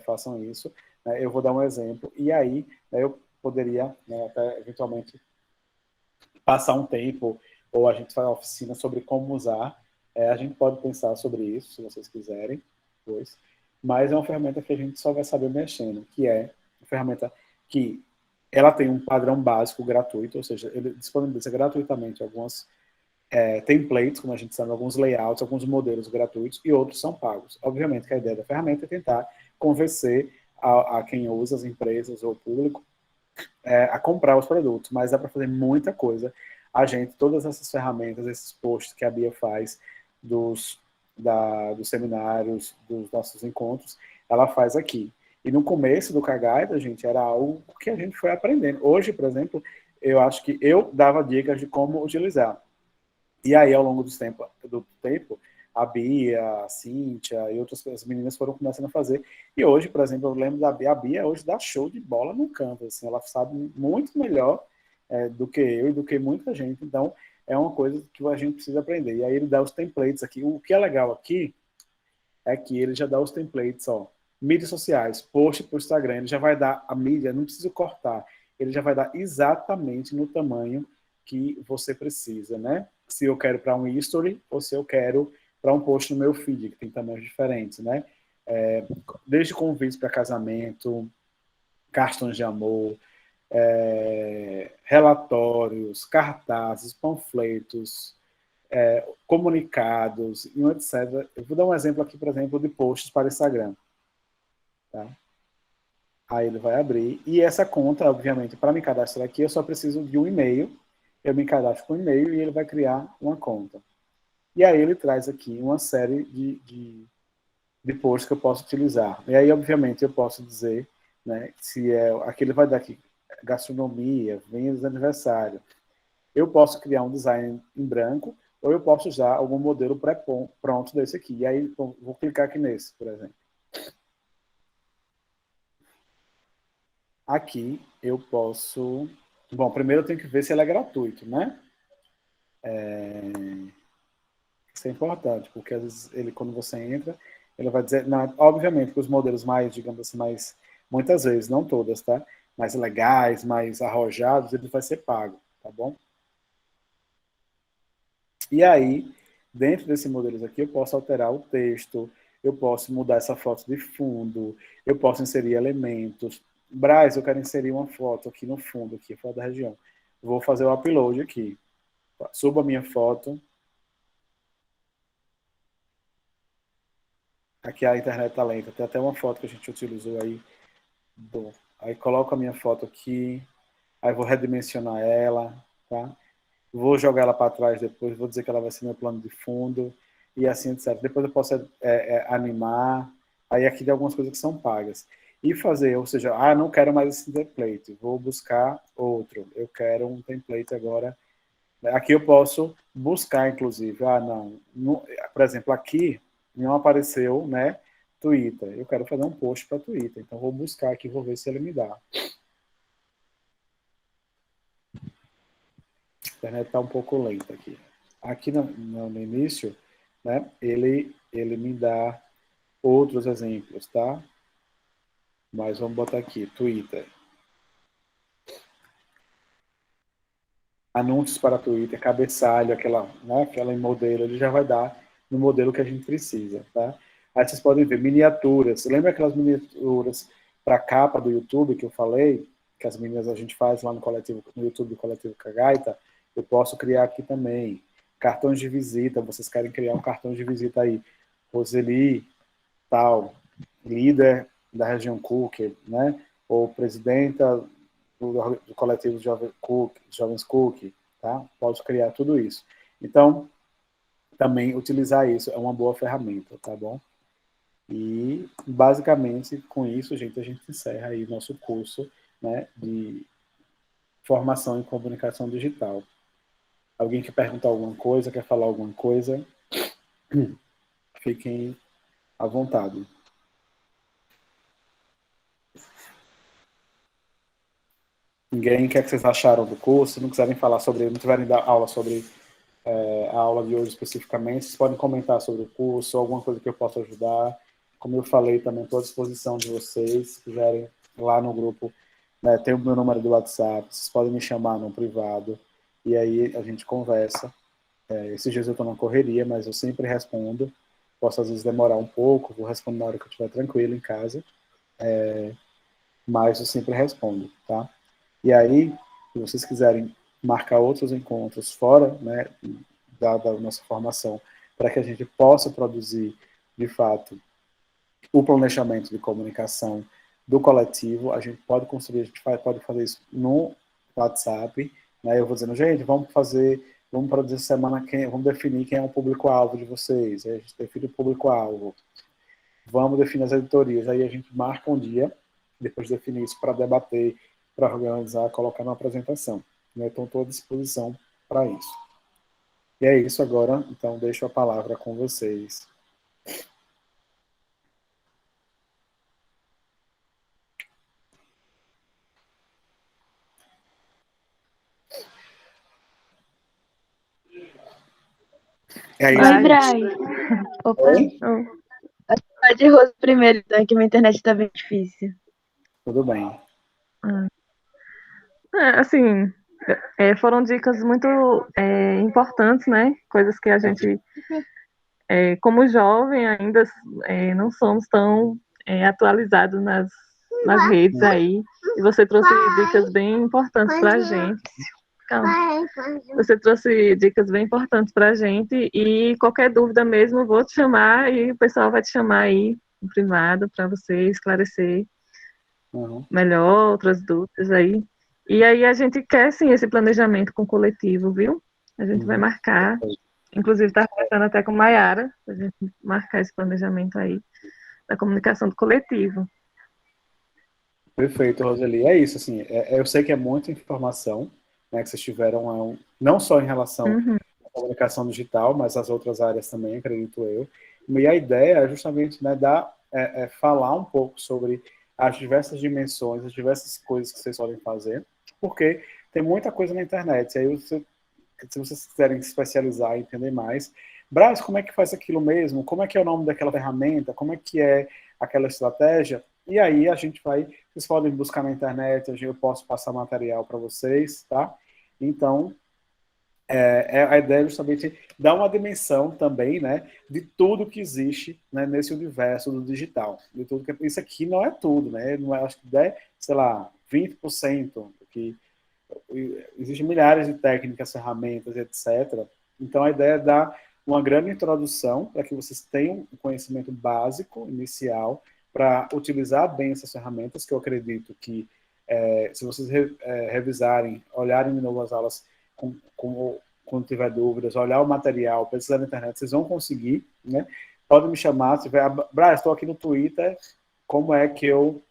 [SPEAKER 1] façam isso. Eu vou dar um exemplo. E aí, eu poderia, até eventualmente, passar um tempo, ou a gente faz uma oficina sobre como usar. A gente pode pensar sobre isso, se vocês quiserem, depois. Mas é uma ferramenta que a gente só vai saber mexendo, que é uma ferramenta que ela tem um padrão básico gratuito, ou seja, ele disponibiliza gratuitamente algumas templates, como a gente sabe, alguns layouts, alguns modelos gratuitos, e outros são pagos. Obviamente que a ideia da ferramenta é tentar convencer a quem usa, as empresas ou o público, a comprar os produtos, mas dá para fazer muita coisa. Todas essas ferramentas, esses posts que a Bia faz dos seminários, dos nossos encontros, ela faz aqui. E no começo do Cagaita, gente, era algo que a gente foi aprendendo. Hoje, por exemplo, eu acho que eu dava dicas de como utilizar. E aí, ao longo do tempo, a Bia, a Cíntia e outras meninas foram começando a fazer. E hoje, por exemplo, eu lembro da Bia. A Bia hoje dá show de bola no canto. Assim, ela sabe muito melhor do que eu e do que muita gente. Então, é uma coisa que a gente precisa aprender. E aí ele dá os templates aqui. O que é legal aqui é que ele já dá os templates, ó. Mídias sociais, post para o Instagram. Ele já vai dar a mídia, não precisa cortar. Ele já vai dar exatamente no tamanho que você precisa, né? Se eu quero para um history ou se eu quero para um post no meu feed, que tem tamanhos diferentes, né? Desde convites para casamento, cartões de amor, relatórios, cartazes, panfletos, comunicados e etc. Eu vou dar um exemplo aqui, por exemplo, de posts para Instagram. Tá? Aí ele vai abrir. E essa conta, obviamente, para me cadastrar aqui, eu só preciso de um e-mail. Eu me cadastro com um e-mail e ele vai criar uma conta. E aí ele traz aqui uma série de posts que eu posso utilizar. E aí, obviamente, eu posso dizer, né, se aqui ele vai dar aqui gastronomia, vendas de aniversário. Eu posso criar um design em branco ou eu posso usar algum modelo pré-pronto desse aqui. E aí, vou clicar aqui nesse, por exemplo. Aqui eu posso Bom, primeiro eu tenho que ver se ele é gratuito, né? Isso é importante, porque às vezes ele, quando você entra, ele vai dizer, não, obviamente que os modelos mais, digamos assim, mais, muitas vezes, não todas, tá? Mais legais, mais arrojados, ele vai ser pago, tá bom? E aí, dentro desses modelos aqui, eu posso alterar o texto, eu posso mudar essa foto de fundo, eu posso inserir elementos. Braz, eu quero inserir uma foto aqui no fundo, aqui, foto da região. Vou fazer o upload aqui. Subo a minha foto. Aqui a internet está lenta. Tem até uma foto que a gente utilizou aí. Bom, aí coloco a minha foto aqui. Aí vou redimensionar ela, tá? Vou jogar ela para trás depois. Vou dizer que ela vai ser meu plano de fundo. E assim, etc. Depois eu posso animar. Aí aqui tem algumas coisas que são pagas. E fazer, ou seja, não quero mais esse template. Vou buscar outro. Eu quero um template agora. Aqui eu posso buscar, inclusive. Não, por exemplo, aqui não apareceu, né, Twitter. Eu quero fazer um post para Twitter. Então, vou buscar aqui, vou ver se ele me dá. A internet está um pouco lenta aqui. Aqui no início, né, ele me dá outros exemplos, tá? Mas vamos botar aqui, Twitter. Anúncios para Twitter, cabeçalho, aquela em modelo, ele já vai dar no modelo que a gente precisa, tá? Aí vocês podem ver miniaturas. Lembra aquelas miniaturas para a capa do YouTube que eu falei? Que as meninas a gente faz lá no YouTube do Coletivo Cagaita? Eu posso criar aqui também. Cartões de visita, vocês querem criar um cartão de visita aí. Roseli, tal, líder da região Cook, né? Ou presidenta do coletivo Jovens Cook, tá? Pode criar tudo isso. Então, também utilizar isso é uma boa ferramenta, tá bom? E, basicamente, com isso, gente, a gente encerra aí nosso curso, né, de formação em comunicação digital. Alguém quer perguntar alguma coisa, quer falar alguma coisa? Fiquem à vontade. Ninguém quer que vocês acharam do curso, não quiserem falar sobre, não tiverem dar aula sobre a aula de hoje especificamente, vocês podem comentar sobre o curso, alguma coisa que eu possa ajudar. Como eu falei, também estou à disposição de vocês, se quiserem lá no grupo, né, tem o meu número do WhatsApp, vocês podem me chamar no privado, e aí a gente conversa. Esses dias eu estou na correria, mas eu sempre respondo. Posso às vezes demorar um pouco, vou responder na hora que eu estiver tranquilo em casa, mas eu sempre respondo, tá? E aí, se vocês quiserem marcar outros encontros fora, né, da nossa formação, para que a gente possa produzir, de fato, o planejamento de comunicação do coletivo, a gente pode construir, a gente pode fazer isso no WhatsApp, né, eu vou dizendo, gente, vamos produzir essa semana, vamos definir quem é o público-alvo de vocês, aí a gente define o público-alvo, vamos definir as editorias, aí a gente marca um dia, depois de definir isso, para debater, para organizar, colocar na apresentação. Né? Então, estou à disposição para isso. E é isso agora, então deixo a palavra com vocês. É isso.
[SPEAKER 3] Oi, Braz. Opa,
[SPEAKER 1] Oi?
[SPEAKER 3] não. Vai de Rose primeiro, então, que minha internet tá bem difícil.
[SPEAKER 1] Tudo bem.
[SPEAKER 5] Assim, foram dicas muito importantes, né? Coisas que a gente, como jovem, ainda não somos tão atualizados nas redes aí. E você trouxe dicas bem importantes para a gente. Calma. Você trouxe dicas bem importantes para a gente. E qualquer dúvida mesmo, eu vou te chamar e o pessoal vai te chamar aí no privado para você esclarecer melhor outras dúvidas aí. E aí a gente quer, sim, esse planejamento com o coletivo, viu? A gente vai marcar. Inclusive, está conversando até com a Mayara, a gente marcar esse planejamento aí da comunicação do coletivo.
[SPEAKER 1] Perfeito, Roseli. É isso, assim, eu sei que é muita informação, né, que vocês tiveram, não só em relação à comunicação digital, mas às outras áreas também, acredito eu. E a ideia é justamente, né, falar um pouco sobre as diversas dimensões, as diversas coisas que vocês podem fazer, porque tem muita coisa na internet. Aí se vocês quiserem se especializar e entender mais, Braz, como é que faz aquilo mesmo? Como é que é o nome daquela ferramenta? Como é que é aquela estratégia? E aí a gente vai, vocês podem buscar na internet, eu posso passar material para vocês, tá? Então, a ideia é justamente dar uma dimensão também, né, de tudo que existe, né, nesse universo do digital. De tudo que, isso aqui não é tudo, né? Não é, acho que sei lá, 20%, que existem milhares de técnicas, ferramentas, etc. Então a ideia é dar uma grande introdução para que vocês tenham um conhecimento básico, inicial, para utilizar bem essas ferramentas, que eu acredito que se vocês revisarem, olharem de novo as aulas quando tiver dúvidas, olhar o material, pesquisar na internet, vocês vão conseguir, né? Pode me chamar, se tiver, Braz, estou aqui no Twitter, como é que eu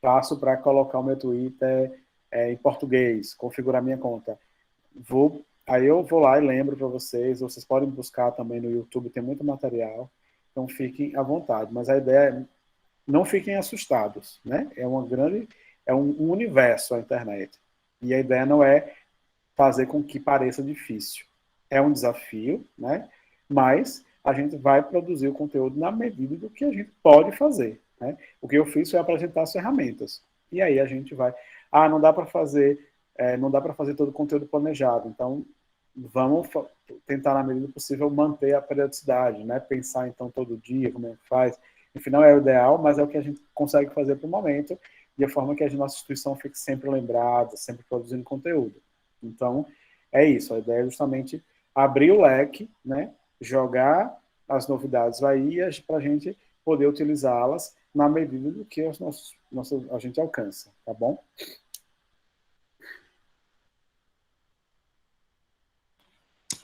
[SPEAKER 1] faço para colocar o meu Twitter em português, configurar minha conta? Aí eu vou lá e lembro para vocês, vocês podem buscar também no YouTube, tem muito material, então fiquem à vontade, mas a ideia é não fiquem assustados, né? É um universo a internet, e a ideia não é fazer com que pareça difícil. É um desafio, né? Mas a gente vai produzir o conteúdo na medida do que a gente pode fazer, né? O que eu fiz foi apresentar as ferramentas. E aí a gente vai... não dá para fazer todo o conteúdo planejado. Então, vamos tentar, na medida do possível, manter a periodicidade, né? Pensar, então, todo dia, como é que faz. Enfim, não é o ideal, mas é o que a gente consegue fazer para o momento, de a forma que a nossa instituição fique sempre lembrada, sempre produzindo conteúdo. Então, é isso. A ideia é justamente abrir o leque, né? Jogar as novidades aí para a gente poder utilizá-las na medida do que a gente alcança, tá bom?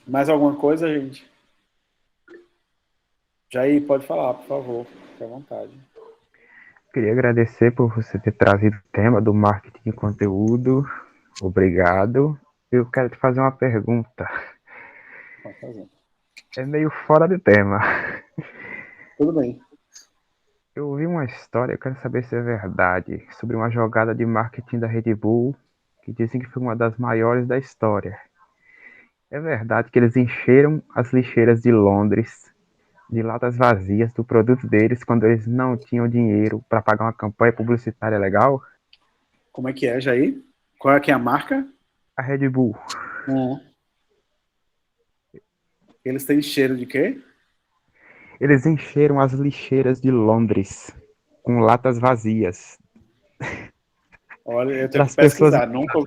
[SPEAKER 1] Mais alguma coisa, gente? Jair, pode falar, por favor. Fique à vontade.
[SPEAKER 2] Queria agradecer por você ter trazido o tema do marketing de conteúdo. Obrigado. Eu quero te fazer uma pergunta.
[SPEAKER 1] Pode fazer.
[SPEAKER 2] É meio fora de tema.
[SPEAKER 1] Tudo bem.
[SPEAKER 2] Eu ouvi uma história, eu quero saber se é verdade, sobre uma jogada de marketing da Red Bull, que dizem que foi uma das maiores da história. É verdade que eles encheram as lixeiras de Londres de latas vazias do produto deles quando eles não tinham dinheiro para pagar uma campanha publicitária legal?
[SPEAKER 1] Como é que é, Jair? Qual é que é a marca?
[SPEAKER 2] A Red Bull.
[SPEAKER 1] Eles têm cheiro de quê?
[SPEAKER 2] Eles encheram as lixeiras de Londres com latas vazias.
[SPEAKER 1] Olha, eu tenho que pesquisar. Nunca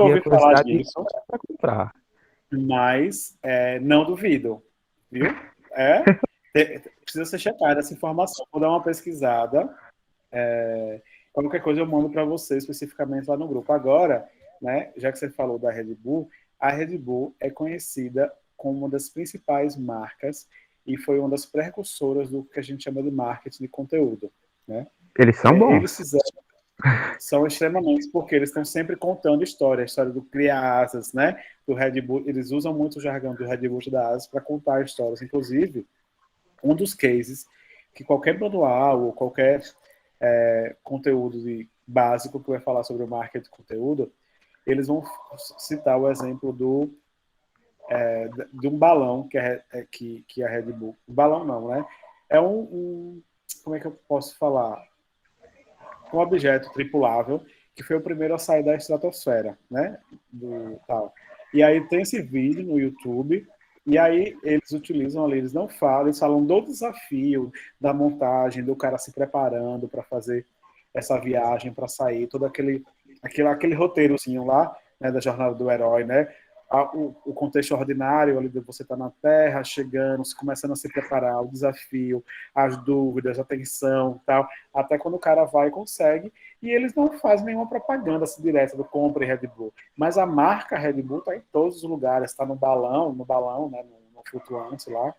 [SPEAKER 1] ouvi falar disso.
[SPEAKER 2] Para comprar.
[SPEAKER 1] Mas não duvido, viu? Precisa ser checada essa informação. Vou dar uma pesquisada. Qualquer coisa eu mando para você especificamente lá no grupo. Agora, né, já que você falou da Red Bull, a Red Bull é conhecida como uma das principais marcas e foi uma das precursoras do que a gente chama de marketing de conteúdo, né?
[SPEAKER 2] Eles são bons.
[SPEAKER 1] São extremamente, porque eles estão sempre contando a história do Cria Asas, né? Do Red Bull. Eles usam muito o jargão do Red Bull da Asas para contar histórias. Inclusive, um dos cases que qualquer manual ou qualquer conteúdo básico que vai falar sobre o marketing de conteúdo, eles vão citar o exemplo de um balão que a Red Bull... Um balão não, né? É como é que eu posso falar? Um objeto tripulável que foi o primeiro a sair da estratosfera, né? E aí tem esse vídeo no YouTube, e aí eles utilizam ali, eles não falam, eles falam do desafio, da montagem, do cara se preparando para fazer essa viagem, para sair, todo aquele roteirozinho lá, né, da jornada do herói, né? O contexto ordinário ali de você estar na Terra, chegando, começando a se preparar, o desafio, as dúvidas, a tensão, tal, até quando o cara vai e consegue, e eles não fazem nenhuma propaganda assim, direta do compre Red Bull, mas a marca Red Bull está em todos os lugares, está no balão, né, no flutuante lá,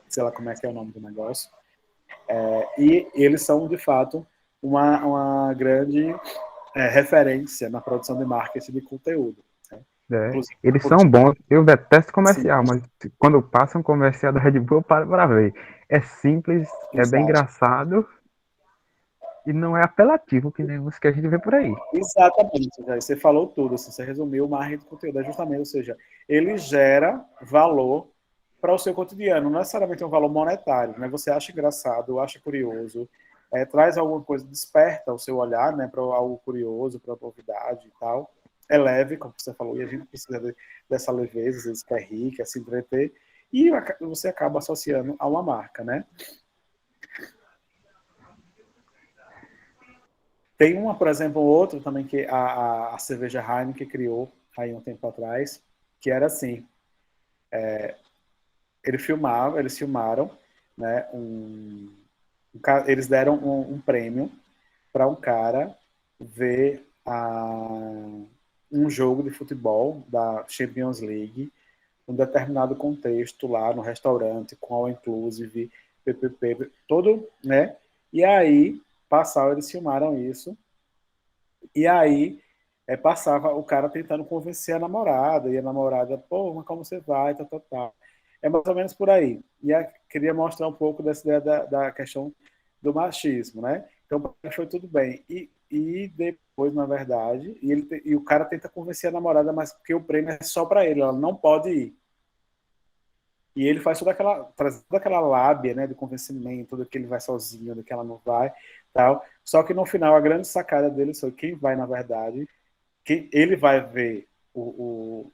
[SPEAKER 1] sei lá como é que é o nome do negócio, e eles são, de fato, uma grande referência na produção de marketing de conteúdo.
[SPEAKER 2] Eles são bons. Eu detesto comercial, mas quando passa um comercial da Red Bull, eu paro para ver. É simples, é bem engraçado. E não é apelativo que nem os que a gente vê por aí.
[SPEAKER 1] Exatamente, Jair, você falou tudo, assim, você resumiu o marketing de conteúdo, é justamente, ou seja, ele gera valor para o seu cotidiano, não necessariamente um valor monetário, né? Você acha engraçado, acha curioso, traz alguma coisa, desperta o seu olhar, né, para algo curioso, para a novidade e tal. É leve, como você falou, e a gente precisa dessa leveza, às vezes quer rir, quer se entreter, e você acaba associando a uma marca, né? Tem uma, por exemplo, outra também que a cerveja Heineken criou aí um tempo atrás, que era assim, eles filmaram, né, eles deram um prêmio para um cara ver um jogo de futebol da Champions League, um determinado contexto lá no restaurante, com all inclusive, PPP, todo, né? E aí, eles filmaram isso, e aí passava o cara tentando convencer a namorada, e a namorada, pô, mas como você vai, tal, tal, tal. É mais ou menos por aí. E queria mostrar um pouco dessa ideia da questão do machismo, né? Então, foi tudo bem. E depois, na verdade, e o cara tenta convencer a namorada, mas porque o prêmio é só para ele, ela não pode ir. E ele faz traz toda aquela lábia, né, de convencimento, do que ele vai sozinho, do que ela não vai, tal. Só que no final, a grande sacada dele foi quem vai, na verdade, que ele vai ver o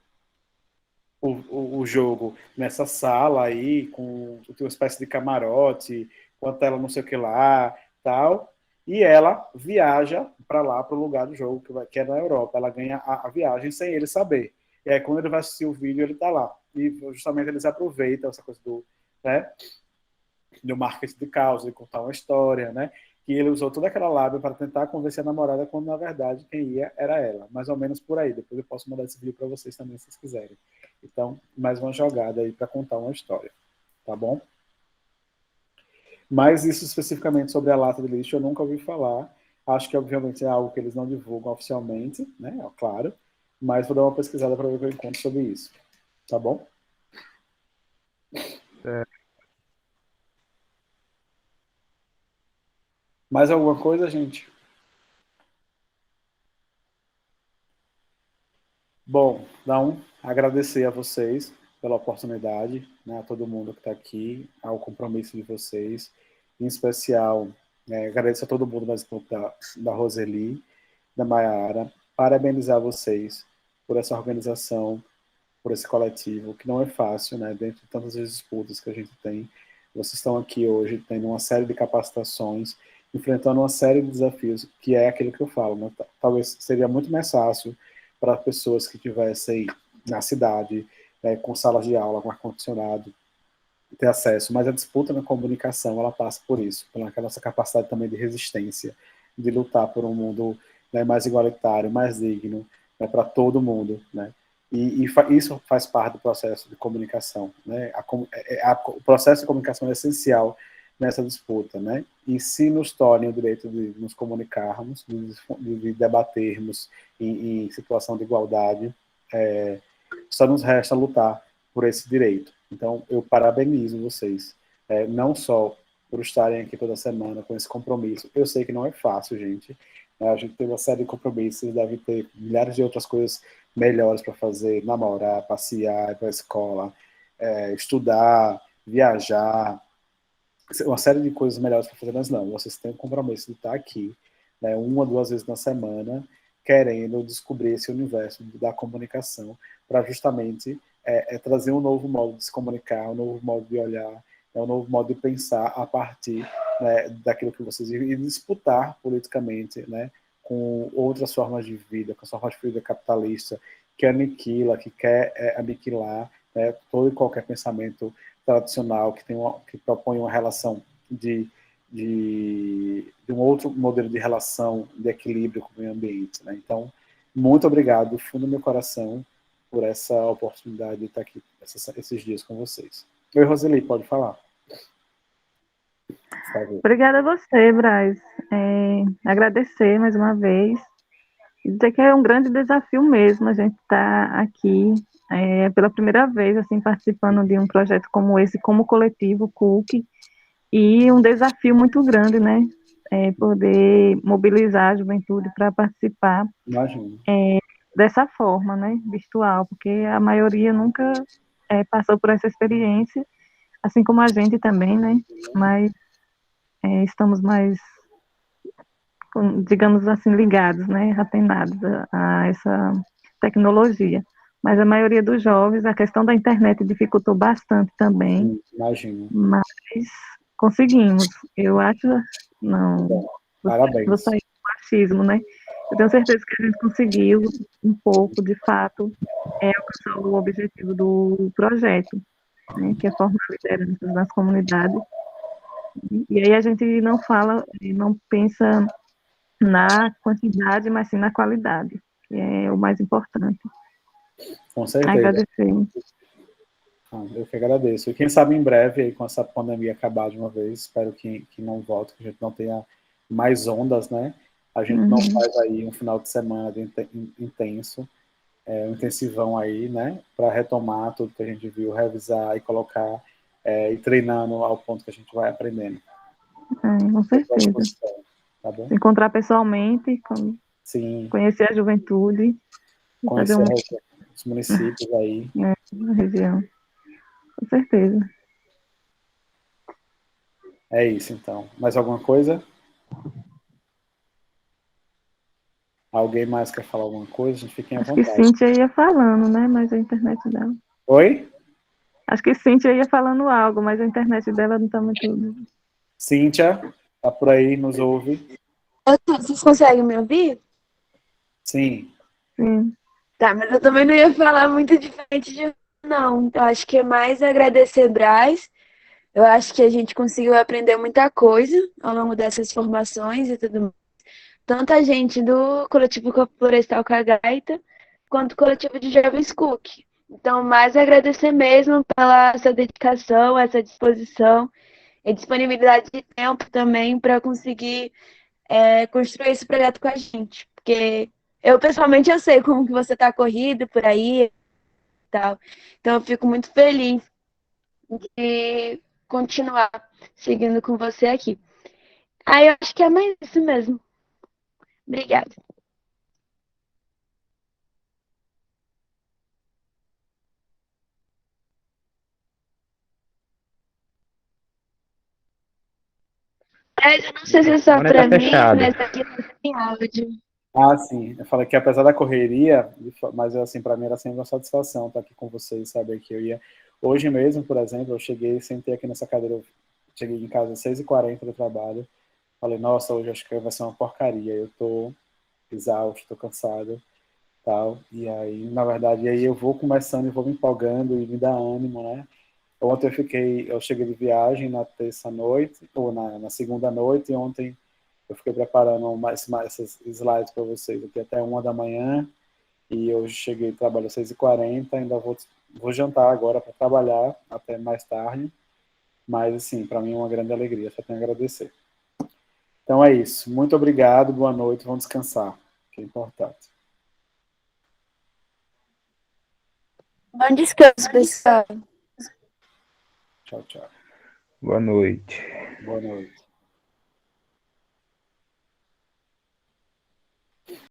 [SPEAKER 1] jogo nessa sala aí, com uma espécie de camarote, com a tela não sei o que lá, tal, e ela viaja para lá, para o lugar do jogo, que é na Europa. Ela ganha a viagem sem ele saber. E aí, quando ele vai assistir o vídeo, ele está lá. E justamente eles aproveitam essa coisa né, do marketing de causa, de contar uma história, né? Que ele usou toda aquela lábia para tentar convencer a namorada, quando na verdade quem ia era ela. Mais ou menos por aí. Depois eu posso mandar esse vídeo para vocês também, se vocês quiserem. Então, mais uma jogada aí para contar uma história. Tá bom? Mas isso especificamente sobre a lata de lixo eu nunca ouvi falar. Acho que obviamente é algo que eles não divulgam oficialmente, né? Claro. Mas vou dar uma pesquisada para ver o que eu encontro sobre isso. Tá bom? Mais alguma coisa, gente? Bom, então, agradecer a vocês pela oportunidade, né, a todo mundo que está aqui, ao compromisso de vocês, em especial, agradeço a todo mundo da Roseli, da Maiara, parabenizar vocês por essa organização, por esse coletivo, que não é fácil, né, dentro de tantas disputas que a gente tem. Vocês estão aqui hoje tendo uma série de capacitações, enfrentando uma série de desafios, que é aquilo que eu falo, né? Talvez seria muito mais fácil para pessoas que tivessem na cidade, com salas de aula, com ar-condicionado, ter acesso, mas a disputa na comunicação, ela passa por isso, pela nossa capacidade também de resistência, de lutar por um mundo, né, mais igualitário, mais digno, né, para todo mundo, né? Isso faz parte do processo de comunicação, né? O processo de comunicação é essencial nessa disputa, né? E se nos torne o direito de nos comunicarmos, de debatermos em situação de igualdade, só nos resta lutar por esse direito. Então, eu parabenizo vocês, não só por estarem aqui toda semana com esse compromisso. Eu sei que não é fácil, gente. A gente tem uma série de compromissos, deve ter milhares de outras coisas melhores para fazer, namorar, passear, ir para a escola, estudar, viajar, uma série de coisas melhores para fazer, mas não, vocês têm o compromisso de estar aqui, né, uma ou duas vezes na semana, querendo descobrir esse universo da comunicação, para justamente trazer um novo modo de se comunicar, um novo modo de olhar, um novo modo de pensar a partir, né, daquilo que vocês vivem, e disputar politicamente, né, com outras formas de vida, com a sua forma de vida capitalista, que aniquila, que quer aniquilar, né, todo e qualquer pensamento tradicional, que propõe uma relação de um outro modelo de relação, de equilíbrio com o meio ambiente. Né? Então, muito obrigado, do fundo do meu coração, por essa oportunidade de estar aqui esses dias com vocês. Oi, Roseli, pode falar.
[SPEAKER 5] Obrigada a você, Braz. Agradecer mais uma vez. E dizer que é um grande desafio mesmo a gente estar aqui pela primeira vez, assim, participando de um projeto como esse, como coletivo CUC, e um desafio muito grande, né? poder mobilizar a juventude para participar
[SPEAKER 1] Imagino.
[SPEAKER 5] dessa forma, né, virtual, porque a maioria nunca passou por essa experiência, assim como a gente também, né, mas estamos mais, digamos assim, ligados, né, atenados a essa tecnologia. Mas a maioria dos jovens, a questão da internet dificultou bastante também,
[SPEAKER 1] Sim, imagino.
[SPEAKER 5] mas conseguimos. Eu acho, não,
[SPEAKER 1] Bom,
[SPEAKER 5] vou
[SPEAKER 1] parabéns.
[SPEAKER 5] sair do machismo, né? Eu tenho certeza que a gente conseguiu um pouco, de fato, alcançar o objetivo do projeto, né, que é formar lideranças nas comunidades. E aí a gente não fala, não pensa na quantidade, mas sim na qualidade, que é o mais importante.
[SPEAKER 1] Com certeza.
[SPEAKER 5] Agradecer.
[SPEAKER 1] Eu que agradeço. E quem sabe em breve, aí, com essa pandemia acabar de uma vez, espero que não volte, que a gente não tenha mais ondas, né? A gente não faz aí um final de semana intenso, um intensivão aí, né? Para retomar tudo que a gente viu, revisar e colocar, e treinando ao ponto que a gente vai aprendendo.
[SPEAKER 5] Com
[SPEAKER 1] Estou à
[SPEAKER 5] certeza.
[SPEAKER 1] disposição, tá bom?
[SPEAKER 5] Se encontrar pessoalmente,
[SPEAKER 1] Sim,
[SPEAKER 5] conhecer a juventude, e fazer
[SPEAKER 1] conhecer os municípios aí.
[SPEAKER 5] na região. Com certeza.
[SPEAKER 1] É isso, então. Mais alguma coisa? Alguém mais quer falar alguma coisa? A gente fiquem à
[SPEAKER 5] Acho que
[SPEAKER 1] vontade.
[SPEAKER 5] Cíntia ia falando, né? Mas a internet dela.
[SPEAKER 1] Oi?
[SPEAKER 5] Acho que Cíntia ia falando algo, mas a internet dela não está muito.
[SPEAKER 1] Cíntia, tá por aí, nos ouve?
[SPEAKER 3] Vocês conseguem me ouvir?
[SPEAKER 1] Sim.
[SPEAKER 5] Sim.
[SPEAKER 3] Tá, mas eu também não ia falar muito diferente de não. Eu acho que é mais agradecer Brás. Eu acho que a gente conseguiu aprender muita coisa ao longo dessas formações e tudo mais. Tanto a gente do coletivo Florestal Cagaita, quanto o coletivo de Jovens Cook. Então, mais agradecer mesmo pela essa dedicação, essa disposição e disponibilidade de tempo também para conseguir construir esse projeto com a gente. Porque eu, pessoalmente, eu sei como que você está corrido por aí e tal. Então, eu fico muito feliz de continuar seguindo com você aqui. Eu acho que é mais isso mesmo. Obrigada. Eu não sei se é só
[SPEAKER 2] Mano, tá
[SPEAKER 3] para mim,
[SPEAKER 2] fechado.
[SPEAKER 3] mas aqui não tem áudio.
[SPEAKER 1] Sim. Eu falei que apesar da correria, mas assim, para mim era sempre uma satisfação estar aqui com vocês, saber que eu ia. Hoje mesmo, por exemplo, eu cheguei, sentei aqui nessa cadeira, eu cheguei em casa às 6h40 do trabalho. Falei, nossa, hoje acho que vai ser uma porcaria. Eu tô exausto, tô cansado, tal. E aí, na verdade, aí eu vou começando e vou me empolgando e me dá ânimo, né? Ontem eu cheguei de viagem na terça-noite, ou na segunda-noite, e ontem eu fiquei preparando esses slides para vocês aqui até 1h da manhã, e hoje cheguei, trabalho às 6h40, ainda vou jantar agora para trabalhar até mais tarde, mas assim, para mim é uma grande alegria, só tenho a agradecer. Então é isso, muito obrigado, boa noite, vamos descansar, que é importante.
[SPEAKER 3] Bom descanso, pessoal.
[SPEAKER 1] Tchau, tchau.
[SPEAKER 2] Boa noite.
[SPEAKER 1] Boa noite.